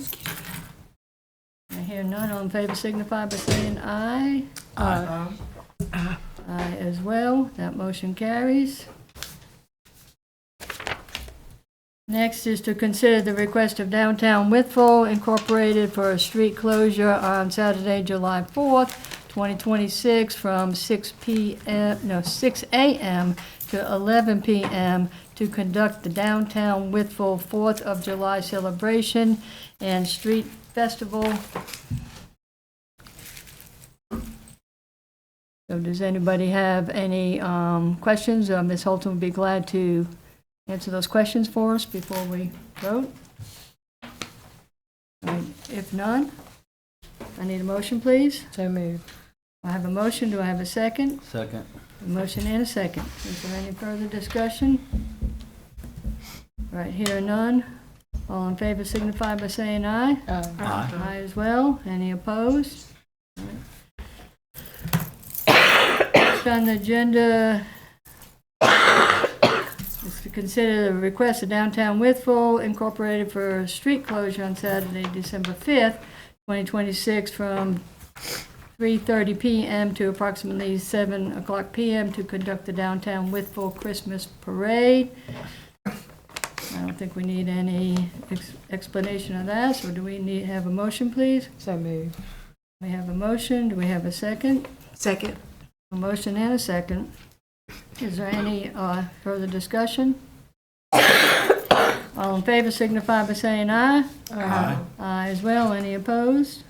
I hear none. All in favor signify by saying aye. Aye. Aye as well. That motion carries. Next is to consider the request of Downtown Wytheville Incorporated for a street closure on Saturday, July 4th, 2026 from 6 a.m. to 11 p.m. to conduct the Downtown Wytheville 4th of July celebration and street festival. So does anybody have any questions? Ms. Holton would be glad to answer those questions for us before we vote. If none, I need a motion, please. So moved. I have a motion. Do I have a second? Second. A motion and a second. Is there any further discussion? Right, here none. All in favor signify by saying aye. Aye. Aye. Aye as well. Any opposed? Next on the agenda is to consider the request of Downtown Wytheville Incorporated for street closure on Saturday, December 5th, 2026, from 3:30 p.m. to approximately 7 o'clock p.m. to conduct the Downtown Wytheville Christmas Parade. I don't think we need any explanation of that, so do we need have a motion, please? So moved. We have a motion. Do we have a second? Second. A motion and a second. Is there any further discussion? All in favor signify by saying aye. Aye. Aye as well. Any opposed?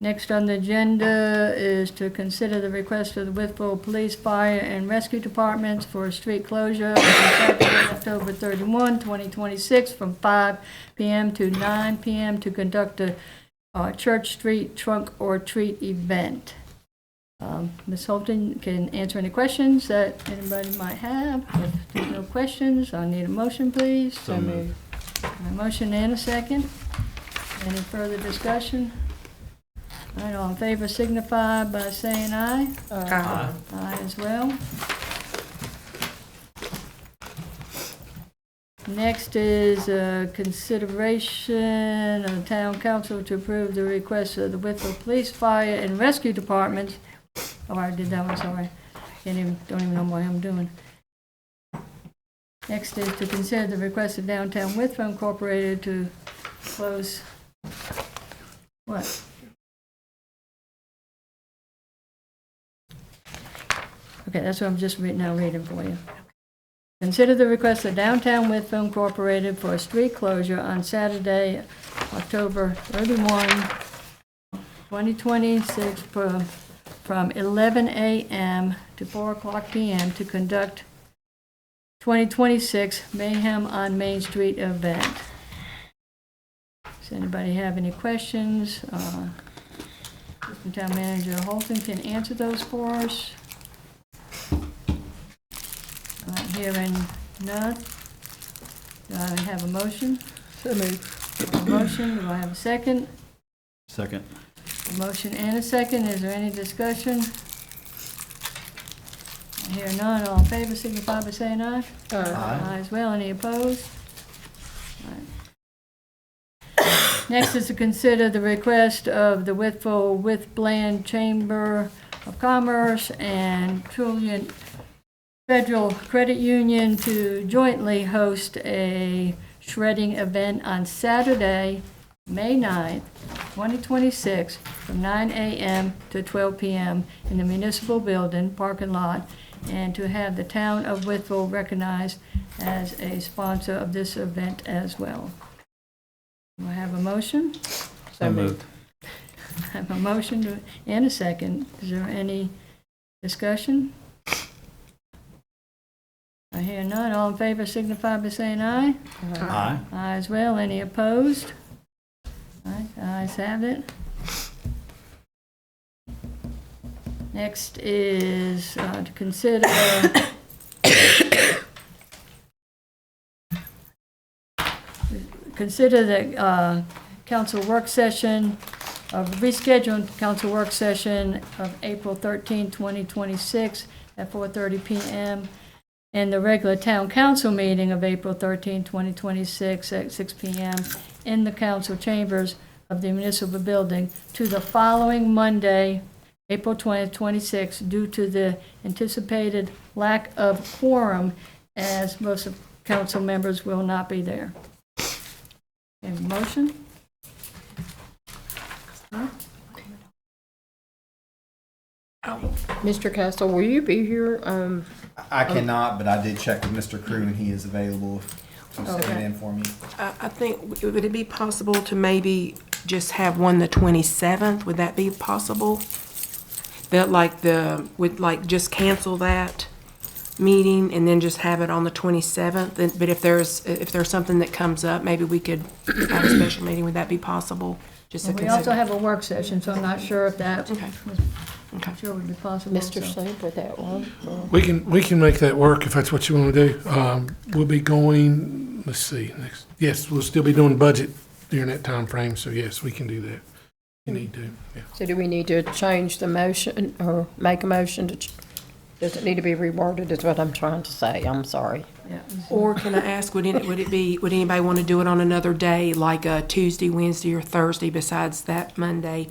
Next on the agenda is to consider the request of the Wytheville Police, Fire, and Rescue Departments for a street closure on Saturday, October 31, 2026, from 5 p.m. to 9 p.m. to conduct a Church Street Trunk or Treat event. Ms. Holton can answer any questions that anybody might have. If there's no questions, I'll need a motion, please. So moved. A motion and a second. Any further discussion? All right, all in favor signify by saying aye. Aye. Aye as well. Next is consideration of the town council to approve the request of the Wytheville Police, Fire, and Rescue Departments. Oh, I did that one, sorry. Don't even know what I'm doing. Next is to consider the request of Downtown Wytheville Incorporated to close, what? Okay, that's what I'm just reading for you. Consider the request of Downtown Wytheville Incorporated for a street closure on Saturday, October 31, 2026, from 11 a.m. to 4 o'clock p.m. to conduct 2026 Mayhem on Main Street event. Does anybody have any questions? Assistant Town Manager Holton can answer those for us. Hearing none. Do I have a motion? So moved. A motion, do I have a second? Second. A motion and a second, is there any discussion? I hear none, all in favor signify by saying aye. Aye as well, any opposed? All right. Next is to consider the request of the Wytheville with Bland Chamber of Commerce and Trillion Federal Credit Union to jointly host a shredding event on Saturday, May 9th, 2026, from 9 a.m. to 12 p.m. in the municipal building parking lot, and to have the town of Wytheville recognized as a sponsor of this event as well. Do I have a motion? So moved. I have a motion and a second. Is there any discussion? I hear none. All in favor signify by saying aye. Aye. Aye as well. Any opposed? All right, the ayes have it. Next is to consider the council work session, rescheduled council work session of April 13, 2026 at 4:30 p.m. and the regular town council meeting of April 13, 2026 at 6 p.m. in the council chambers of the municipal building to the following Monday, April 20th, 26, due to the anticipated lack of quorum, as most of council members will not be there. Have a motion? Huh? Mr. Castle, will you be here? I cannot, but I did check with Mr. Crew and he is available to stand in for me. I think, would it be possible to maybe just have one the 27th? Would that be possible? Just cancel that meeting and then just have it on the 27th? But if there's something that comes up, maybe we could have a special meeting. Would that be possible? Just to We consider. also have a work session, so I'm not sure if that Okay. I'm sure would be possible. Mr. Sleep with that one? We can make that work if that's what you want to do. We'll be going, let's see, yes, we'll still be doing budget during that time frame, so yes, we can do that. You need to, yeah. So do we need to change the motion or make a motion to Does it need to be reworded is what I'm trying to say. I'm sorry. Or can I ask, would anybody want to do it on another day, like a Tuesday, Wednesday, or Thursday besides that Monday,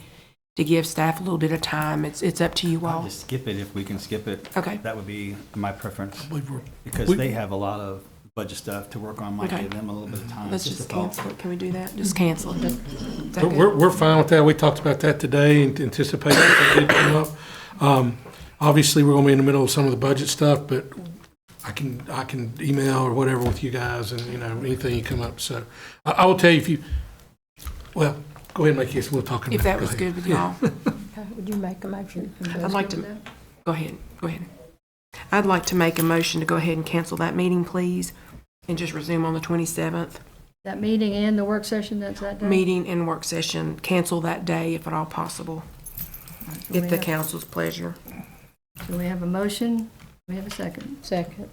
to give staff a little bit of time? It's up to you all. Just skip it if we can skip it. Okay. That would be my preference. Because we- they have a lot of budget stuff to work on, might Okay. give them a little bit of time. Let's just cancel it. Can we do that? Just cancel it. Is that good? We're fine with that. We talked about that today and anticipate that did come up. Obviously, we're gonna be in the middle of some of the budget stuff, but I can email or whatever with you guys and, anything you come up. So I will tell you well, go ahead and make this, we'll talk about it. If that was good with y'all. Would you make a motion? I'd like to, go ahead. I'd like to make a motion to go ahead and cancel that meeting, please, and just resume on the 27th. That meeting and the work session, that's that day? Meeting and work session, cancel that day if at all possible. Get the council's pleasure. So we have a motion, we have a second. Second.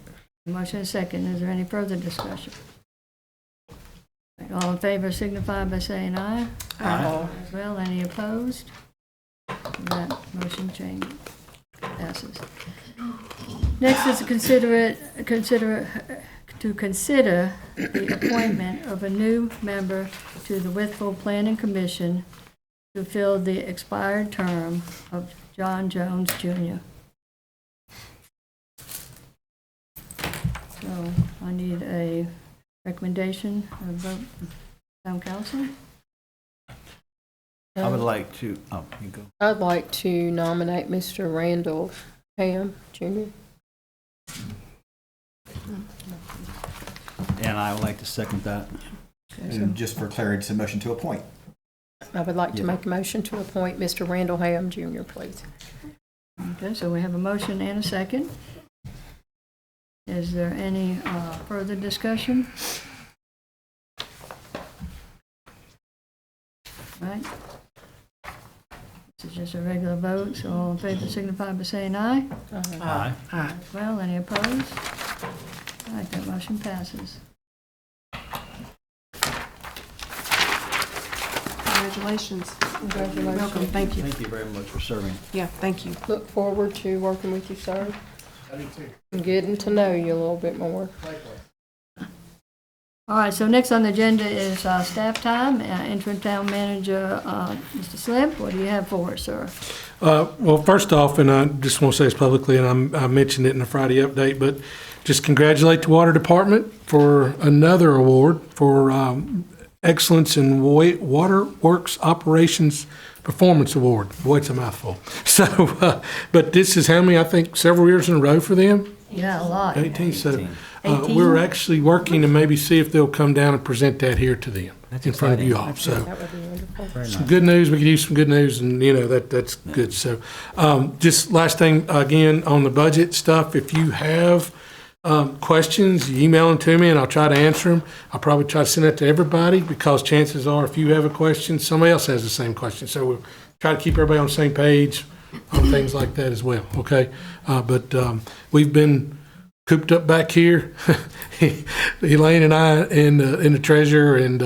Motion and second, is there any further discussion? All in favor signify by saying aye. Aye. As well, any opposed? That motion passes. Next is to consider the appointment of a new member to the Wytheville Planning Commission to fill the expired term of John Jones Jr. So I need a recommendation of vote from town council. I would like to, you go. I'd like to nominate Mr. Randall Ham Jr. And I would like to second that. And just for clarity, it's a motion to appoint. I would like to make a motion to appoint Mr. Randall Ham Jr., please. Okay, so we have a motion and a second. Is there any further discussion? Right. This is just a regular vote, so all in favor signify by saying aye. Aye. Aye. Well, any opposed? All right, that motion passes. Congratulations. Congratulations. Welcome, thank you. Thank you very much for serving. Yeah, thank you. Look forward to working with you, sir. I do too. And getting to know you a little bit more. All right, so next on the agenda is staff time. Interim Town Manager, Mr. Slip, what do you have for us, sir? Well, first off, and I just want to say this publicly, and I mentioned it in the Friday update, but just congratulate the Water Department for another award for Excellence in Water Works Operations Performance Award. Boy, it's a mouthful. So, but this is how many, I think, several years in a row for them? Yeah, a lot. 18. So we're actually working to maybe see if they'll come down and present that here to them in front of you all. So That would be wonderful. some good news. We could use some good news, and that's good. So just last thing again on the budget stuff. If you have questions, you email them to me, and I'll try to answer them. I'll probably try to send that to everybody because chances are, if you have a question, somebody else has the same question. So we'll try to keep everybody on the same page on things like that as well. Okay, but we've been cooped up back here, Elaine and I, and the treasurer, and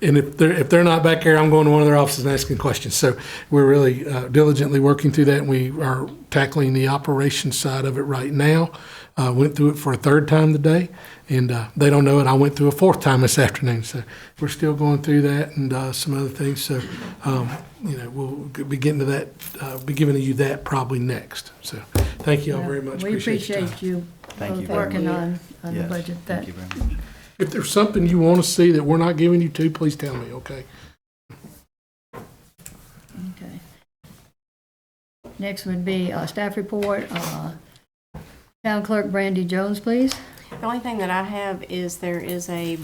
if they're not back here, I'm going to one of their offices and asking questions. So we're really diligently working through that, and we are tackling the operations side of it right now. Went through it for a third time today, and they don't know it. I went through a fourth time this afternoon, so we're still going through that and some other things. So we'll be getting to that, be giving you that probably next. So thank you all very much. We your time. appreciate you Thank you. working on the Yes, budget. thank you very much. If there's something you want to see that we're not giving you to, please tell me. Okay. Okay. Next would be staff report. Town Clerk Brandy Jones, please. The only thing that I have is there is a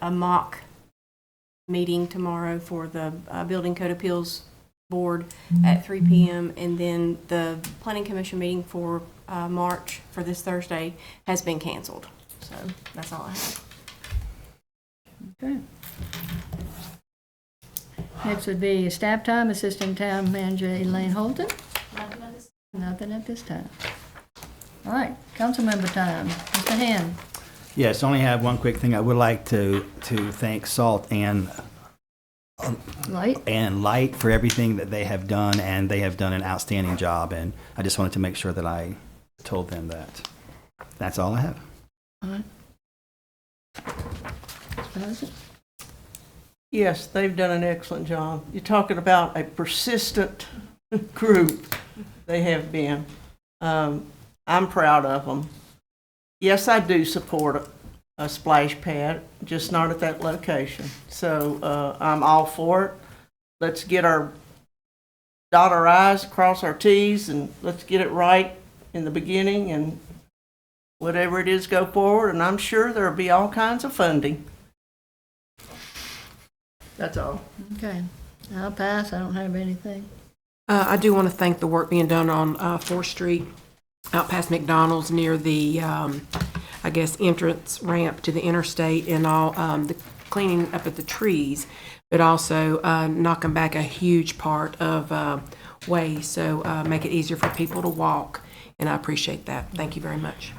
mock meeting tomorrow for the Building Code Appeals Board at 3 p.m. and then the Planning Commission meeting for March for this Thursday has been canceled. So that's all I have. Okay. Next would be staff time, Assistant Town Manager Elaine Holton. Nothing at this time. All right, council member time. Mr. Hand. Yes, only have one quick thing. I would like to thank SALT and Light for everything that they have done, and they have done an outstanding job. And I just wanted to make sure that I told them that. That's all I have. All right. Yes, they've done an excellent job. You're talking about a persistent group. They have been. I'm proud of them. Yes, I do support a splash pad, just not at that location. So I'm all for it. Let's dot our I's, cross our T's, and let's get it right in the beginning, and whatever it is, go forward. And I'm sure there'll be all kinds of funding. That's all. Okay, I'll pass. I don't have anything. I do want to thank the work being done on 4th Street, out past McDonald's, near the, I guess, entrance ramp to the interstate, and all the cleaning up of the trees, but also knocking back a huge part of way, so make it easier for people to walk, and I appreciate that. Thank you very much.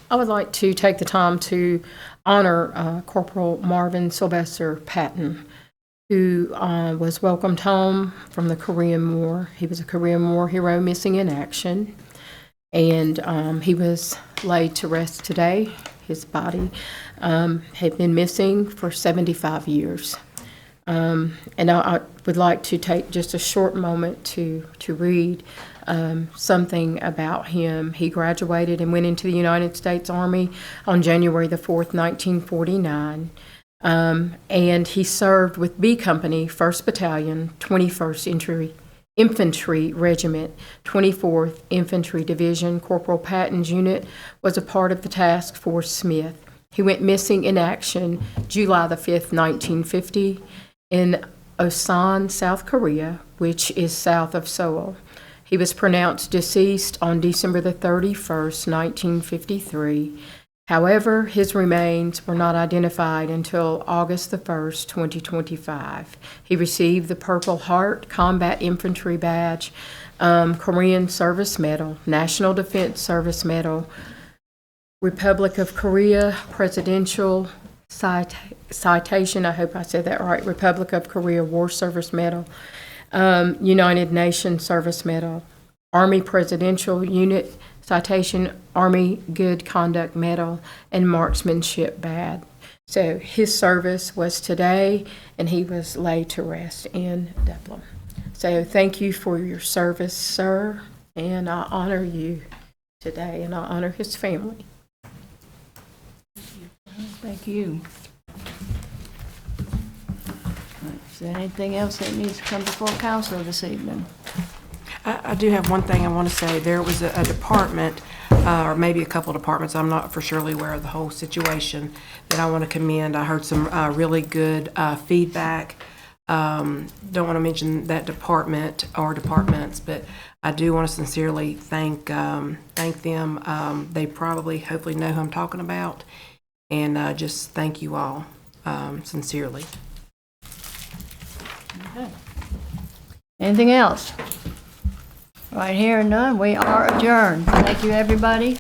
I would like to take the time to honor Corporal Marvin Sylvester Patton, who was welcomed home from the Korean War. He was a Korean War hero missing in action, and he was laid to rest today. His body had been missing for 75 years. And I would like to take just a short moment to read something about him. He graduated and went into the United States Army on January the 4th, 1949. And he served with B Company, 1st Battalion, 21st Infantry Regiment, 24th Infantry Division. Corporal Patton's unit was a part of the Task Force Smith. He went missing in action July the 5th, 1950, in Osan, South Korea, which is south of Seoul. He was pronounced deceased on December the 31st, 1953. However, his remains were not identified until August the 1st, 2025. He received the Purple Heart Combat Infantry Badge, Korean Service Medal, National Defense Service Medal, Republic of Korea Presidential Citation, I hope I said that right, Republic of Korea War Service Medal, United Nations Service Medal, Army Presidential Unit Citation, Army Good Conduct Medal, and Marksmanship Badge. So his service was today, and he was laid to rest in Dublin. So thank you for your service, sir, and I honor you today, and I honor his family. Thank you. Is there anything else that needs to come before council this evening? I do have one thing I want to say. There was a department, or maybe a couple of departments, I'm not for surely aware of the whole situation, that I want to commend. I heard some really good feedback. Don't want to mention that department or departments, but I do want to sincerely thank them. They probably, hopefully know who I'm talking about, and just thank you all sincerely. Okay. Anything else? Right here and none, we are adjourned. Thank you, everybody.